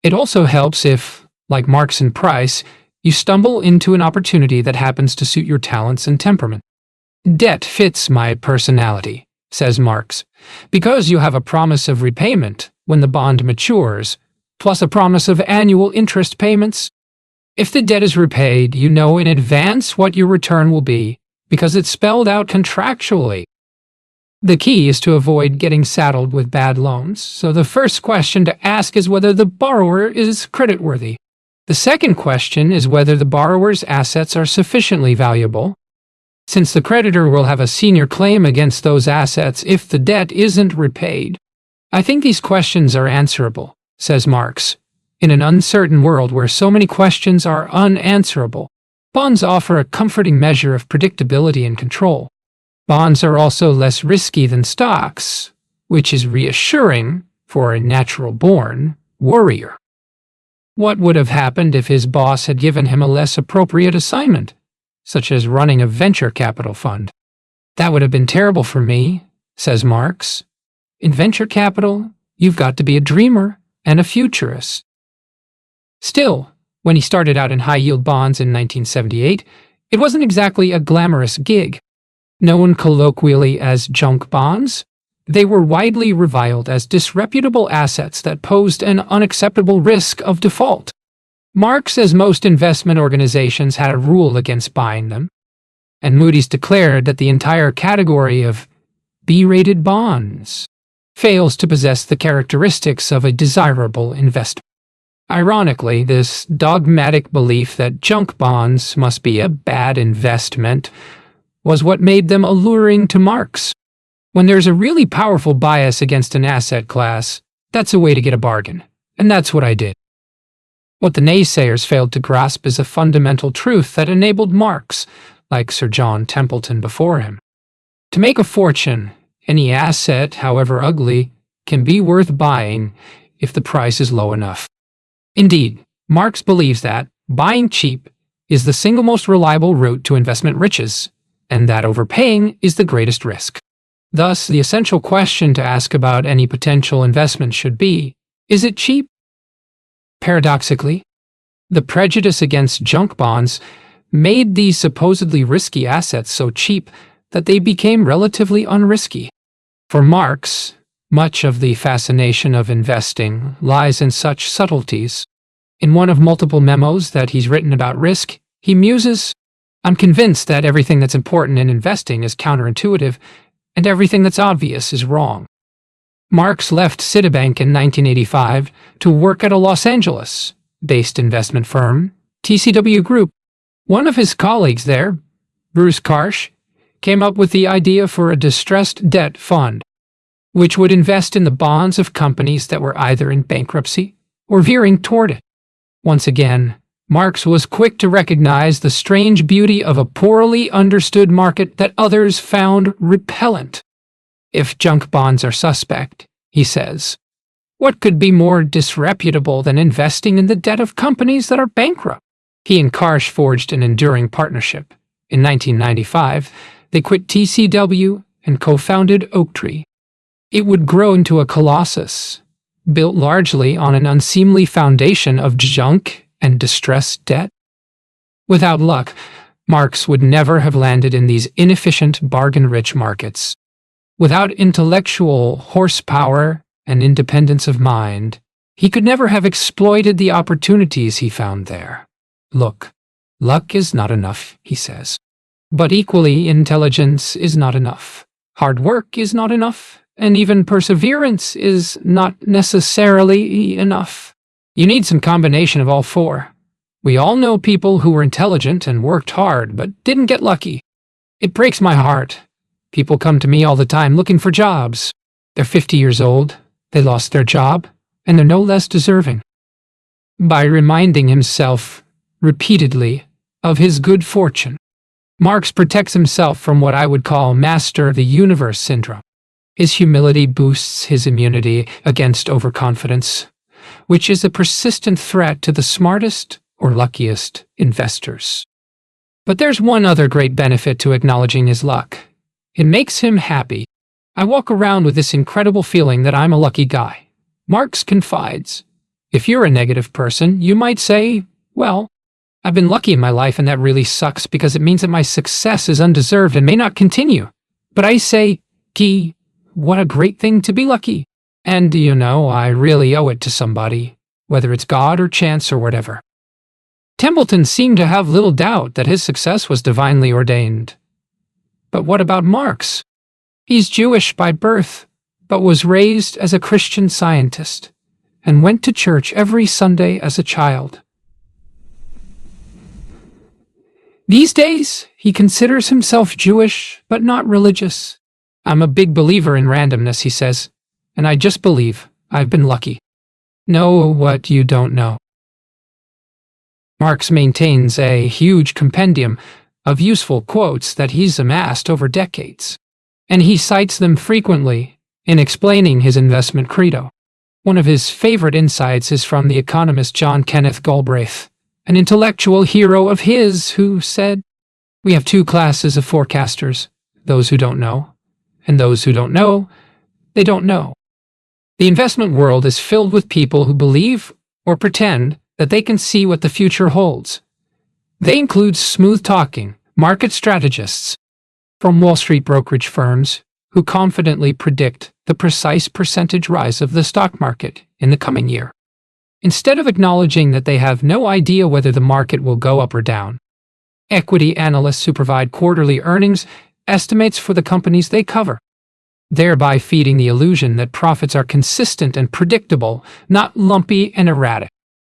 [SPEAKER 1] It also helps if, like Marx and Price, you stumble into an opportunity that happens to suit your talents and temperament. Debt fits my personality, says Marx, because you have a promise of repayment when the bond matures, plus a promise of annual interest payments. If the debt is repaid, you know in advance what your return will be, because it's spelled out contractually. The key is to avoid getting saddled with bad loans, so the first question to ask is whether the borrower is creditworthy. The second question is whether the borrower's assets are sufficiently valuable, since the creditor will have a senior claim against those assets if the debt isn't repaid. I think these questions are answerable, says Marx. In an uncertain world where so many questions are unanswerable, bonds offer a comforting measure of predictability and control. Bonds are also less risky than stocks, which is reassuring for a natural-born worrier. What would have happened if his boss had given him a less appropriate assignment, such as running a venture capital fund? That would have been terrible for me, says Marx. In venture capital, you've got to be a dreamer and a futurist. Still, when he started out in high-yield bonds in 1978, it wasn't exactly a glamorous gig. Known colloquially as junk bonds, they were widely reviled as disreputable assets that posed an unacceptable risk of default. Marx says most investment organizations had a rule against buying them, and Moody's declared that the entire category of B-rated bonds fails to possess the characteristics of a desirable investment. Ironically, this dogmatic belief that junk bonds must be a bad investment was what made them alluring to Marx. When there's a really powerful bias against an asset class, that's a way to get a bargain, and that's what I did. What the naysayers failed to grasp is a fundamental truth that enabled Marx, like Sir John Templeton before him. To make a fortune, any asset, however ugly, can be worth buying if the price is low enough. Indeed, Marx believes that buying cheap is the single most reliable route to investment riches, and that overpaying is the greatest risk. Thus, the essential question to ask about any potential investment should be, is it cheap? Paradoxically, the prejudice against junk bonds made these supposedly risky assets so cheap that they became relatively unrisky. For Marx, much of the fascination of investing lies in such subtleties. In one of multiple memos that he's written about risk, he muses, "I'm convinced that everything that's important in investing is counterintuitive, and everything that's obvious is wrong." Marx left Citibank in 1985 to work at a Los Angeles-based investment firm, TCW Group. One of his colleagues there, Bruce Karsh, came up with the idea for a distressed debt fund, which would invest in the bonds of companies that were either in bankruptcy or veering toward it. Once again, Marx was quick to recognize the strange beauty of a poorly understood market that others found repellent. If junk bonds are suspect, he says, what could be more disreputable than investing in the debt of companies that are bankrupt? He and Karsh forged an enduring partnership. In 1995, they quit TCW and co-founded Oaktree. It would grow into a colossus, built largely on an unseemly foundation of junk and distressed debt. Without luck, Marx would never have landed in these inefficient, bargain-rich markets. Without intellectual horsepower and independence of mind, he could never have exploited the opportunities he found there. Look, luck is not enough, he says. But equally, intelligence is not enough. Hard work is not enough, and even perseverance is not necessarily enough. You need some combination of all four. We all know people who were intelligent and worked hard, but didn't get lucky. It breaks my heart. People come to me all the time looking for jobs. They're 50 years old, they lost their job, and they're no less deserving. By reminding himself repeatedly of his good fortune, Marx protects himself from what I would call master of the universe syndrome. His humility boosts his immunity against overconfidence, which is a persistent threat to the smartest or luckiest investors. But there's one other great benefit to acknowledging his luck. It makes him happy. I walk around with this incredible feeling that I'm a lucky guy. Marx confides, if you're a negative person, you might say, well, I've been lucky in my life and that really sucks because it means that my success is undeserved and may not continue. But I say, gee, what a great thing to be lucky. And, I really owe it to somebody, whether it's God or chance or whatever. Templeton seemed to have little doubt that his success was divinely ordained. But what about Marx? He's Jewish by birth, but was raised as a Christian Scientist and went to church every Sunday as a child. These days, he considers himself Jewish, but not religious. I'm a big believer in randomness, he says, and I just believe I've been lucky. Know what you don't know. Marx maintains a huge compendium of useful quotes that he's amassed over decades, and he cites them frequently in explaining his investment credo. One of his favorite insights is from the economist John Kenneth Galbraith, an intellectual hero of his who said, "We have two classes of forecasters, those who don't know, and those who don't know, they don't know." The investment world is filled with people who believe or pretend that they can see what the future holds. They include smooth-talking market strategists from Wall Street brokerage firms who confidently predict the precise percentage rise of the stock market in the coming year. instead of acknowledging that they have no idea whether the market will go up or down. Equity analysts who provide quarterly earnings estimates for the companies they cover, thereby feeding the illusion that profits are consistent and predictable, not lumpy and erratic.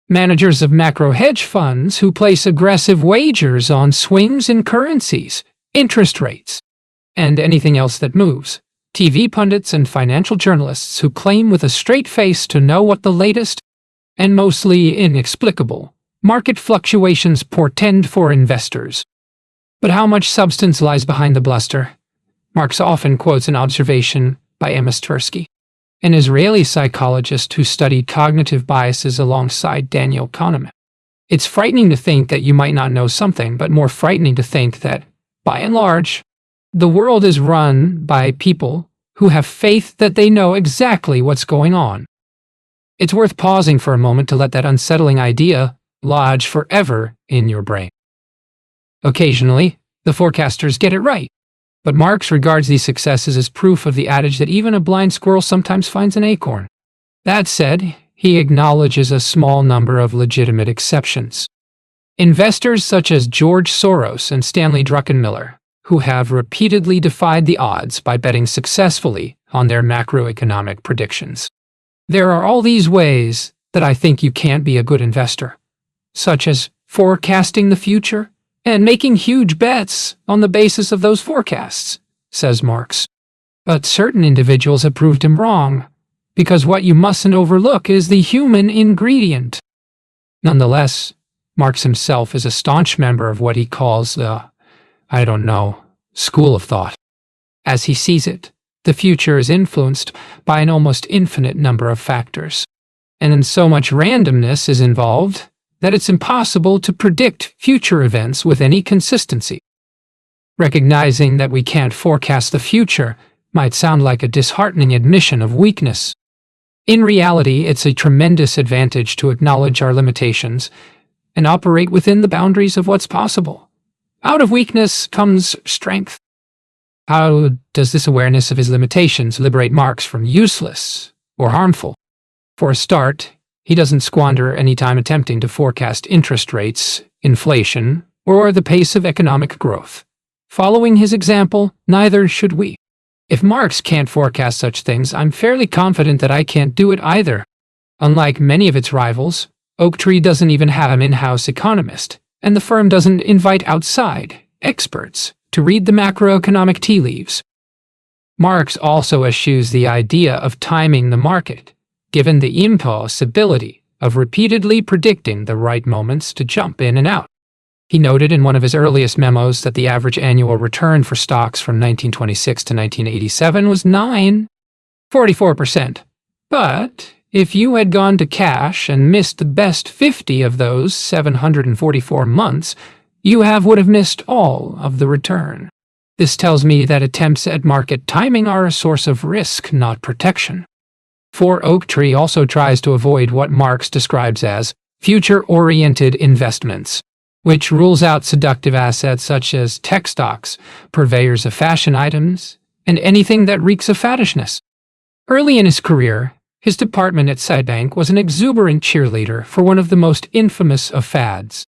[SPEAKER 1] Managers of macro hedge funds who place aggressive wagers on swings in currencies, interest rates, and anything else that moves. TV pundits and financial journalists who claim with a straight face to know what the latest, and mostly inexplicable, market fluctuations portend for investors. But how much substance lies behind the bluster? Marx often quotes an observation by Amos Tversky, an Israeli psychologist who studied cognitive biases alongside Daniel Kahneman. It's frightening to think that you might not know something, but more frightening to think that, by and large, the world is run by people who have faith that they know exactly what's going on. It's worth pausing for a moment to let that unsettling idea lodge forever in your brain. Occasionally, the forecasters get it right, but Marx regards these successes as proof of the adage that even a blind squirrel sometimes finds an acorn. That said, he acknowledges a small number of legitimate exceptions. Investors such as George Soros and Stanley Druckenmiller, who have repeatedly defied the odds by betting successfully on their macroeconomic predictions. There are all these ways that I think you can't be a good investor, such as forecasting the future and making huge bets on the basis of those forecasts, says Marx. But certain individuals have proved him wrong, because what you mustn't overlook is the human ingredient. Nonetheless, Marx himself is a staunch member of what he calls the, school of thought. As he sees it, the future is influenced by an almost infinite number of factors, and then so much randomness is involved that it's impossible to predict future events with any consistency. Recognizing that we can't forecast the future might sound like a disheartening admission of weakness. In reality, it's a tremendous advantage to acknowledge our limitations and operate within the boundaries of what's possible. Out of weakness comes strength. How does this awareness of his limitations liberate Marx from useless or harmful? For a start, he doesn't squander any time attempting to forecast interest rates, inflation, or the pace of economic growth. Following his example, neither should we. If Marx can't forecast such things, I'm fairly confident that I can't do it either. Unlike many of its rivals, Oaktree doesn't even have an in-house economist, and the firm doesn't invite outside experts to read the macroeconomic tea leaves. Marx also eschews the idea of timing the market, given the impossibility of repeatedly predicting the right moments to jump in and out. He noted in one of his earliest memos that the average annual return for stocks from 1926 to 1987 was 9.44%. But if you had gone to cash and missed the best 50 of those 744 months, you would have missed all of the return. This tells me that attempts at market timing are a source of risk, not protection. For Oaktree also tries to avoid what Marx describes as future-oriented investments, which rules out seductive assets such as tech stocks, purveyors of fashion items, and anything that reeks of faddishness. Early in his career, his department at Citibank was an exuberant cheerleader for one of the most infamous of fads,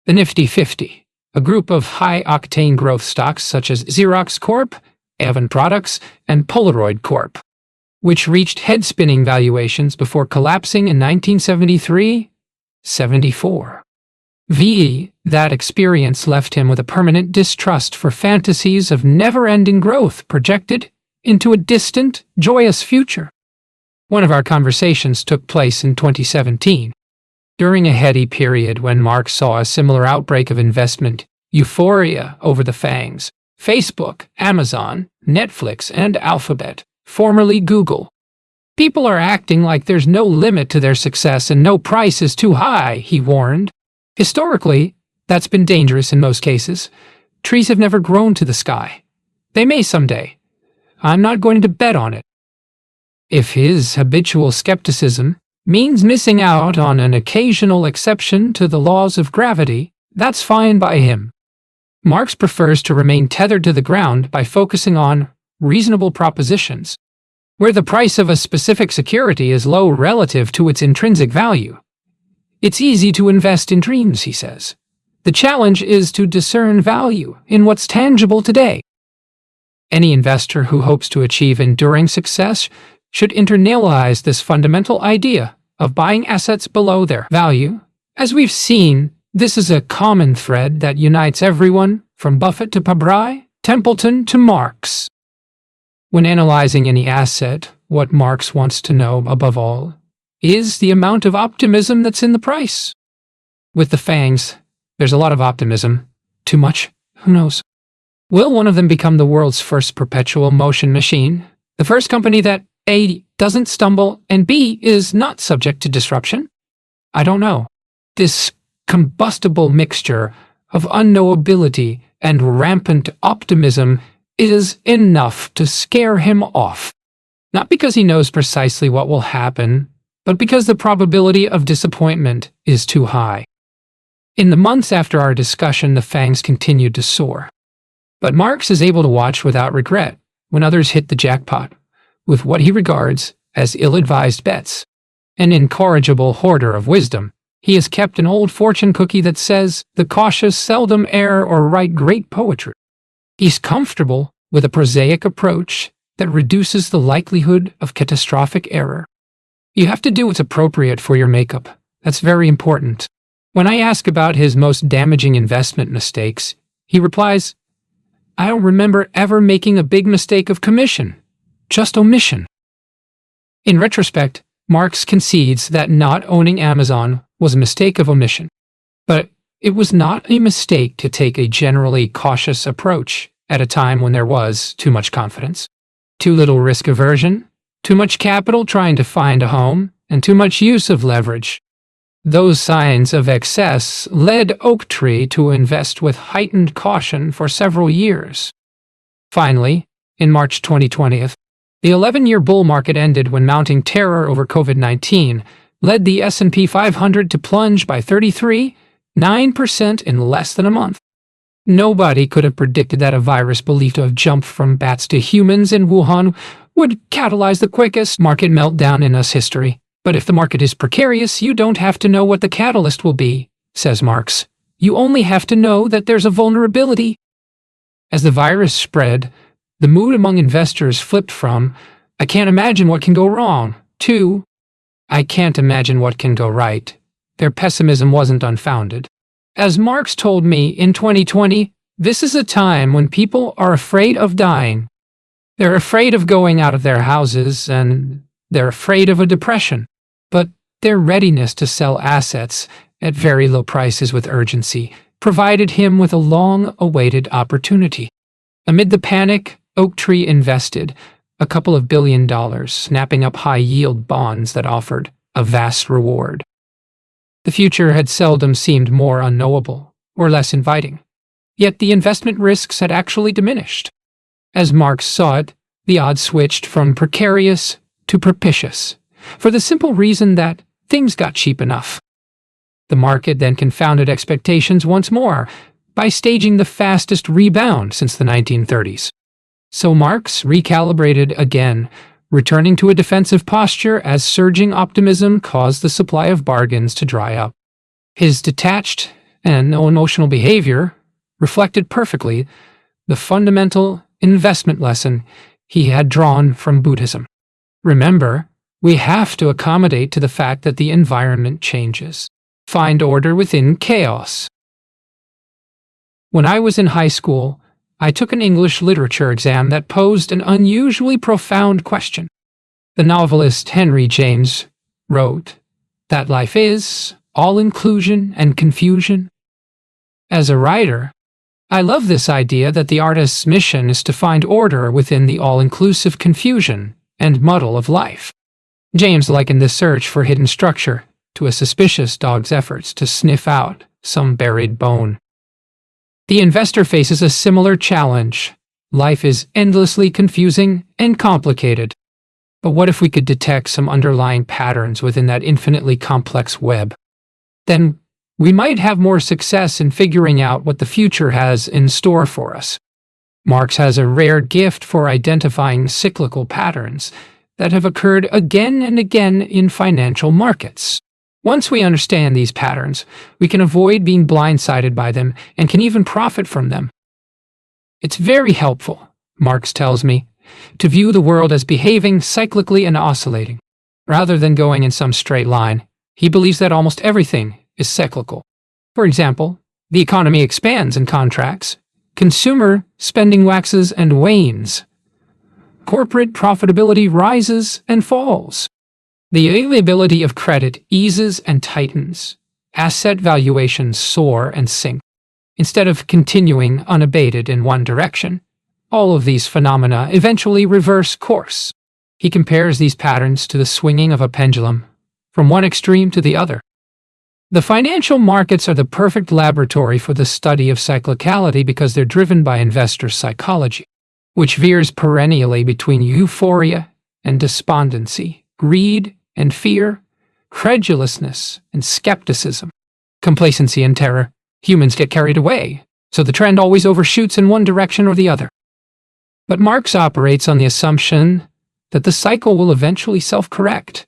[SPEAKER 1] the Nifty 50, a group of high-octane growth stocks such as Xerox Corp., Avon Products, and Polaroid Corp., which reached head-spinning valuations before collapsing in 1973-74. That experience left him with a permanent distrust for fantasies of never-ending growth projected into a distant, joyous future. One of our conversations took place in 2017, during a heady period when Marx saw a similar outbreak of investment euphoria over the FANGs, Facebook, Amazon, Netflix, and Alphabet, formerly Google. People are acting like there's no limit to their success and no price is too high, he warned. Historically, that's been dangerous in most cases. Trees have never grown to the sky. They may someday. I'm not going to bet on it. If his habitual skepticism means missing out on an occasional exception to the laws of gravity, that's fine by him. Marx prefers to remain tethered to the ground by focusing on reasonable propositions, where the price of a specific security is low relative to its intrinsic value. It's easy to invest in dreams, he says. The challenge is to discern value in what's tangible today. Any investor who hopes to achieve enduring success should internalize this fundamental idea of buying assets below their value. As we've seen, this is a common thread that unites everyone from Buffett to Pabrai, Templeton to Marx. When analyzing any asset, what Marx wants to know above all is the amount of optimism that's in the price. With the FANGs, there's a lot of optimism. Too much? Who knows? Will one of them become the world's first perpetual motion machine? The first company that A, doesn't stumble, and B, is not subject to disruption? I don't know. This combustible mixture of unknowability and rampant optimism is enough to scare him off. Not because he knows precisely what will happen, but because the probability of disappointment is too high. In the months after our discussion, the FANGs continued to soar. But Marx is able to watch without regret when others hit the jackpot with what he regards as ill-advised bets. An incorrigible hoarder of wisdom, he has kept an old fortune cookie that says, "The cautious seldom err or write great poetry." He's comfortable with a prosaic approach that reduces the likelihood of catastrophic error. You have to do what's appropriate for your makeup. That's very important. When I ask about his most damaging investment mistakes, he replies, "I don't remember ever making a big mistake of commission, just omission." In retrospect, Marx concedes that not owning Amazon was a mistake of omission. But it was not a mistake to take a generally cautious approach at a time when there was too much confidence, too little risk aversion, too much capital trying to find a home, and too much use of leverage. Those signs of excess led Oaktree to invest with heightened caution for several years. Finally, in March 2020, the 11-year bull market ended when mounting terror over COVID-19 led the S&P 500 to plunge by 33.9% in less than a month. Nobody could have predicted that a virus believed to have jumped from bats to humans in Wuhan would catalyze the quickest market meltdown in US history. But if the market is precarious, you don't have to know what the catalyst will be, says Marx. You only have to know that there's a vulnerability. As the virus spread, the mood among investors flipped from, "I can't imagine what can go wrong," to, "I can't imagine what can go right." Their pessimism wasn't unfounded. As Marx told me in 2020, this is a time when people are afraid of dying. They're afraid of going out of their houses, and they're afraid of a depression. But their readiness to sell assets at very low prices with urgency provided him with a long-awaited opportunity. Amid the panic, Oaktree invested a couple of $1 billion, snapping up high-yield bonds that offered a vast reward. The future had seldom seemed more unknowable or less inviting. Yet the investment risks had actually diminished. As Marx saw it, the odds switched from precarious to propitious, for the simple reason that things got cheap enough. The market then confounded expectations once more by staging the fastest rebound since the 1930s. So Marx recalibrated again, returning to a defensive posture as surging optimism caused the supply of bargains to dry up. His detached and unemotional behavior reflected perfectly the fundamental investment lesson he had drawn from Buddhism. Remember, we have to accommodate to the fact that the environment changes. Find order within chaos. When I was in high school, I took an English literature exam that posed an unusually profound question. The novelist Henry James wrote that life is all inclusion and confusion. As a writer, I love this idea that the artist's mission is to find order within the all-inclusive confusion and muddle of life. James likened this search for hidden structure to a suspicious dog's efforts to sniff out some buried bone. The investor faces a similar challenge. Life is endlessly confusing and complicated. But what if we could detect some underlying patterns within that infinitely complex web? Then we might have more success in figuring out what the future has in store for us. Marx has a rare gift for identifying cyclical patterns that have occurred again and again in financial markets. Once we understand these patterns, we can avoid being blindsided by them and can even profit from them. It's very helpful, Marx tells me, to view the world as behaving cyclically and oscillating, rather than going in some straight line. He believes that almost everything is cyclical. For example, the economy expands and contracts, consumer spending waxes and wanes, corporate profitability rises and falls. The availability of credit eases and tightens, asset valuations soar and sink. Instead of continuing unabated in one direction, all of these phenomena eventually reverse course. He compares these patterns to the swinging of a pendulum, from one extreme to the other. The financial markets are the perfect laboratory for the study of cyclicality because they're driven by investor psychology, which veers perennially between euphoria and despondency, greed and fear, credulousness and skepticism, complacency and terror. Humans get carried away, so the trend always overshoots in one direction or the other. But Marx operates on the assumption that the cycle will eventually self-correct,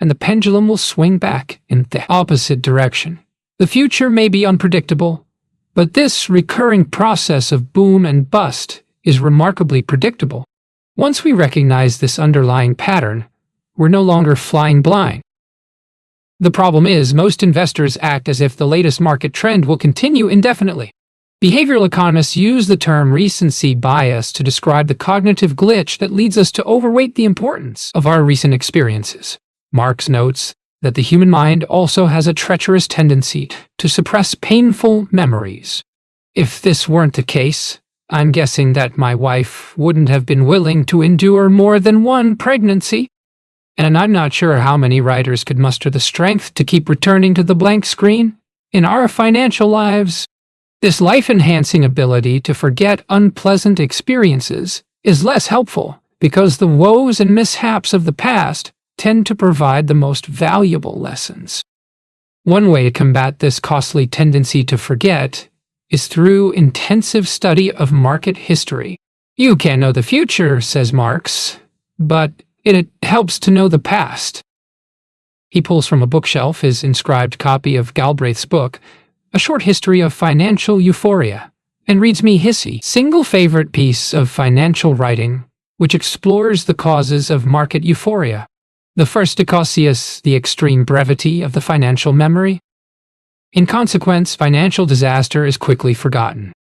[SPEAKER 1] and the pendulum will swing back in the opposite direction. The future may be unpredictable, but this recurring process of boom and bust is remarkably predictable. Once we recognize this underlying pattern, we're no longer flying blind. The problem is, most investors act as if the latest market trend will continue indefinitely. Behavioral economists use the term recency bias to describe the cognitive glitch that leads us to overweight the importance of our recent experiences. Marx notes that the human mind also has a treacherous tendency to suppress painful memories. If this weren't the case, I'm guessing that my wife wouldn't have been willing to endure more than one pregnancy. And I'm not sure how many writers could muster the strength to keep returning to the blank screen. In our financial lives, this life-enhancing ability to forget unpleasant experiences is less helpful because the woes and mishaps of the past tend to provide the most valuable lessons. One way to combat this costly tendency to forget is through intensive study of market history. You can't know the future, says Marx, but it helps to know the past. He pulls from a bookshelf his inscribed copy of Galbraith's book, A Short History of Financial Euphoria, and reads me his single favorite piece of financial writing, which explores the causes of market euphoria. The first is the extreme brevity of the financial memory. In consequence, financial disaster is quickly forgotten.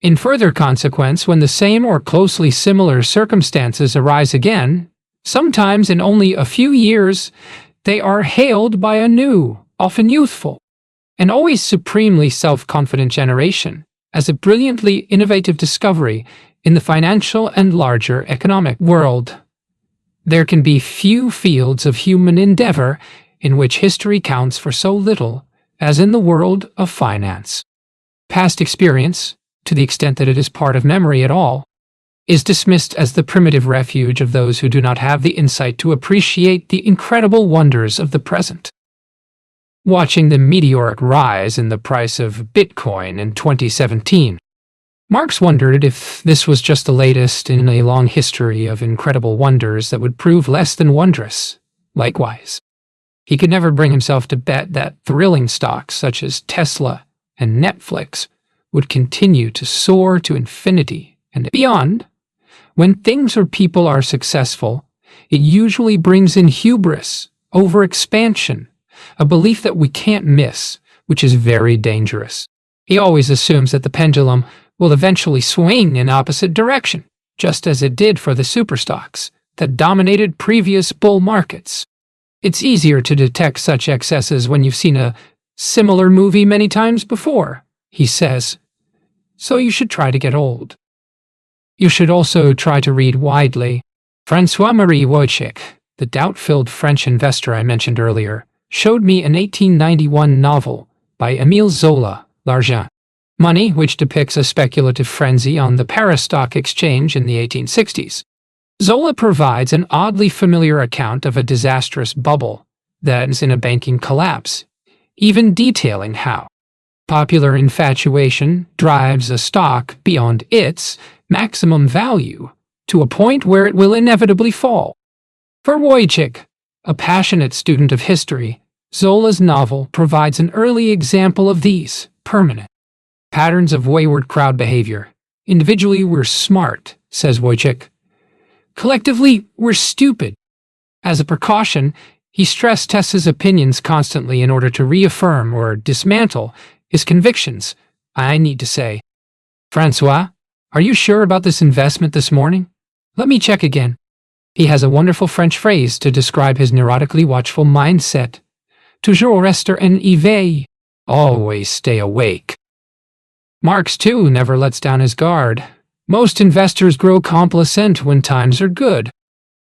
[SPEAKER 1] In further consequence, when the same or closely similar circumstances arise again, sometimes in only a few years, they are hailed by a new, often youthful, and always supremely self-confident generation as a brilliantly innovative discovery in the financial and larger economic world. There can be few fields of human endeavor in which history counts for so little as in the world of finance. Past experience, to the extent that it is part of memory at all, is dismissed as the primitive refuge of those who do not have the insight to appreciate the incredible wonders of the present. Watching the meteoric rise in the price of Bitcoin in 2017, Marx wondered if this was just the latest in a long history of incredible wonders that would prove less than wondrous. Likewise, he could never bring himself to bet that thrilling stocks such as Tesla and Netflix would continue to soar to infinity and beyond. When things or people are successful, it usually brings in hubris, overexpansion, a belief that we can't miss, which is very dangerous. He always assumes that the pendulum will eventually swing in opposite direction, just as it did for the superstocks that dominated previous bull markets. It's easier to detect such excesses when you've seen a similar movie many times before, he says. So you should try to get old. You should also try to read widely. François-Marie Wojcik, the doubt-filled French investor I mentioned earlier, showed me an 1891 novel by Émile Zola, L'Argent, Money, which depicts a speculative frenzy on the Paris Stock Exchange in the 1860s. Zola provides an oddly familiar account of a disastrous bubble that ends in a banking collapse, even detailing how popular infatuation drives a stock beyond its maximum value to a point where it will inevitably fall. For Wojcik, a passionate student of history, Zola's novel provides an early example of these permanent patterns of wayward crowd behavior. Individually, we're smart, says Wojcik. Collectively, we're stupid. As a precaution, he stress tests his opinions constantly in order to reaffirm or dismantle his convictions. I need to say, Francois, are you sure about this investment this morning? Let me check again. He has a wonderful French phrase to describe his neurotically watchful mindset. Toujours rester en éveil. Always stay awake. Marx, too, never lets down his guard. Most investors grow complacent when times are good.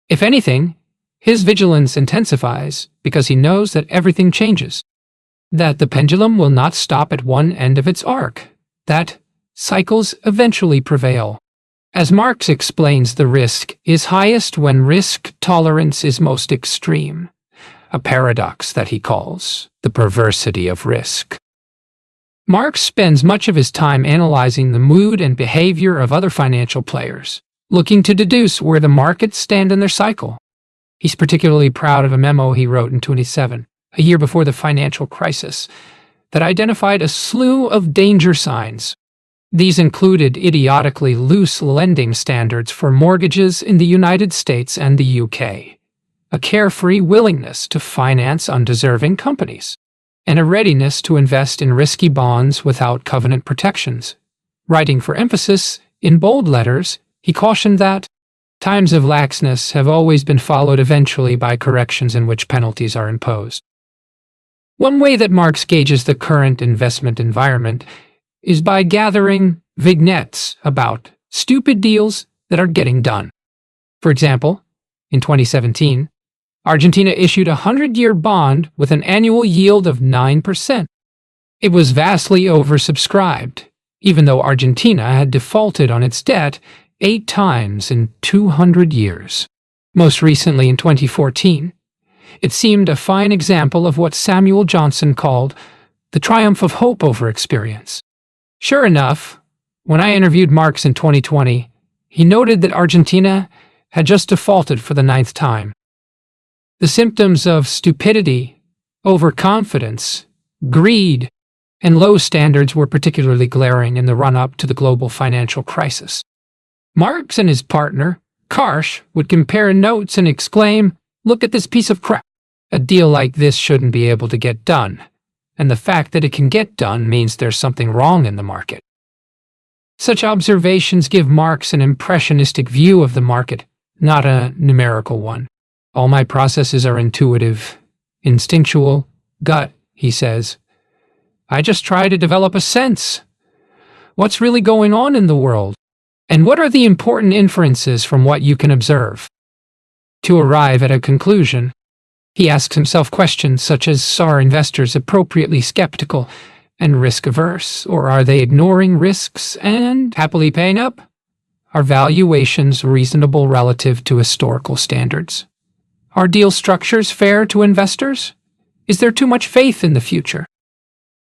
[SPEAKER 1] If anything, his vigilance intensifies because he knows that everything changes, that the pendulum will not stop at one end of its arc, that cycles eventually prevail. As Marx explains, the risk is highest when risk tolerance is most extreme, a paradox that he calls the perversity of risk. Marx spends much of his time analyzing the mood and behavior of other financial players, looking to deduce where the markets stand in their cycle. He's particularly proud of a memo he wrote in 1927, a year before the financial crisis, that identified a slew of danger signs. These included idiotically loose lending standards for mortgages in the United States and the UK, a carefree willingness to finance undeserving companies, and a readiness to invest in risky bonds without covenant protections. Writing for emphasis in bold letters, he cautioned that times of laxness have always been followed eventually by corrections in which penalties are imposed. One way that Marx gauges the current investment environment is by gathering vignettes about stupid deals that are getting done. For example, in 2017, Argentina issued a 100-year bond with an annual yield of 9%. It was vastly oversubscribed, even though Argentina had defaulted on its debt 8 times in 200 years. Most recently, in 2014, it seemed a fine example of what Samuel Johnson called the triumph of hope over experience. Sure enough, when I interviewed Marx in 2020, he noted that Argentina had just defaulted for the 9th time. The symptoms of stupidity, overconfidence, greed, and low standards were particularly glaring in the run-up to the global financial crisis. Marx and his partner, Karsh, would compare notes and exclaim, "Look at this piece of crap. A deal like this shouldn't be able to get done. And the fact that it can get done means there's something wrong in the market." Such observations give Marx an impressionistic view of the market, not a numerical one. All my processes are intuitive, instinctual, gut, he says. I just try to develop a sense. What's really going on in the world? And what are the important inferences from what you can observe? To arrive at a conclusion, he asks himself questions such as, are investors appropriately skeptical and risk-averse, or are they ignoring risks and happily paying up? Are valuations reasonable relative to historical standards? Are deal structures fair to investors? Is there too much faith in the future?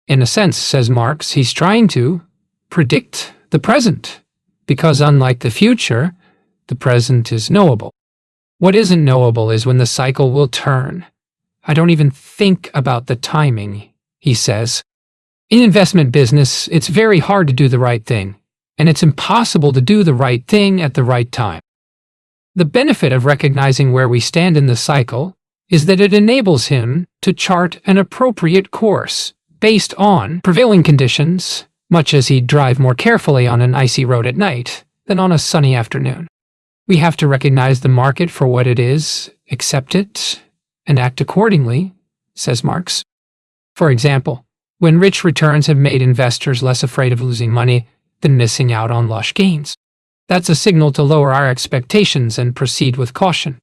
[SPEAKER 1] In a sense, says Marx, he's trying to predict the present, because unlike the future, the present is knowable. What isn't knowable is when the cycle will turn. I don't even think about the timing, he says. In investment business, it's very hard to do the right thing, and it's impossible to do the right thing at the right time. The benefit of recognizing where we stand in the cycle is that it enables him to chart an appropriate course based on prevailing conditions, much as he'd drive more carefully on an icy road at night than on a sunny afternoon. We have to recognize the market for what it is, accept it, and act accordingly, says Marx. For example, when rich returns have made investors less afraid of losing money than missing out on lush gains, that's a signal to lower our expectations and proceed with caution.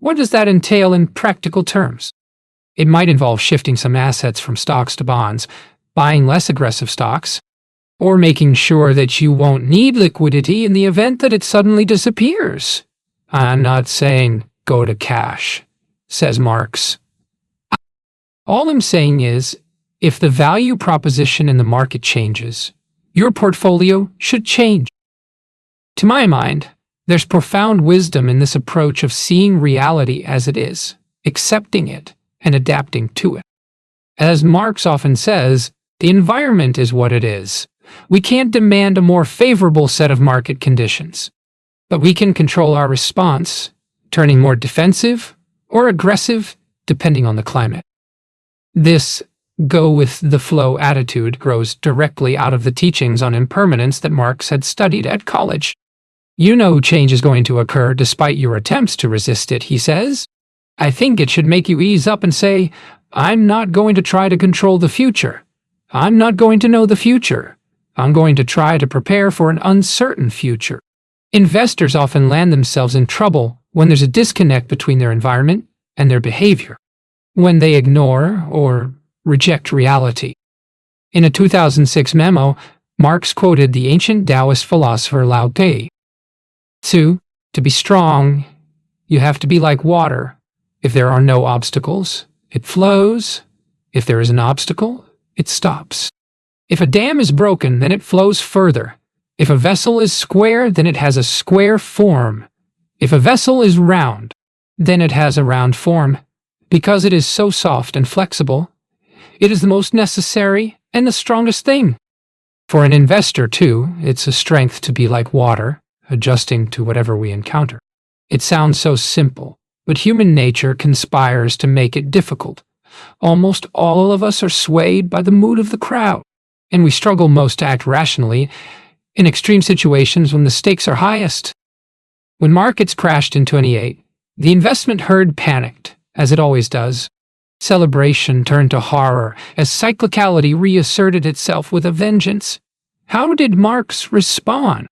[SPEAKER 1] What does that entail in practical terms? It might involve shifting some assets from stocks to bonds, buying less aggressive stocks, or making sure that you won't need liquidity in the event that it suddenly disappears. I'm not saying go to cash, says Marx. All I'm saying is, if the value proposition in the market changes, your portfolio should change. To my mind, there's profound wisdom in this approach of seeing reality as it is, accepting it, and adapting to it. As Marx often says, the environment is what it is. We can't demand a more favorable set of market conditions, but we can control our response, turning more defensive or aggressive depending on the climate. This go-with-the-flow attitude grows directly out of the teachings on impermanence that Marx had studied at college. You know change is going to occur despite your attempts to resist it, he says. I think it should make you ease up and say, I'm not going to try to control the future. I'm not going to know the future. I'm going to try to prepare for an uncertain future. Investors often land themselves in trouble when there's a disconnect between their environment and their behavior, when they ignore or reject reality. In a 2006 memo, Marx quoted the ancient Taoist philosopher Lao Tzu. To be strong, you have to be like water. If there are no obstacles, it flows. If there is an obstacle, it stops. If a dam is broken, then it flows further. If a vessel is square, then it has a square form. If a vessel is round, then it has a round form. Because it is so soft and flexible, it is the most necessary and the strongest thing. For an investor, too, it's a strength to be like water, adjusting to whatever we encounter. It sounds so simple, but human nature conspires to make it difficult. Almost all of us are swayed by the mood of the crowd, and we struggle most to act rationally in extreme situations when the stakes are highest. When markets crashed in 2008, the investment herd panicked, as it always does. Celebration turned to horror as cyclicality reasserted itself with a vengeance. How did Marx respond?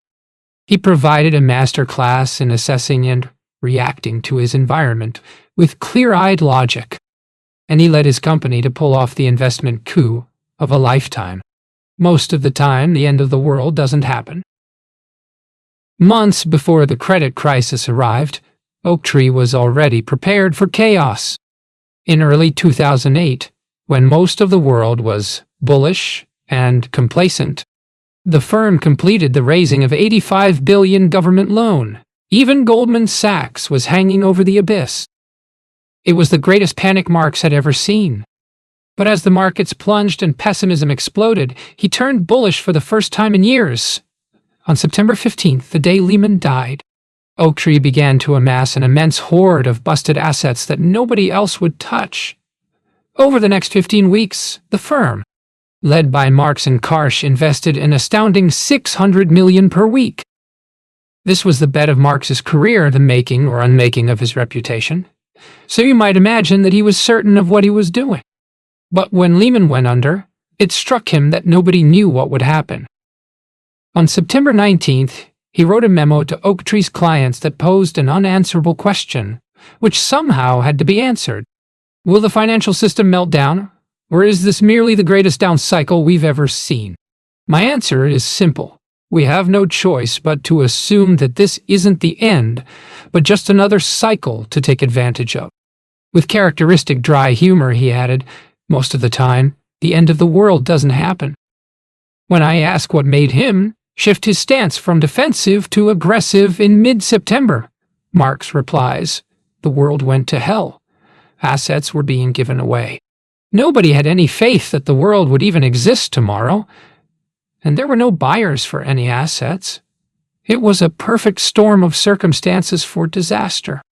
[SPEAKER 1] He provided a master class in assessing and reacting to his environment with clear-eyed logic, and he led his company to pull off the investment coup of a lifetime. Most of the time, the end of the world doesn't happen. Months before the credit crisis arrived, Oaktree was already prepared for chaos. In early 2008, when most of the world was bullish and complacent, the firm completed the raising of $85 billion government loan. Even Goldman Sachs was hanging over the abyss. It was the greatest panic Marx had ever seen. But as the markets plunged and pessimism exploded, he turned bullish for the first time in years. On September 15th, the day Lehman died, Oaktree began to amass an immense hoard of busted assets that nobody else would touch. Over the next 15 weeks, the firm, led by Marx and Karsh, invested an astounding $600 million per week. This was the bet of Marx's career, the making or unmaking of his reputation. So you might imagine that he was certain of what he was doing. But when Lehman went under, it struck him that nobody knew what would happen. On September 19th, he wrote a memo to Oaktree's clients that posed an unanswerable question, which somehow had to be answered. Will the financial system melt down, or is this merely the greatest down cycle we've ever seen? My answer is simple. We have no choice but to assume that this isn't the end, but just another cycle to take advantage of. With characteristic dry humor, he added, most of the time, the end of the world doesn't happen. When I ask what made him shift his stance from defensive to aggressive in mid-September, Marx replies, the world went to hell. Assets were being given away. Nobody had any faith that the world would even exist tomorrow, and there were no buyers for any assets. It was a perfect storm of circumstances for disaster.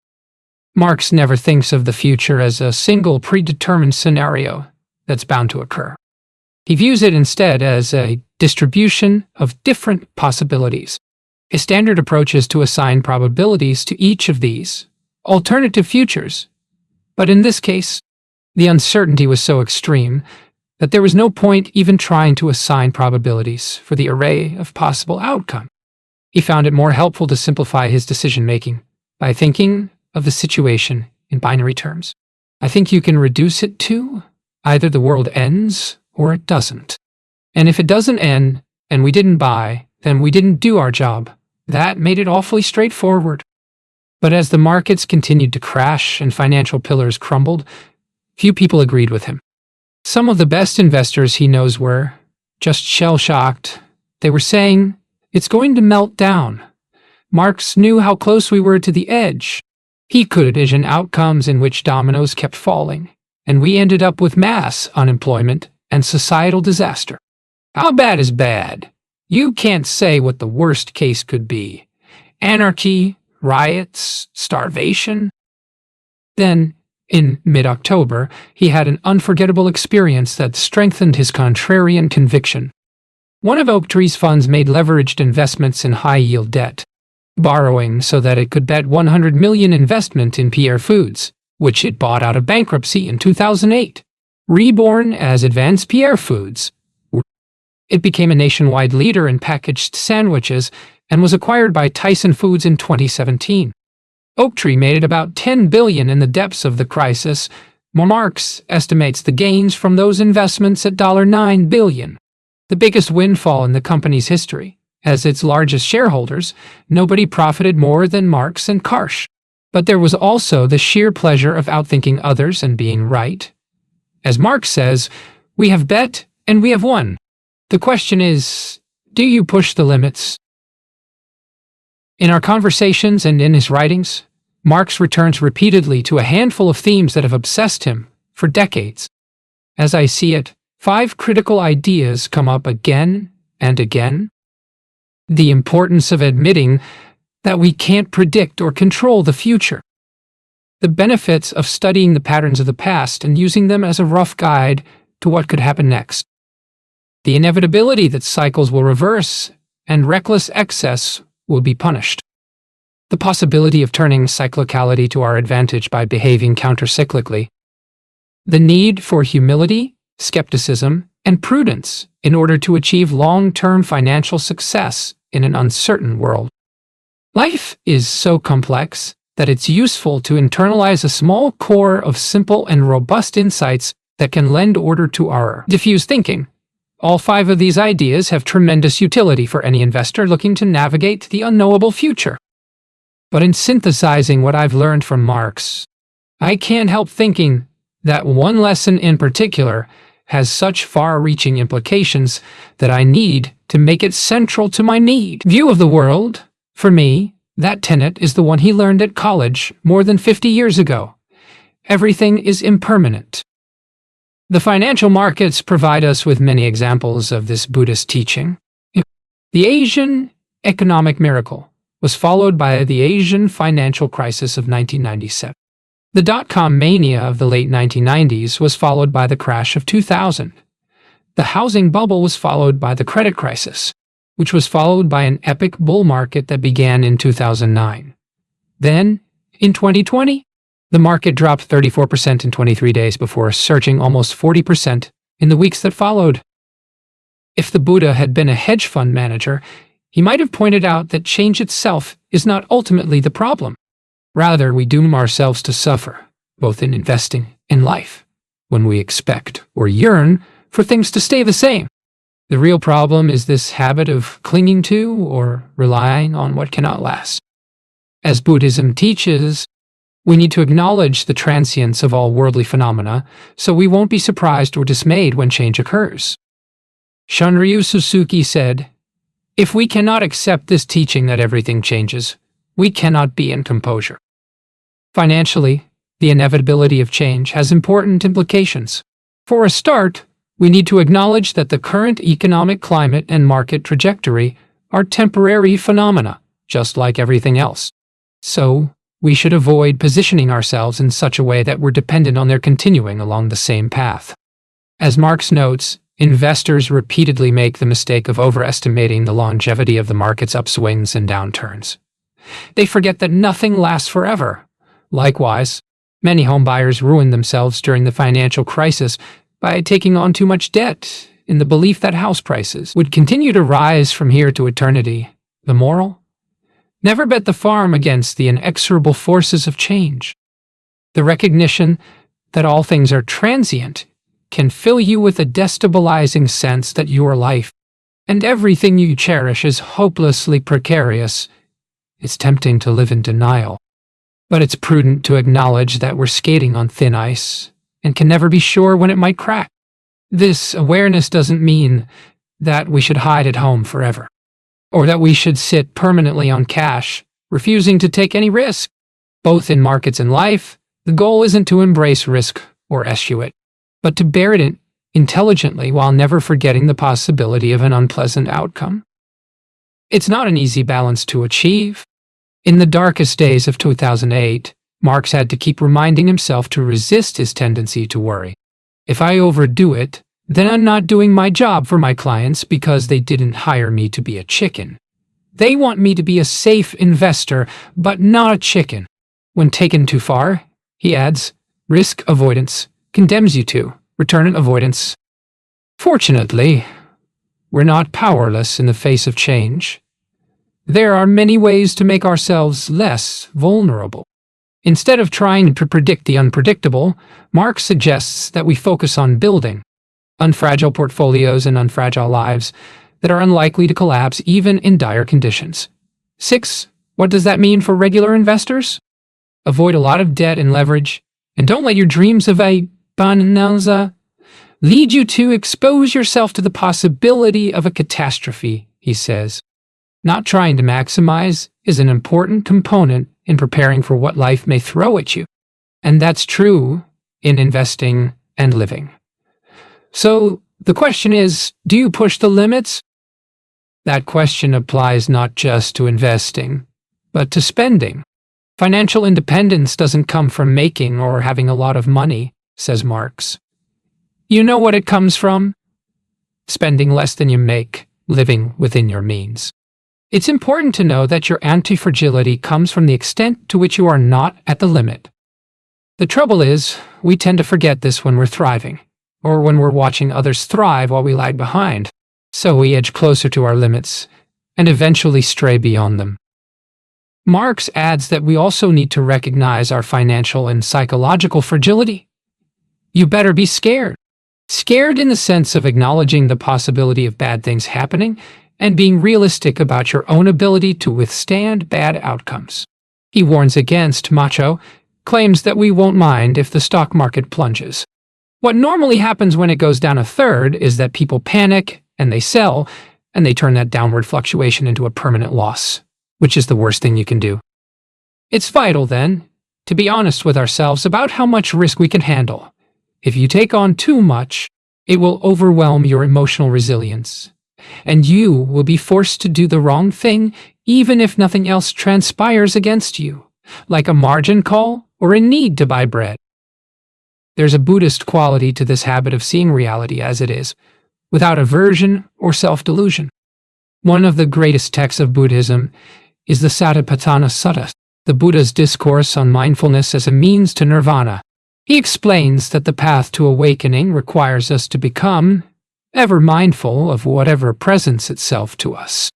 [SPEAKER 1] Marx never thinks of the future as a single predetermined scenario that's bound to occur. He views it instead as a distribution of different possibilities. His standard approach is to assign probabilities to each of these alternative futures. But in this case, the uncertainty was so extreme that there was no point even trying to assign probabilities for the array of possible outcomes. He found it more helpful to simplify his decision-making by thinking of the situation in binary terms. I think you can reduce it to either the world ends or it doesn't. And if it doesn't end and we didn't buy, then we didn't do our job. That made it awfully straightforward. But as the markets continued to crash and financial pillars crumbled, few people agreed with him. Some of the best investors he knows were just shell-shocked. They were saying, it's going to melt down. Marx knew how close we were to the edge. He could envision outcomes in which dominoes kept falling, and we ended up with mass unemployment and societal disaster. How bad is bad? You can't say what the worst case could be. Anarchy, riots, starvation. Then, in mid-October, he had an unforgettable experience that strengthened his contrarian conviction. One of Oaktree's funds made leveraged investments in high-yield debt, borrowing so that it could bet $100 million investment in Pierre Foods, which it bought out of bankruptcy in 2008. Reborn as Advanced Pierre Foods, it became a nationwide leader in packaged sandwiches and was acquired by Tyson Foods in 2017. Oaktree made it about $10 billion in the depths of the crisis. Marx estimates the gains from those investments at $9 billion, the biggest windfall in the company's history. As its largest shareholders, nobody profited more than Marx and Karsh. But there was also the sheer pleasure of outthinking others and being right. As Marx says, we have bet and we have won. The question is, do you push the limits? In our conversations and in his writings, Marx returns repeatedly to a handful of themes that have obsessed him for decades. As I see it, 5 critical ideas come up again and again. The importance of admitting that we can't predict or control the future. The benefits of studying the patterns of the past and using them as a rough guide to what could happen next. The inevitability that cycles will reverse and reckless excess will be punished. The possibility of turning cyclicality to our advantage by behaving countercyclically. The need for humility, skepticism, and prudence in order to achieve long-term financial success in an uncertain world. Life is so complex that it's useful to internalize a small core of simple and robust insights that can lend order to our diffuse thinking. All 5 of these ideas have tremendous utility for any investor looking to navigate the unknowable future. But in synthesizing what I've learned from Marx, I can't help thinking that one lesson in particular has such far-reaching implications that I need to make it central to my view of the world. For me, that tenet is the one he learned at college more than 50 years ago. Everything is impermanent. The financial markets provide us with many examples of this Buddhist teaching. The Asian economic miracle was followed by the Asian financial crisis of 1997. The dot-com mania of the late 1990s was followed by the crash of 2000. The housing bubble was followed by the credit crisis, which was followed by an epic bull market that began in 2009. Then, in 2020, the market dropped 34% in 23 days before surging almost 40% in the weeks that followed. If the Buddha had been a hedge fund manager, he might have pointed out that change itself is not ultimately the problem. Rather, we doom ourselves to suffer, both in investing and life, when we expect or yearn for things to stay the same. The real problem is this habit of clinging to or relying on what cannot last. As Buddhism teaches, we need to acknowledge the transience of all worldly phenomena so we won't be surprised or dismayed when change occurs. Shunryu Suzuki said, "If we cannot accept this teaching that everything changes, we cannot be in composure." Financially, the inevitability of change has important implications. For a start, we need to acknowledge that the current economic climate and market trajectory are temporary phenomena, just like everything else. So, we should avoid positioning ourselves in such a way that we're dependent on their continuing along the same path. As Marx notes, investors repeatedly make the mistake of overestimating the longevity of the market's upswings and downturns. They forget that nothing lasts forever. Likewise, many homebuyers ruined themselves during the financial crisis by taking on too much debt in the belief that house prices would continue to rise from here to eternity. The moral? Never bet the farm against the inexorable forces of change. The recognition that all things are transient can fill you with a destabilizing sense that your life and everything you cherish is hopelessly precarious. It's tempting to live in denial, but it's prudent to acknowledge that we're skating on thin ice and can never be sure when it might crack. This awareness doesn't mean that we should hide at home forever, or that we should sit permanently on cash, refusing to take any risk. Both in markets and life, the goal isn't to embrace risk or eschew it, but to bear it intelligently while never forgetting the possibility of an unpleasant outcome. It's not an easy balance to achieve. In the darkest days of 2008, Marx had to keep reminding himself to resist his tendency to worry. If I overdo it, then I'm not doing my job for my clients because they didn't hire me to be a chicken. They want me to be a safe investor, but not a chicken. When taken too far, he adds, risk avoidance condemns you to return avoidance. Fortunately, we're not powerless in the face of change. There are many ways to make ourselves less vulnerable. Instead of trying to predict the unpredictable, Marx suggests that we focus on building unfragile portfolios and unfragile lives that are unlikely to collapse even in dire conditions. 6. What does that mean for regular investors? Avoid a lot of debt and leverage, and don't let your dreams of a bonanza lead you to expose yourself to the possibility of a catastrophe, he says. Not trying to maximize is an important component in preparing for what life may throw at you. And that's true in investing and living. So the question is, do you push the limits? That question applies not just to investing, but to spending. Financial independence doesn't come from making or having a lot of money, says Marx. You know what it comes from? Spending less than you make, living within your means. It's important to know that your anti-fragility comes from the extent to which you are not at the limit. The trouble is, we tend to forget this when we're thriving, or when we're watching others thrive while we lag behind. So we edge closer to our limits, and eventually stray beyond them. Marx adds that we also need to recognize our financial and psychological fragility. You better be scared. Scared in the sense of acknowledging the possibility of bad things happening and being realistic about your own ability to withstand bad outcomes. He warns against macho claims that we won't mind if the stock market plunges. What normally happens when it goes down a third is that people panic and they sell, and they turn that downward fluctuation into a permanent loss, which is the worst thing you can do. It's vital, then, to be honest with ourselves about how much risk we can handle. If you take on too much, it will overwhelm your emotional resilience, and you will be forced to do the wrong thing even if nothing else transpires against you, like a margin call or a need to buy bread. There's a Buddhist quality to this habit of seeing reality as it is, without aversion or self-delusion. One of the greatest texts of Buddhism is the Satipatthana Sutta, the Buddha's discourse on mindfulness as a means to nirvana. He explains that the path to awakening requires us to become ever mindful of whatever presents itself to us,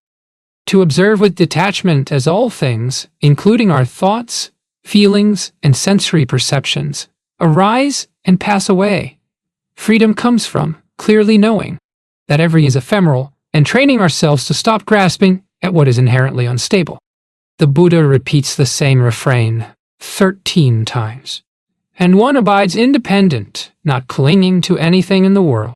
[SPEAKER 1] to observe with detachment as all things, including our thoughts, feelings, and sensory perceptions, arise and pass away. Freedom comes from clearly knowing that everything is ephemeral and training ourselves to stop grasping at what is inherently unstable. The Buddha repeats the same refrain 13 times. And one abides independent, not clinging to anything in the world.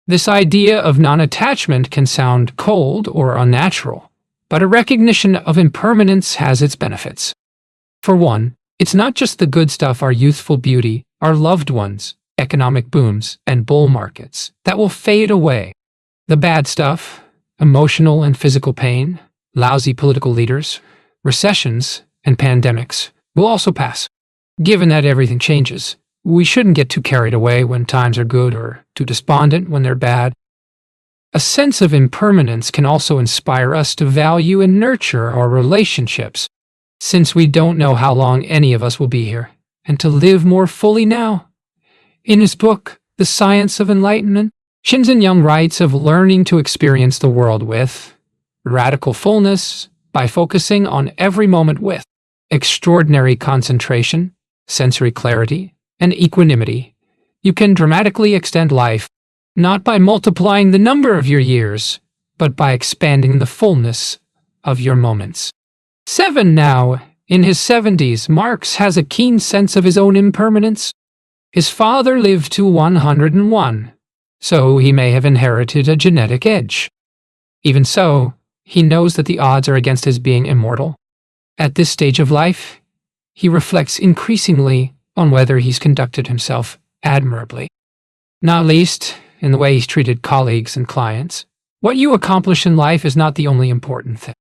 [SPEAKER 1] This idea of non-attachment can sound cold or unnatural, but a recognition of impermanence has its benefits. For one, it's not just the good stuff, our youthful beauty, our loved ones, economic booms, and bull markets that will fade away. The bad stuff, emotional and physical pain, lousy political leaders, recessions, and pandemics, will also pass. Given that everything changes, we shouldn't get too carried away when times are good or too despondent when they're bad. A sense of impermanence can also inspire us to value and nurture our relationships, since we don't know how long any of us will be here, and to live more fully now. In his book, The Science of Enlightenment, Shinzen Young writes of learning to experience the world with radical fullness by focusing on every moment with extraordinary concentration, sensory clarity, and equanimity. You can dramatically extend life, not by multiplying the number of your years, but by expanding the fullness of your moments. 7 now, in his 70s, Marx has a keen sense of his own impermanence. His father lived to 101, so he may have inherited a genetic edge. Even so, he knows that the odds are against his being immortal. At this stage of life, he reflects increasingly on whether he's conducted himself admirably. Not least in the way he's treated colleagues and clients. What you accomplish in life is not the only important thing.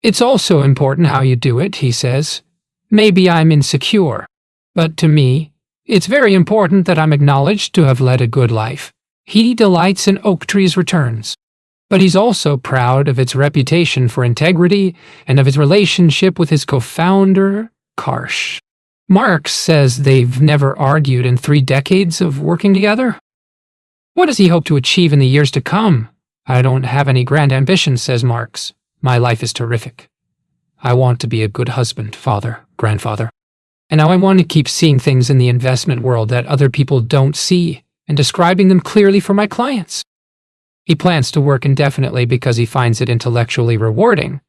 [SPEAKER 1] It's also important how you do it, he says. Maybe I'm insecure, but to me, it's very important that I'm acknowledged to have led a good life. He delights in Oaktree's returns, but he's also proud of its reputation for integrity and of its relationship with his co-founder, Karsh. Marx says they've never argued in 3 decades of working together. What does he hope to achieve in the years to come? I don't have any grand ambitions, says Marx. My life is terrific. I want to be a good husband, father, grandfather. And now I want to keep seeing things in the investment world that other people don't see and describing them clearly for my clients. He plans to work indefinitely because he finds it intellectually rewarding,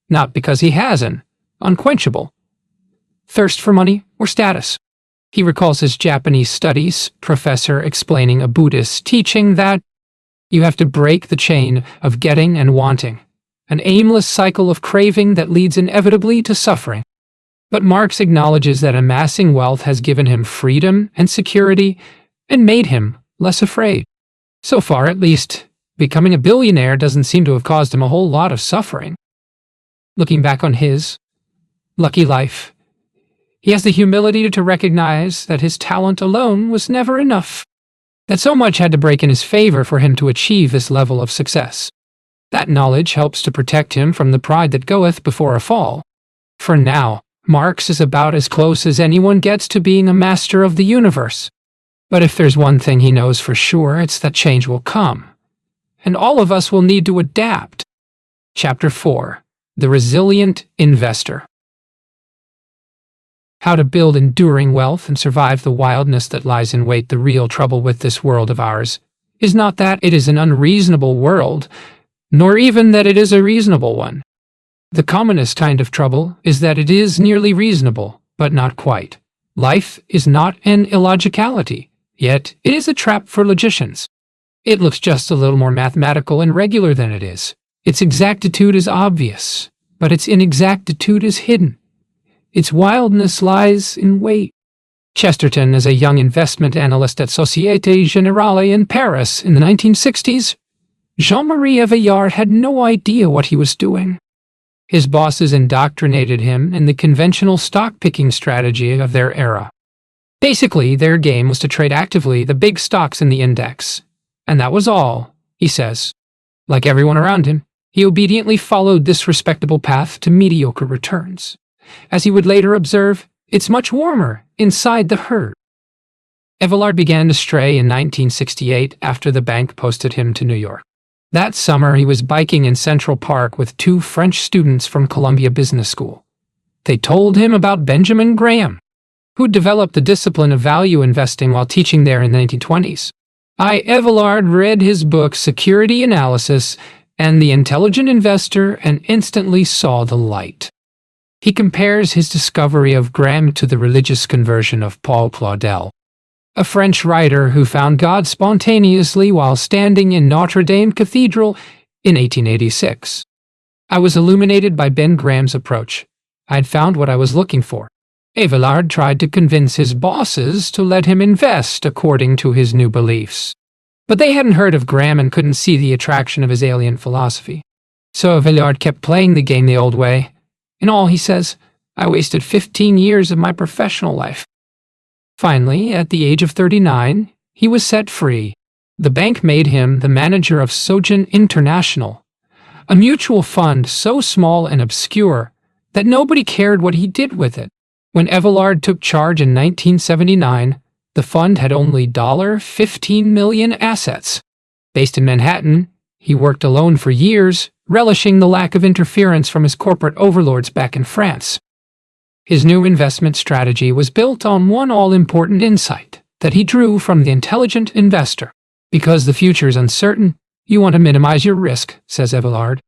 [SPEAKER 1] not because he has an unquenchable thirst for money or status. He recalls his Japanese studies professor explaining a Buddhist teaching that you have to break the chain of getting and wanting, an aimless cycle of craving that leads inevitably to suffering. But Marx acknowledges that amassing wealth has given him freedom and security and made him less afraid. So far, at least, becoming a billionaire doesn't seem to have caused him a whole lot of suffering. Looking back on his lucky life, he has the humility to recognize that his talent alone was never enough, that so much had to break in his favor for him to achieve this level of success. That knowledge helps to protect him from the pride that goeth before a fall. For now, Marx is about as close as anyone gets to being a master of the universe. But if there's one thing he knows for sure, it's that change will come. And all of us will need to adapt. Chapter 4. The Resilient Investor. How to build enduring wealth and survive the wildness that lies in wait. The real trouble with this world of ours is not that it is an unreasonable world, nor even that it is a reasonable one. The commonest kind of trouble is that it is nearly reasonable, but not quite. Life is not an illogicality, yet it is a trap for logicians. It looks just a little more mathematical and regular than it is. Its exactitude is obvious, but its inexactitude is hidden. Its wildness lies in wait. Chesterton, as a young investment analyst at Société Générale in Paris in the 1960s, Jean-Marie Avillard had no idea what he was doing. His bosses indoctrinated him in the conventional stock-picking strategy of their era. Basically, their game was to trade actively the big stocks in the index. And that was all, he says. Like everyone around him, he obediently followed this respectable path to mediocre returns. As he would later observe, it's much warmer inside the herd. Avillard began to stray in 1968 after the bank posted him to New York. That summer, he was biking in Central Park with 2 French students from Columbia Business School. They told him about Benjamin Graham, who developed the discipline of value investing while teaching there in the 1920s. Avillard read his book Security Analysis and The Intelligent Investor and instantly saw the light. He compares his discovery of Graham to the religious conversion of Paul Claudel, a French writer who found God spontaneously while standing in Notre Dame Cathedral in 1886. I was illuminated by Ben Graham's approach. I had found what I was looking for. Avillard tried to convince his bosses to let him invest according to his new beliefs. But they hadn't heard of Graham and couldn't see the attraction of his alien philosophy. So Avillard kept playing the game the old way. In all, he says, I wasted 15 years of my professional life. Finally, at the age of 39, he was set free. The bank made him the manager of Sogin International, a mutual fund so small and obscure that nobody cared what he did with it. When Avillard took charge in 1979, the fund had only $15 million assets. Based in Manhattan, he worked alone for years, relishing the lack of interference from his corporate overlords back in France. His new investment strategy was built on one all-important insight that he drew from The Intelligent Investor. Because the future is uncertain, you want to minimize your risk, says Avillard.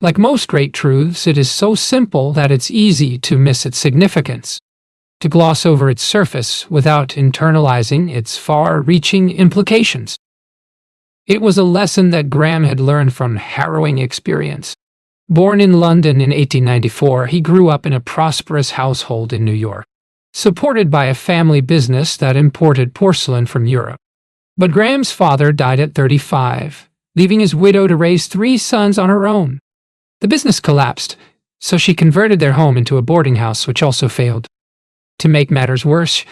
[SPEAKER 1] Like most great truths, it is so simple that it's easy to miss its significance, to gloss over its surface without internalizing its far-reaching implications. It was a lesson that Graham had learned from harrowing experience. Born in London in 1894, he grew up in a prosperous household in New York. supported by a family business that imported porcelain from Europe. But Graham's father died at 35, leaving his widow to raise 3 sons on her own. The business collapsed, so she converted their home into a boarding house, which also failed. To make matters worse,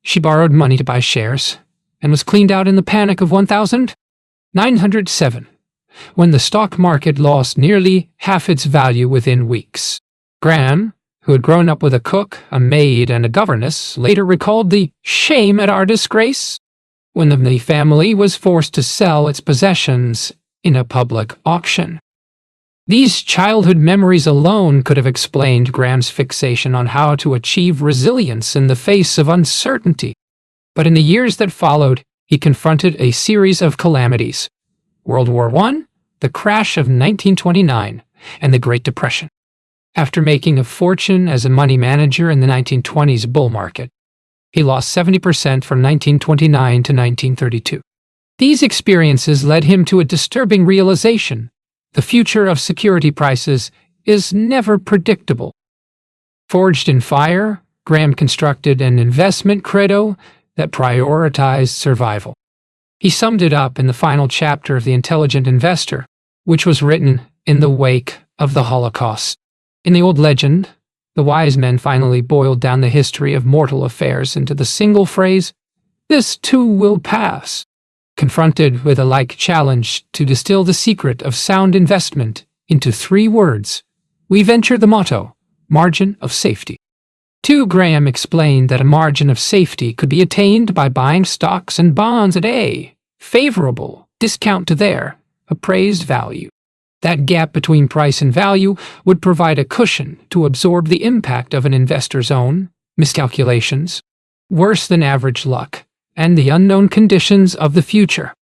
[SPEAKER 1] she borrowed money to buy shares and was cleaned out in the panic of 1907, when the stock market lost nearly half its value within weeks. Graham, who had grown up with a cook, a maid, and a governess, later recalled the shame at our disgrace when the family was forced to sell its possessions in a public auction. These childhood memories alone could have explained Graham's fixation on how to achieve resilience in the face of uncertainty. But in the years that followed, he confronted a series of calamities: World War I, the crash of 1929, and the Great Depression. After making a fortune as a money manager in the 1920s bull market, he lost 70% from 1929 to 1932. These experiences led him to a disturbing realization: the future of security prices is never predictable. Forged in fire, Graham constructed an investment credo that prioritized survival. He summed it up in the final chapter of The Intelligent Investor, which was written in the wake of the Holocaust. In the old legend, the wise men finally boiled down the history of mortal affairs into the single phrase, "This too will pass." Confronted with a like challenge to distill the secret of sound investment into 3 words, we venture the motto, margin of safety. Graham explained that a margin of safety could be attained by buying stocks and bonds at a favorable discount to their appraised value. That gap between price and value would provide a cushion to absorb the impact of an investor's own miscalculations, worse than average luck, and the unknown conditions of the future.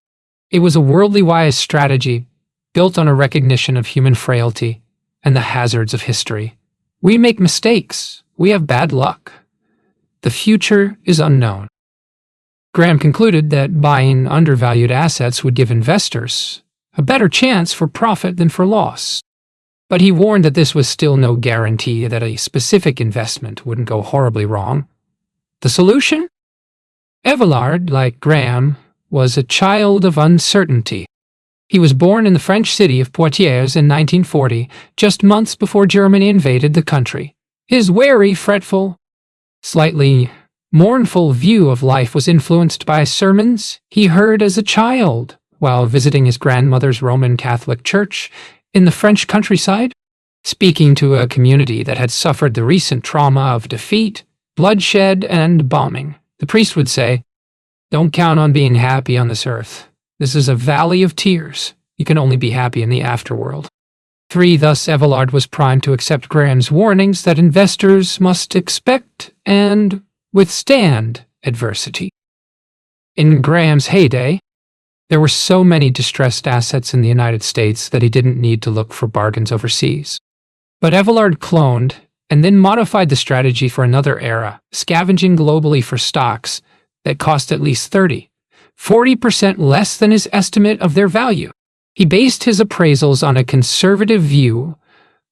[SPEAKER 1] It was a worldly wise strategy, built on a recognition of human frailty and the hazards of history. We make mistakes. We have bad luck. The future is unknown. Graham concluded that buying undervalued assets would give investors a better chance for profit than for loss. But he warned that this was still no guarantee that a specific investment wouldn't go horribly wrong. The solution? Abelard, like Graham, was a child of uncertainty. He was born in the French city of Poitiers in 1940, just months before Germany invaded the country. His wary, fretful, slightly mournful view of life was influenced by sermons he heard as a child while visiting his grandmother's Roman Catholic church in the French countryside. Speaking to a community that had suffered the recent trauma of defeat, bloodshed, and bombing, the priest would say, "Don't count on being happy on this earth. This is a valley of tears. You can only be happy in the afterworld." Thus, Abelard was primed to accept Graham's warnings that investors must expect and withstand adversity. In Graham's heyday, there were so many distressed assets in the United States that he didn't need to look for bargains overseas. But Abelard cloned and then modified the strategy for another era, scavenging globally for stocks that cost at least 40% less than his estimate of their value. He based his appraisals on a conservative view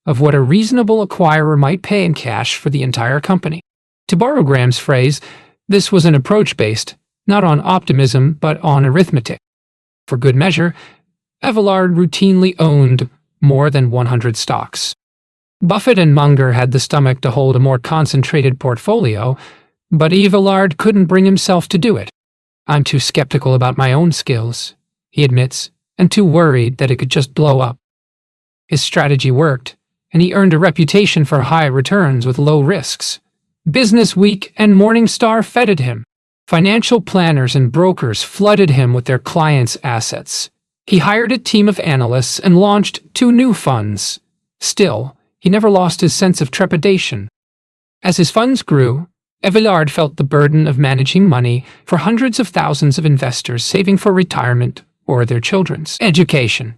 [SPEAKER 1] of what a reasonable acquirer might pay in cash for the entire company. To borrow Graham's phrase, this was an approach based not on optimism but on arithmetic. For good measure, Abelard routinely owned more than 100 stocks. Buffett and Munger had the stomach to hold a more concentrated portfolio, but Abelard couldn't bring himself to do it. "I'm too skeptical about my own skills," he admits, and too worried that it could just blow up. His strategy worked, and he earned a reputation for high returns with low risks. Business Week and Morningstar feted him. Financial planners and brokers flooded him with their clients' assets. He hired a team of analysts and launched 2 new funds. Still, he never lost his sense of trepidation. As his funds grew, Abelard felt the burden of managing money for hundreds of thousands of investors saving for retirement or their children's education.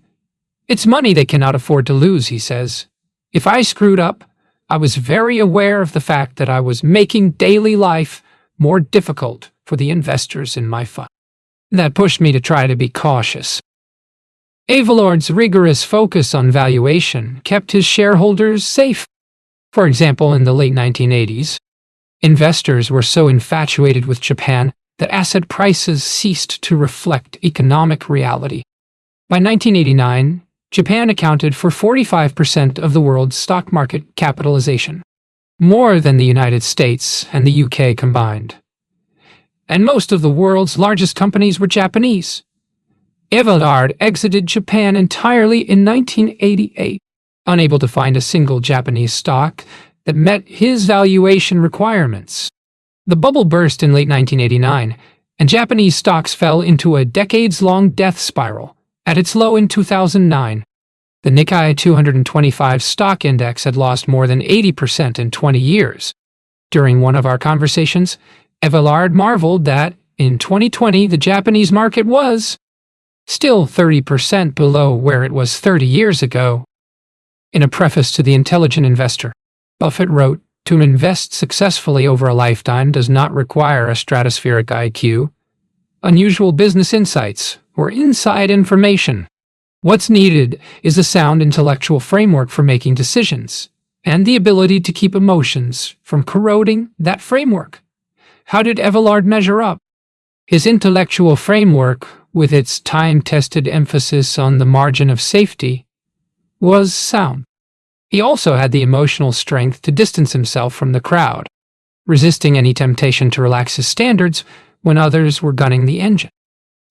[SPEAKER 1] "It's money they cannot afford to lose," he says. "If I screwed up, I was very aware of the fact that I was making daily life more difficult for the investors in my fund. That pushed me to try to be cautious." Abelard's rigorous focus on valuation kept his shareholders safe. For example, in the late 1980s, Investors were so infatuated with Japan that asset prices ceased to reflect economic reality. By 1989, Japan accounted for 45% of the world's stock market capitalization, more than the United States and the UK combined. And most of the world's largest companies were Japanese. Abelard exited Japan entirely in 1988, unable to find a single Japanese stock that met his valuation requirements. The bubble burst in late 1989, and Japanese stocks fell into a decades-long death spiral at its low in 2009. The Nikkei 225 stock index had lost more than 80% in 20 years. During one of our conversations, Abelard marveled that, in 2020, the Japanese market was still 30% below where it was 30 years ago. In a preface to The Intelligent Investor, Buffett wrote, "To invest successfully over a lifetime does not require a stratospheric IQ, unusual business insights, or inside information. What's needed is a sound intellectual framework for making decisions, and the ability to keep emotions from corroding that framework." How did Abelard measure up? His intellectual framework, with its time-tested emphasis on the margin of safety, was sound. He also had the emotional strength to distance himself from the crowd, resisting any temptation to relax his standards when others were gunning the engine.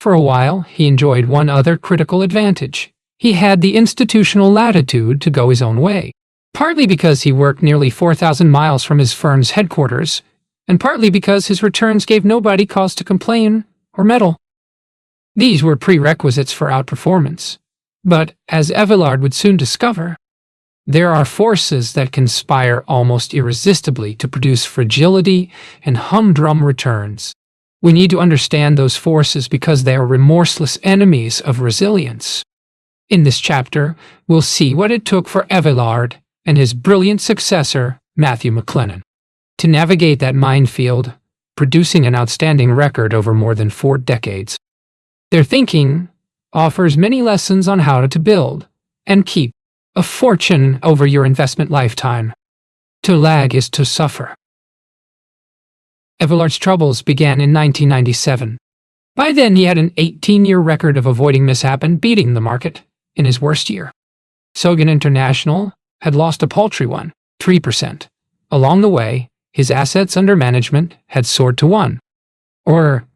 [SPEAKER 1] For a while, he enjoyed one other critical advantage. He had the institutional latitude to go his own way, partly because he worked nearly 4,000 miles from his firm's headquarters, and partly because his returns gave nobody cause to complain or meddle. These were prerequisites for outperformance. But, as Abelard would soon discover, there are forces that conspire almost irresistibly to produce fragility and humdrum returns. We need to understand those forces because they are remorseless enemies of resilience. In this chapter, we'll see what it took for Abelard and his brilliant successor, Matthew McLennan, to navigate that minefield, producing an outstanding record over more than 4 decades. Their thinking offers many lessons on how to build and keep a fortune over your investment lifetime. To lag is to suffer. Abelard's troubles began in 1997. By then, he had an 18-year record of avoiding mishap and beating the market in his worst year. Sogen International had lost a paltry 3%. Along the way, his assets under management had soared to 1. Or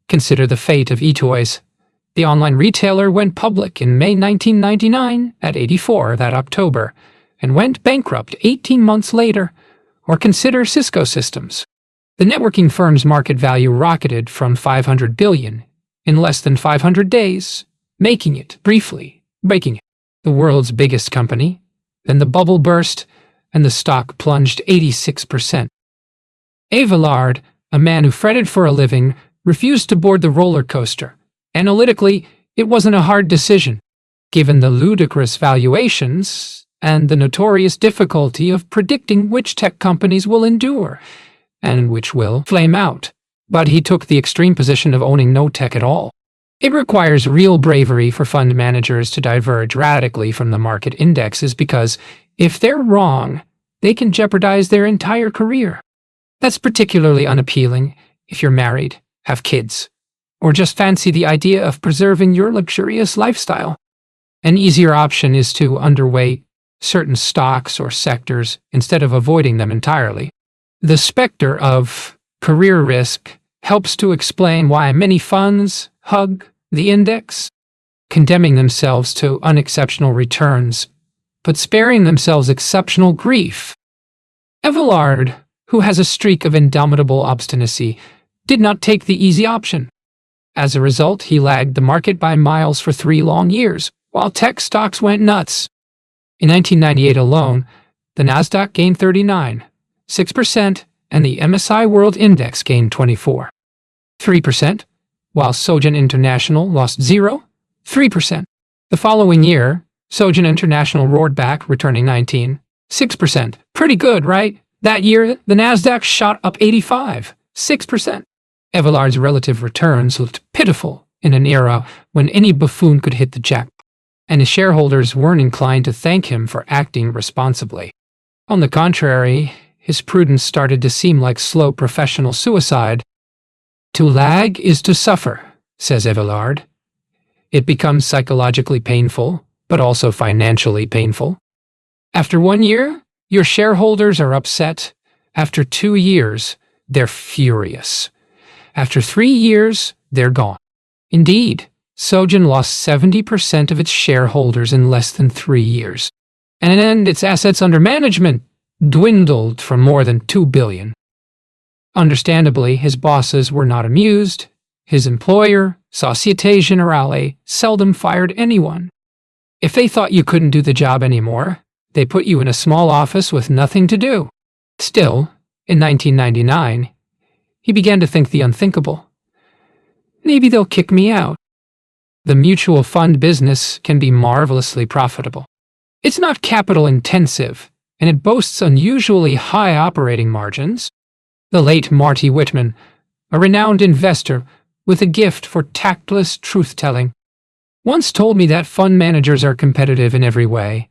[SPEAKER 1] consider the fate of eToys. The online retailer went public in May 1999 at 84 that October and went bankrupt 18 months later. Or consider Cisco Systems. The networking firm's market value rocketed from $500 billion in less than 500 days, making it, briefly, breaking it, the world's biggest company. Then the bubble burst, and the stock plunged 86%. Abelard, a man who fretted for a living, refused to board the roller coaster. Analytically, it wasn't a hard decision, given the ludicrous valuations and the notorious difficulty of predicting which tech companies will endure and which will flame out. But he took the extreme position of owning no tech at all. It requires real bravery for fund managers to diverge radically from the market indexes because, if they're wrong, they can jeopardize their entire career. That's particularly unappealing if you're married, have kids, or just fancy the idea of preserving your luxurious lifestyle. An easier option is to underweight certain stocks or sectors instead of avoiding them entirely. The specter of career risk helps to explain why many funds hug the index, condemning themselves to unexceptional returns, but sparing themselves exceptional grief. Abelard, who has a streak of indomitable obstinacy, did not take the easy option. As a result, he lagged the market by miles for 3 long years, while tech stocks went nuts. In 1998 alone, the Nasdaq gained 39.6%, and the MSCI World Index gained 24.3%, while Sogen International lost 0.3%. The following year, Sogen International roared back, returning 19.6%. Pretty good, right? That year, the Nasdaq shot up 85.6%. Abelard's relative returns looked pitiful in an era when any buffoon could hit the jackpot, and his shareholders weren't inclined to thank him for acting responsibly. On the contrary, his prudence started to seem like slow professional suicide. To lag is to suffer, says Abelard. It becomes psychologically painful, but also financially painful. After 1 year, your shareholders are upset. After 2 years, they're furious. After 3 years, they're gone. Indeed, Sojin lost 70% of its shareholders in less than 3 years, and its assets under management dwindled from more than 2 billion. Understandably, his bosses were not amused. His employer, Société Générale, seldom fired anyone. If they thought you couldn't do the job anymore, they put you in a small office with nothing to do. Still, in 1999, he began to think the unthinkable. Maybe they'll kick me out. The mutual fund business can be marvelously profitable. It's not capital intensive, and it boasts unusually high operating margins. The late Marty Whitman, a renowned investor with a gift for tactless truth-telling, once told me that fund managers are competitive in every way,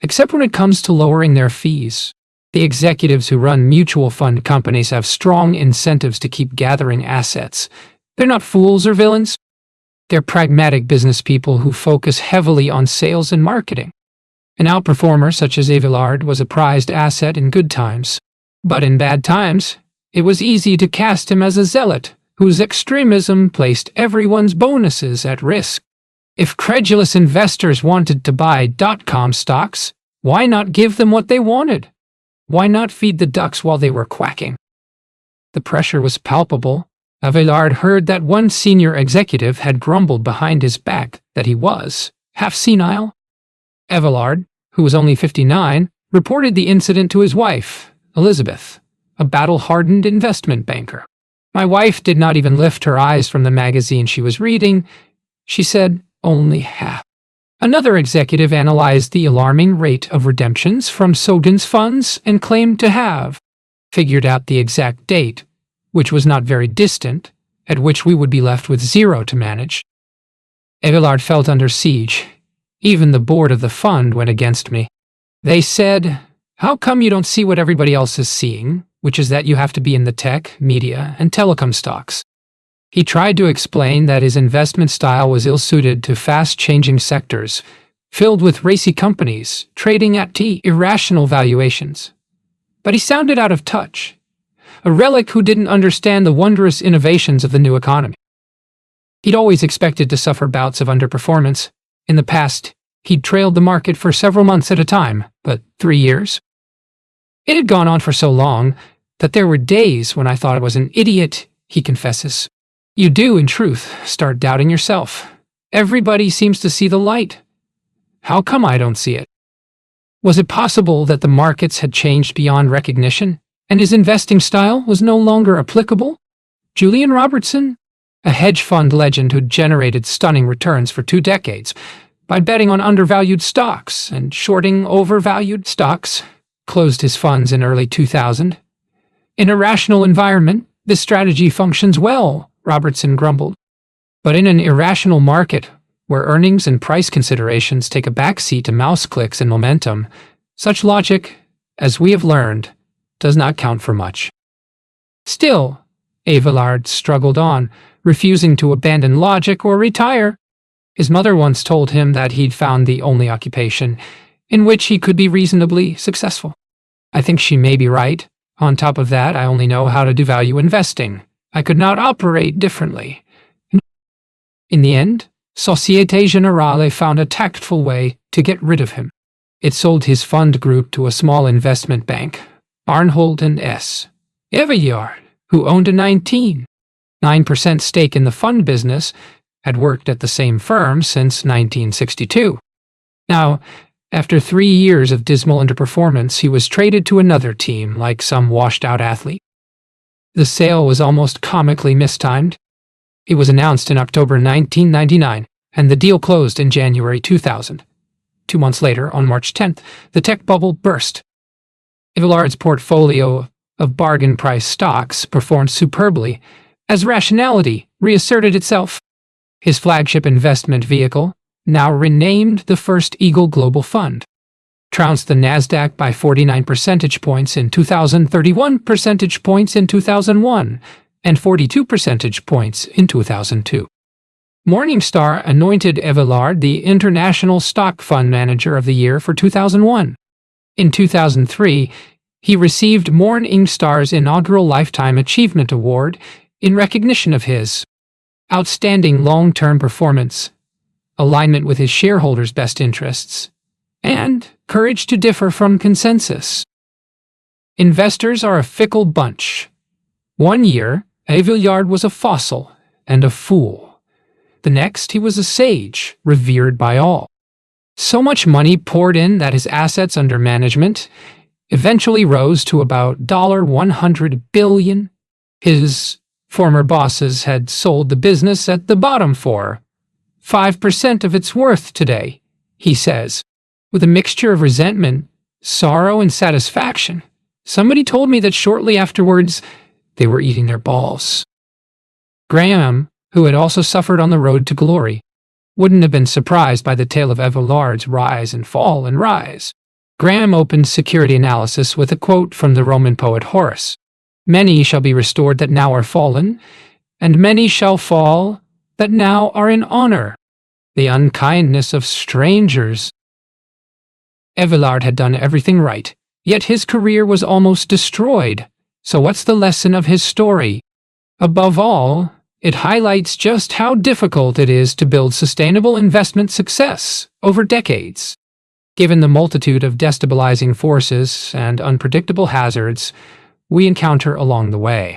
[SPEAKER 1] except when it comes to lowering their fees. The executives who run mutual fund companies have strong incentives to keep gathering assets. They're not fools or villains. They're pragmatic business people who focus heavily on sales and marketing. An outperformer such as Abelard was a prized asset in good times, but in bad times, it was easy to cast him as a zealot whose extremism placed everyone's bonuses at risk. If credulous investors wanted to buy .com stocks, why not give them what they wanted? Why not feed the ducks while they were quacking? The pressure was palpable. Abelard heard that one senior executive had grumbled behind his back that he was half senile. Abelard, who was only 59, reported the incident to his wife, Elizabeth, a battle-hardened investment banker. My wife did not even lift her eyes from the magazine she was reading. She said, only half. Another executive analyzed the alarming rate of redemptions from Sojin's funds and claimed to have figured out the exact date, which was not very distant, at which we would be left with zero to manage. Abelard felt under siege. Even the board of the fund went against me. They said, how come you don't see what everybody else is seeing, which is that you have to be in the tech, media, and telecom stocks? He tried to explain that his investment style was ill-suited to fast-changing sectors, filled with racy companies, trading at irrational valuations. But he sounded out of touch, a relic who didn't understand the wondrous innovations of the new economy. He'd always expected to suffer bouts of underperformance. In the past, he'd trailed the market for several months at a time, but 3 years? It had gone on for so long that there were days when I thought I was an idiot, he confesses. You do, in truth, start doubting yourself. Everybody seems to see the light. How come I don't see it? Was it possible that the markets had changed beyond recognition, and his investing style was no longer applicable? Julian Robertson, a hedge fund legend who'd generated stunning returns for 2 decades by betting on undervalued stocks and shorting overvalued stocks, closed his funds in early 2000. In a rational environment, this strategy functions well, Robertson grumbled. But in an irrational market, where earnings and price considerations take a backseat to mouse clicks and momentum, such logic, as we have learned, does not count for much. Still, Abelard struggled on, refusing to abandon logic or retire. His mother once told him that he'd found the only occupation in which he could be reasonably successful. I think she may be right. On top of that, I only know how to do value investing. I could not operate differently. In the end, Société Générale found a tactful way to get rid of him. It sold his fund group to a small investment bank, Arnhold and S. Everyard, who owned a 19.9% stake in the fund business, had worked at the same firm since 1962. Now, after 3 years of dismal underperformance, he was traded to another team like some washed-out athlete. The sale was almost comically mistimed. It was announced in October 1999, and the deal closed in January 2000. 2 months later, on March 10th, the tech bubble burst. Abelard's portfolio of bargain-price stocks performed superbly as rationality reasserted itself. His flagship investment vehicle, now renamed the First Eagle Global Fund, trounced the Nasdaq by 49 percentage points in 2000, 31 percentage points in 2001, and 42 percentage points in 2002. Morningstar anointed Evillard the International Stock Fund Manager of the Year for 2001. In 2003, he received Morningstar's inaugural Lifetime Achievement Award in recognition of his outstanding long-term performance, alignment with his shareholders' best interests, and courage to differ from consensus. Investors are a fickle bunch. One year, Evillard was a fossil and a fool. The next, he was a sage, revered by all. So much money poured in that his assets under management eventually rose to about $100 billion. His former bosses had sold the business at the bottom for 5% of its worth today, he says, with a mixture of resentment, sorrow, and satisfaction. Somebody told me that shortly afterwards, they were eating their balls. Graham, who had also suffered on the road to glory, wouldn't have been surprised by the tale of Evillard's rise and fall and rise. Graham opened Security Analysis with a quote from the Roman poet Horace. "Many shall be restored that now are fallen, and many shall fall that now are in honor. The unkindness of strangers." Evillard had done everything right, yet his career was almost destroyed. So what's the lesson of his story? Above all, it highlights just how difficult it is to build sustainable investment success over decades, given the multitude of destabilizing forces and unpredictable hazards we encounter along the way.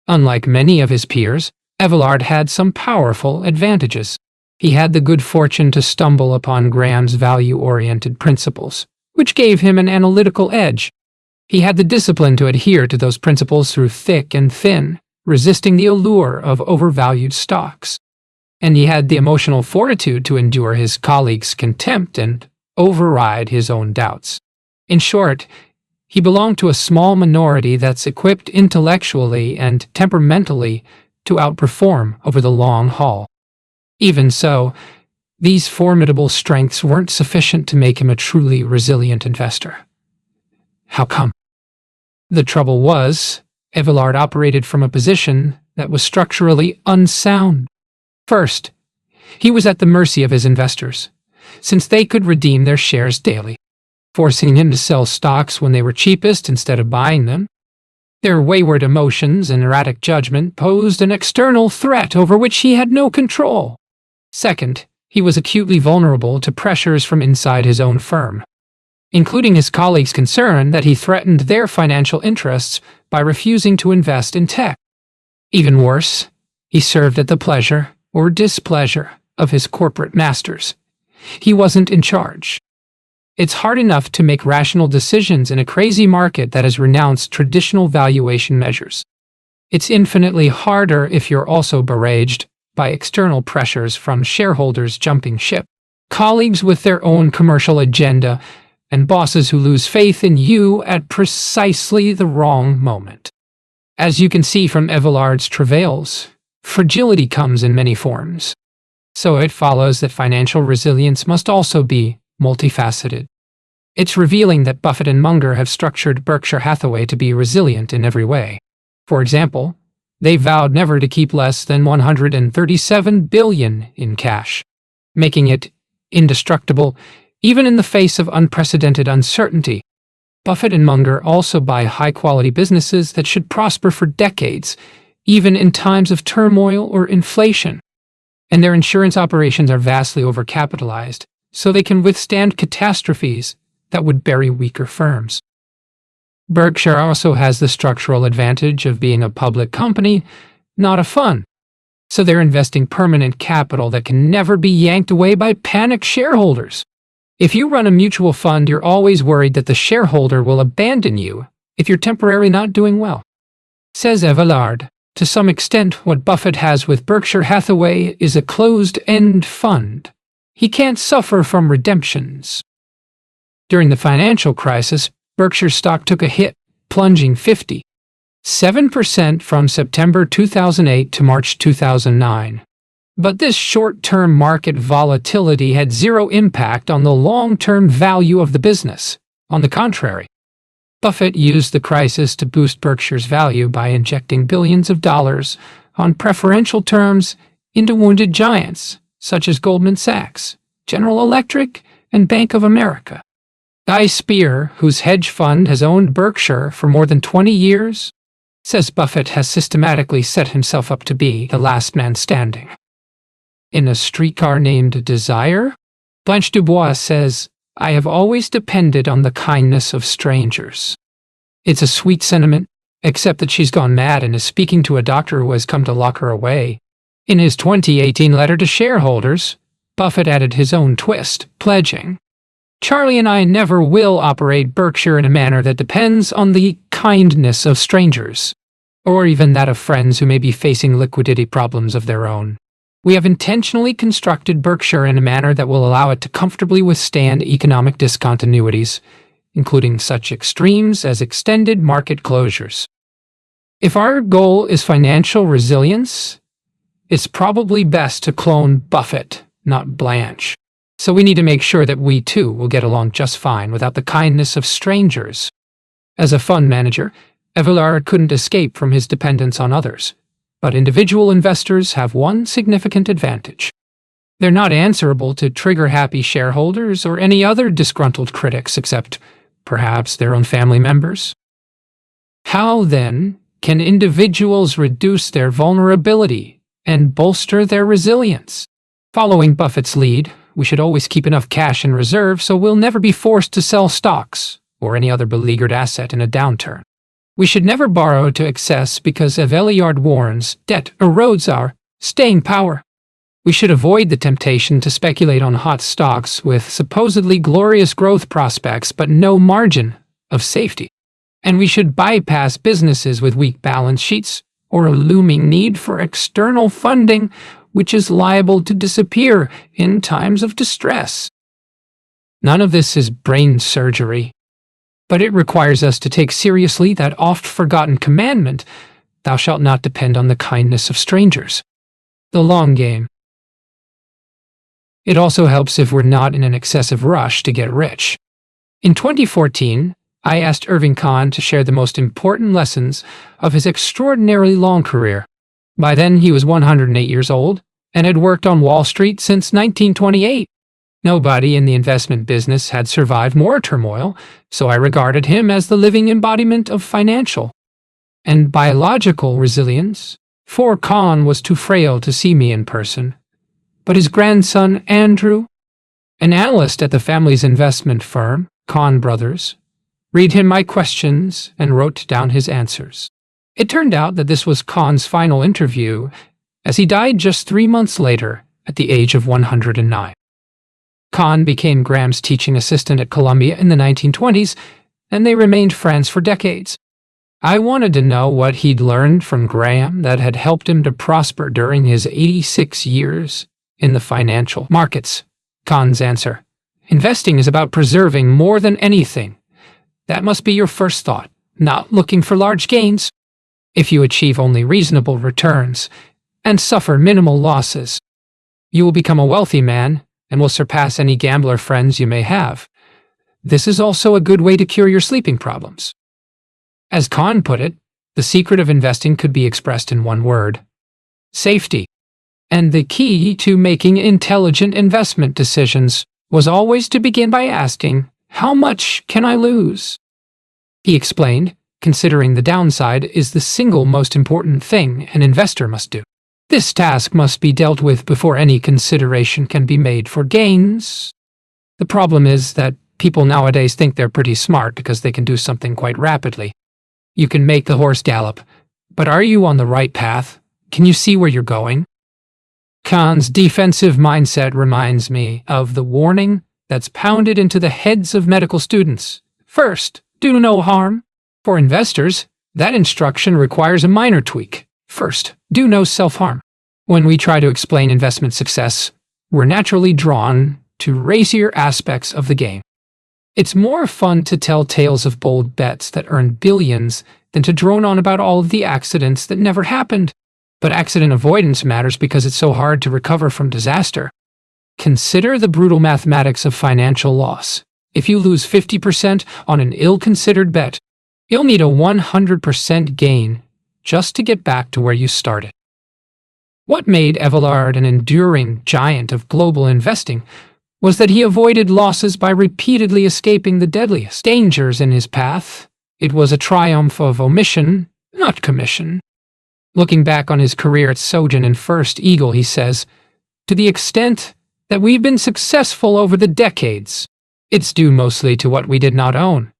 [SPEAKER 1] Unlike many of his peers, Evillard had some powerful advantages. He had the good fortune to stumble upon Graham's value-oriented principles, which gave him an analytical edge. He had the discipline to adhere to those principles through thick and thin, resisting the allure of overvalued stocks. And he had the emotional fortitude to endure his colleagues' contempt and override his own doubts. In short, he belonged to a small minority that's equipped intellectually and temperamentally to outperform over the long haul. Even so, these formidable strengths weren't sufficient to make him a truly resilient investor. How come? The trouble was, Evillard operated from a position that was structurally unsound. First, he was at the mercy of his investors, since they could redeem their shares daily, forcing him to sell stocks when they were cheapest instead of buying them. Their wayward emotions and erratic judgment posed an external threat over which he had no control. Second, he was acutely vulnerable to pressures from inside his own firm, including his colleagues' concern that he threatened their financial interests by refusing to invest in tech. Even worse, he served at the pleasure or displeasure of his corporate masters. He wasn't in charge. It's hard enough to make rational decisions in a crazy market that has renounced traditional valuation measures. It's infinitely harder if you're also barraged by external pressures from shareholders jumping ship, colleagues with their own commercial agenda, and bosses who lose faith in you at precisely the wrong moment. As you can see from Evillard's travails, fragility comes in many forms. So it follows that financial resilience must also be multifaceted. It's revealing that Buffett and Munger have structured Berkshire Hathaway to be resilient in every way. For example, they vowed never to keep less than $137 billion in cash, making it indestructible even in the face of unprecedented uncertainty. Buffett and Munger also buy high-quality businesses that should prosper for decades, even in times of turmoil or inflation. And their insurance operations are vastly overcapitalized, so they can withstand catastrophes that would bury weaker firms. Berkshire also has the structural advantage of being a public company, not a fund. So they're investing permanent capital that can never be yanked away by panicked shareholders. If you run a mutual fund, you're always worried that the shareholder will abandon you if you're temporarily not doing well. Says Evillard, to some extent what Buffett has with Berkshire Hathaway is a closed-end fund. He can't suffer from redemptions. During the financial crisis, Berkshire stock took a hit, plunging 57% from September 2008 to March 2009. But this short-term market volatility had zero impact on the long-term value of the business. On the contrary, Buffett used the crisis to boost Berkshire's value by injecting billions of dollars on preferential terms into wounded giants such as Goldman Sachs, General Electric, and Bank of America. Guy Spear, whose hedge fund has owned Berkshire for more than 20 years, says Buffett has systematically set himself up to be the last man standing. In A Streetcar Named Desire, Blanche Dubois says, "I have always depended on the kindness of strangers." It's a sweet sentiment, except that she's gone mad and is speaking to a doctor who has come to lock her away. In his 2018 letter to shareholders, Buffett added his own twist, pledging, "Charlie and I never will operate Berkshire in a manner that depends on the kindness of strangers, or even that of friends who may be facing liquidity problems of their own. We have intentionally constructed Berkshire in a manner that will allow it to comfortably withstand economic discontinuities, including such extremes as extended market closures. If our goal is financial resilience, it's probably best to clone Buffett, not Blanche. So we need to make sure that we too will get along just fine without the kindness of strangers." As a fund manager, Evillard couldn't escape from his dependence on others. But individual investors have one significant advantage. They're not answerable to trigger-happy shareholders or any other disgruntled critics except, perhaps, their own family members. How, then, can individuals reduce their vulnerability and bolster their resilience? Following Buffett's lead, we should always keep enough cash in reserve so we'll never be forced to sell stocks or any other beleaguered asset in a downturn. We should never borrow to excess because, as Evillard warns, debt erodes our staying power. We should avoid the temptation to speculate on hot stocks with supposedly glorious growth prospects but no margin of safety. And we should bypass businesses with weak balance sheets or a looming need for external funding, which is liable to disappear in times of distress. None of this is brain surgery, but it requires us to take seriously that oft-forgotten commandment, "Thou shalt not depend on the kindness of strangers." The long game. It also helps if we're not in an excessive rush to get rich. In 2014, I asked Irving Kahn to share the most important lessons of his extraordinarily long career. By then, he was 108 years old and had worked on Wall Street since 1928. Nobody in the investment business had survived more turmoil, so I regarded him as the living embodiment of financial and biological resilience. For Kahn was too frail to see me in person, but his grandson Andrew, an analyst at the family's investment firm, Kahn Brothers, read him my questions and wrote down his answers. It turned out that this was Kahn's final interview, as he died just 3 months later at the age of 109. Kahn became Graham's teaching assistant at Columbia in the 1920s, and they remained friends for decades. I wanted to know what he'd learned from Graham that had helped him to prosper during his 86 years in the financial markets. Kahn's answer: "Investing is about preserving more than anything. That must be your first thought, not looking for large gains. If you achieve only reasonable returns and suffer minimal losses, you will become a wealthy man and will surpass any gambler friends you may have. This is also a good way to cure your sleeping problems." As Kahn put it, the secret of investing could be expressed in one word: safety. And the key to making intelligent investment decisions was always to begin by asking, "How much can I lose?" He explained, considering the downside is the single most important thing an investor must do. This task must be dealt with before any consideration can be made for gains. The problem is that people nowadays think they're pretty smart because they can do something quite rapidly. You can make the horse gallop, but are you on the right path? Can you see where you're going? Kahn's defensive mindset reminds me of the warning that's pounded into the heads of medical students. First, do no harm. For investors, that instruction requires a minor tweak. First, do no self-harm. When we try to explain investment success, we're naturally drawn to racier aspects of the game. It's more fun to tell tales of bold bets that earn billions than to drone on about all of the accidents that never happened. But accident avoidance matters because it's so hard to recover from disaster. Consider the brutal mathematics of financial loss. If you lose 50% on an ill-considered bet, you'll need a 100% gain just to get back to where you started. What made Abelard an enduring giant of global investing was that he avoided losses by repeatedly escaping the deadliest dangers in his path. It was a triumph of omission, not commission. Looking back on his career at Sojin and First Eagle, he says, "To the extent that we've been successful over the decades, it's due mostly to what we did not own.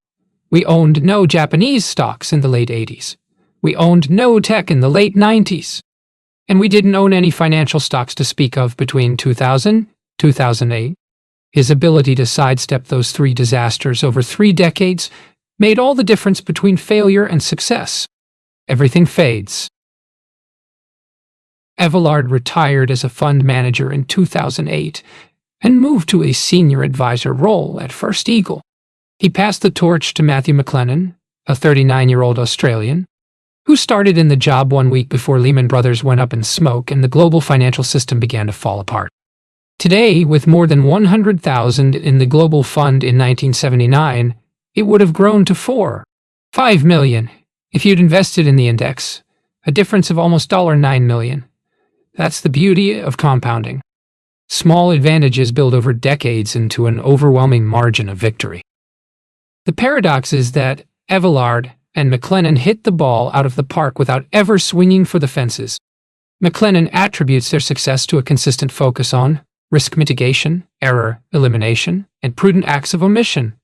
[SPEAKER 1] We owned no Japanese stocks in the late 80s. We owned no tech in the late 90s. And we didn't own any financial stocks to speak of between 2000 2008. His ability to sidestep those three disasters over 3 decades made all the difference between failure and success. Everything fades. Abelard retired as a fund manager in 2008 and moved to a senior advisor role at First Eagle. He passed the torch to Matthew McLennan, a 39-year-old Australian, who started in the job 1 week before Lehman Brothers went up in smoke and the global financial system began to fall apart. Today, with more than 100,000 in the global fund in 1979, it would have grown to 5 million if you'd invested in the index, a difference of almost $9 million. That's the beauty of compounding. Small advantages build over decades into an overwhelming margin of victory. The paradox is that Abelard and McLennan hit the ball out of the park without ever swinging for the fences. McLennan attributes their success to a consistent focus on risk mitigation, error elimination, and prudent acts of omission.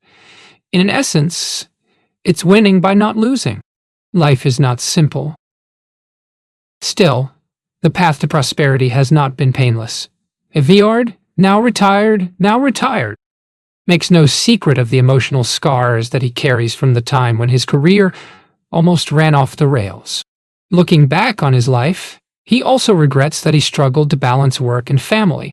[SPEAKER 1] In essence, it's winning by not losing. Life is not simple. Still, the path to prosperity has not been painless. Abelard, now retired, makes no secret of the emotional scars that he carries from the time when his career almost ran off the rails. Looking back on his life, he also regrets that he struggled to balance work and family.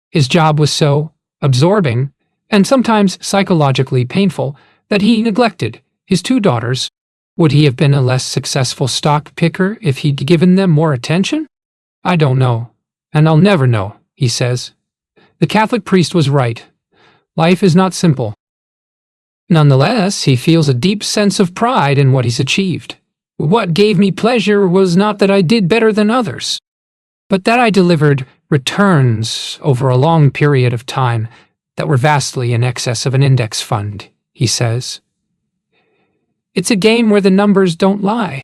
[SPEAKER 1] His job was so absorbing and sometimes psychologically painful that he neglected his 2 daughters. Would he have been a less successful stock picker if he'd given them more attention? I don't know, and I'll never know, he says. The Catholic priest was right. Life is not simple. Nonetheless, he feels a deep sense of pride in what he's achieved. What gave me pleasure was not that I did better than others, but that I delivered returns over a long period of time that were vastly in excess of an index fund, he says. It's a game where the numbers don't lie.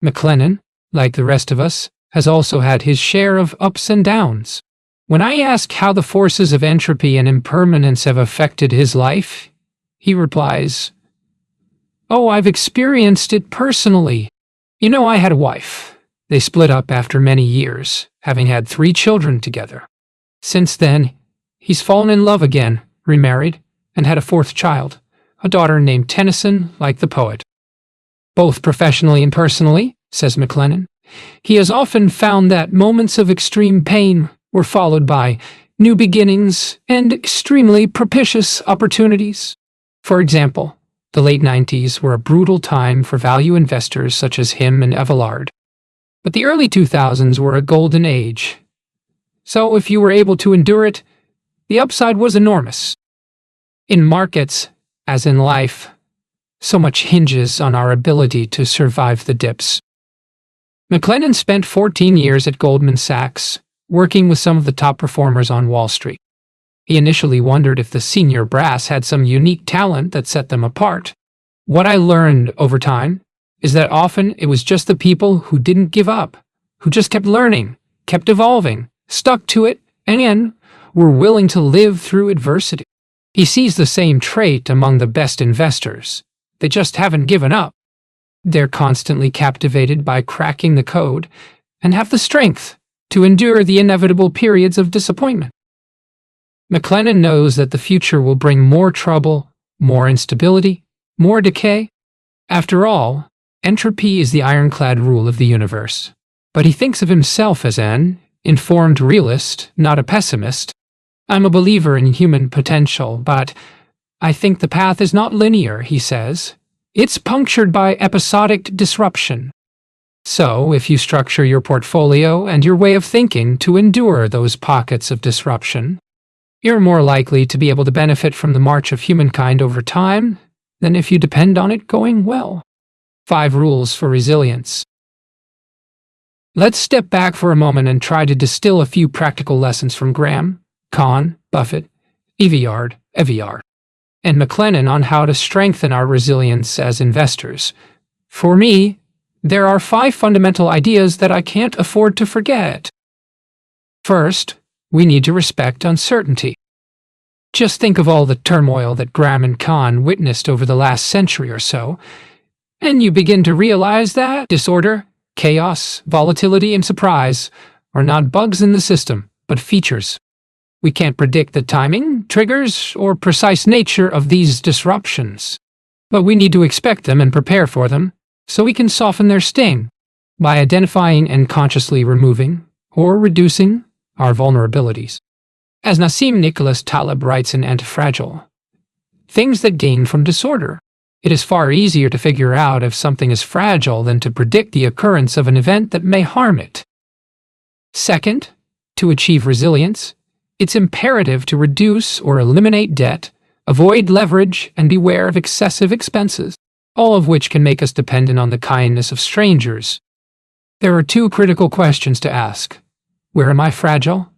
[SPEAKER 1] McLennan, like the rest of us, has also had his share of ups and downs. When I ask how the forces of entropy and impermanence have affected his life, he replies, "Oh, I've experienced it personally. I had a wife. They split up after many years, having had 3 children together. Since then, he's fallen in love again, remarried, and had a 4th child, a daughter named Tennyson, like the poet. Both professionally and personally," says McLennan, "he has often found that moments of extreme pain were followed by new beginnings and extremely propitious opportunities. For example, the late 90s were a brutal time for value investors such as him and Abelard. But the early 2000s were a golden age. So if you were able to endure it, the upside was enormous. In markets, as in life, so much hinges on our ability to survive the dips." McLennan spent 14 years at Goldman Sachs, working with some of the top performers on Wall Street. He initially wondered if the senior brass had some unique talent that set them apart. What I learned over time is that often it was just the people who didn't give up, who just kept learning, kept evolving, stuck to it, and were willing to live through adversity. He sees the same trait among the best investors. They just haven't given up. They're constantly captivated by cracking the code and have the strength to endure the inevitable periods of disappointment. McLennan knows that the future will bring more trouble, more instability, more decay. After all, entropy is the ironclad rule of the universe. But he thinks of himself as an informed realist, not a pessimist. "I'm a believer in human potential, but I think the path is not linear," he says. "It's punctured by episodic disruption." So, if you structure your portfolio and your way of thinking to endure those pockets of disruption, you're more likely to be able to benefit from the march of humankind over time than if you depend on it going well. 5 Rules for Resilience. Let's step back for a moment and try to distill a few practical lessons from Graham, Kahn, Buffett, Eveyard, and McLennan on how to strengthen our resilience as investors. For me, there are 5 fundamental ideas that I can't afford to forget. First, we need to respect uncertainty. Just think of all the turmoil that Graham and Kahn witnessed over the last century or so, and you begin to realize that disorder, chaos, volatility, and surprise are not bugs in the system, but features. We can't predict the timing, triggers, or precise nature of these disruptions, but we need to expect them and prepare for them so we can soften their sting by identifying and consciously removing or reducing our vulnerabilities. As Nassim Nicholas Taleb writes in Antifragile, things that gain from disorder. It is far easier to figure out if something is fragile than to predict the occurrence of an event that may harm it. Second, to achieve resilience, it's imperative to reduce or eliminate debt, avoid leverage, and beware of excessive expenses, all of which can make us dependent on the kindness of strangers. There are 2 critical questions to ask. Where am I fragile?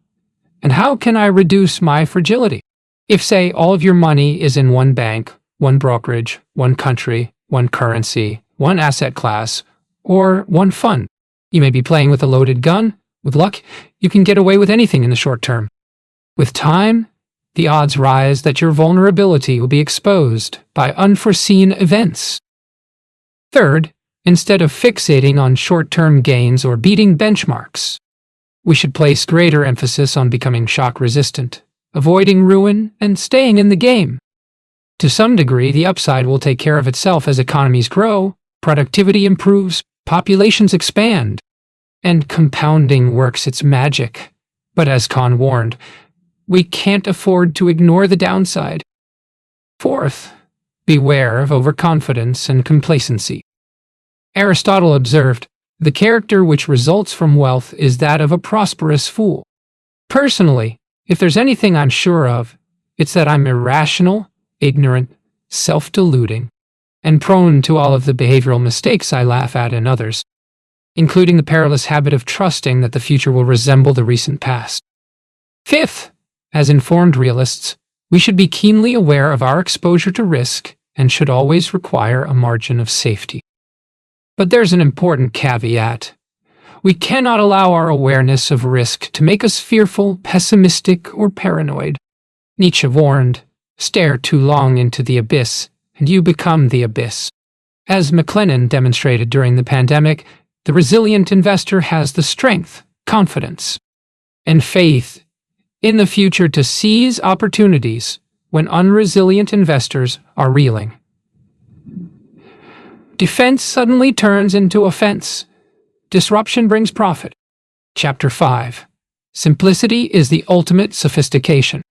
[SPEAKER 1] And how can I reduce my fragility? If, say, all of your money is in one bank, one brokerage, one country, one currency, one asset class, or one fund, you may be playing with a loaded gun. With luck, you can get away with anything in the short term. With time, the odds rise that your vulnerability will be exposed by unforeseen events. Third, instead of fixating on short-term gains or beating benchmarks, we should place greater emphasis on becoming shock-resistant, avoiding ruin, and staying in the game. To some degree, the upside will take care of itself as economies grow, productivity improves, populations expand, and compounding works its magic. But as Kahn warned, we can't afford to ignore the downside. Fourth, beware of overconfidence and complacency. Aristotle observed, the character which results from wealth is that of a prosperous fool. Personally, if there's anything I'm sure of, it's that I'm irrational, ignorant, self-deluding, and prone to all of the behavioral mistakes I laugh at in others, including the perilous habit of trusting that the future will resemble the recent past. Fifth, as informed realists, we should be keenly aware of our exposure to risk and should always require a margin of safety. But there's an important caveat. We cannot allow our awareness of risk to make us fearful, pessimistic, or paranoid. Nietzsche warned, stare too long into the abyss, and you become the abyss. As McLennan demonstrated during the pandemic, the resilient investor has the strength, confidence, and faith in the future to seize opportunities when unresilient investors are reeling. Defense suddenly turns into offense. Disruption brings profit. Chapter 5. Simplicity is the ultimate sophistication.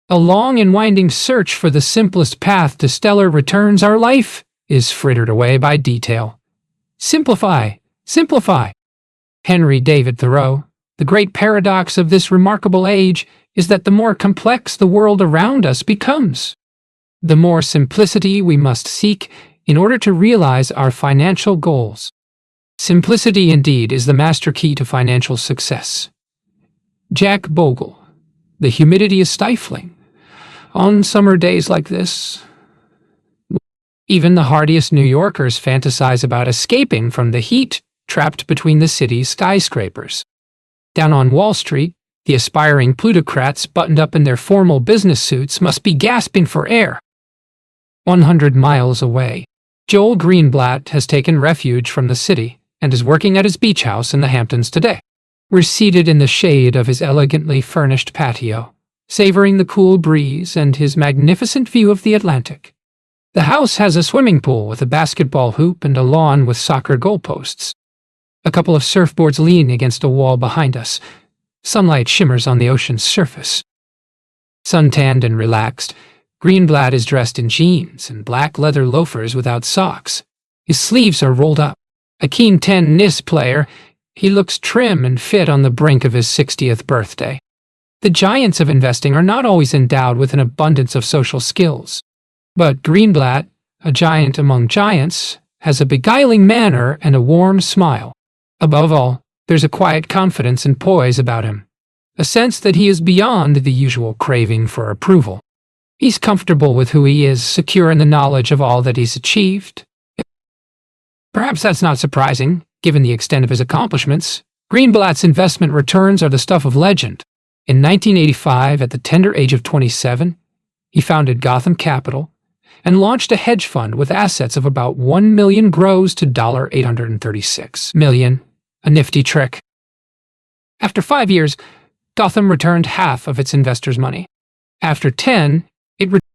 [SPEAKER 1] A long and winding search for the simplest path to stellar returns our life is frittered away by detail. Simplify, simplify. Henry David Thoreau. The great paradox of this remarkable age is that the more complex the world around us becomes, the more simplicity we must seek in order to realize our financial goals. Simplicity indeed is the master key to financial success. Jack Bogle. The humidity is stifling. On summer days like this, even the hardiest New Yorkers fantasize about escaping from the heat trapped between the city's skyscrapers. Down on Wall Street, the aspiring plutocrats buttoned up in their formal business suits must be gasping for air. 100 miles away, Joel Greenblatt has taken refuge from the city and is working at his beach house in the Hamptons today. We're seated in the shade of his elegantly furnished patio, savoring the cool breeze and his magnificent view of the Atlantic. The house has a swimming pool with a basketball hoop and a lawn with soccer goalposts. A couple of surfboards lean against a wall behind us. Sunlight shimmers on the ocean's surface. Suntanned and relaxed, Greenblatt is dressed in jeans and black leather loafers without socks. His sleeves are rolled up, A keen tennis player, he looks trim and fit on the brink of his 60th birthday. The giants of investing are not always endowed with an abundance of social skills. But Greenblatt, a giant among giants, has a beguiling manner and a warm smile. Above all, there's a quiet confidence and poise about him, a sense that he is beyond the usual craving for approval. He's comfortable with who he is, secure in the knowledge of all that he's achieved. Perhaps that's not surprising, given the extent of his accomplishments. Greenblatt's investment returns are the stuff of legend. In 1985, at the tender age of 27, he founded Gotham Capital and launched a hedge fund with assets of about $1 million grows to $836 million, a nifty trick. After 5 years, Gotham returned half of its investors' money. After 10, it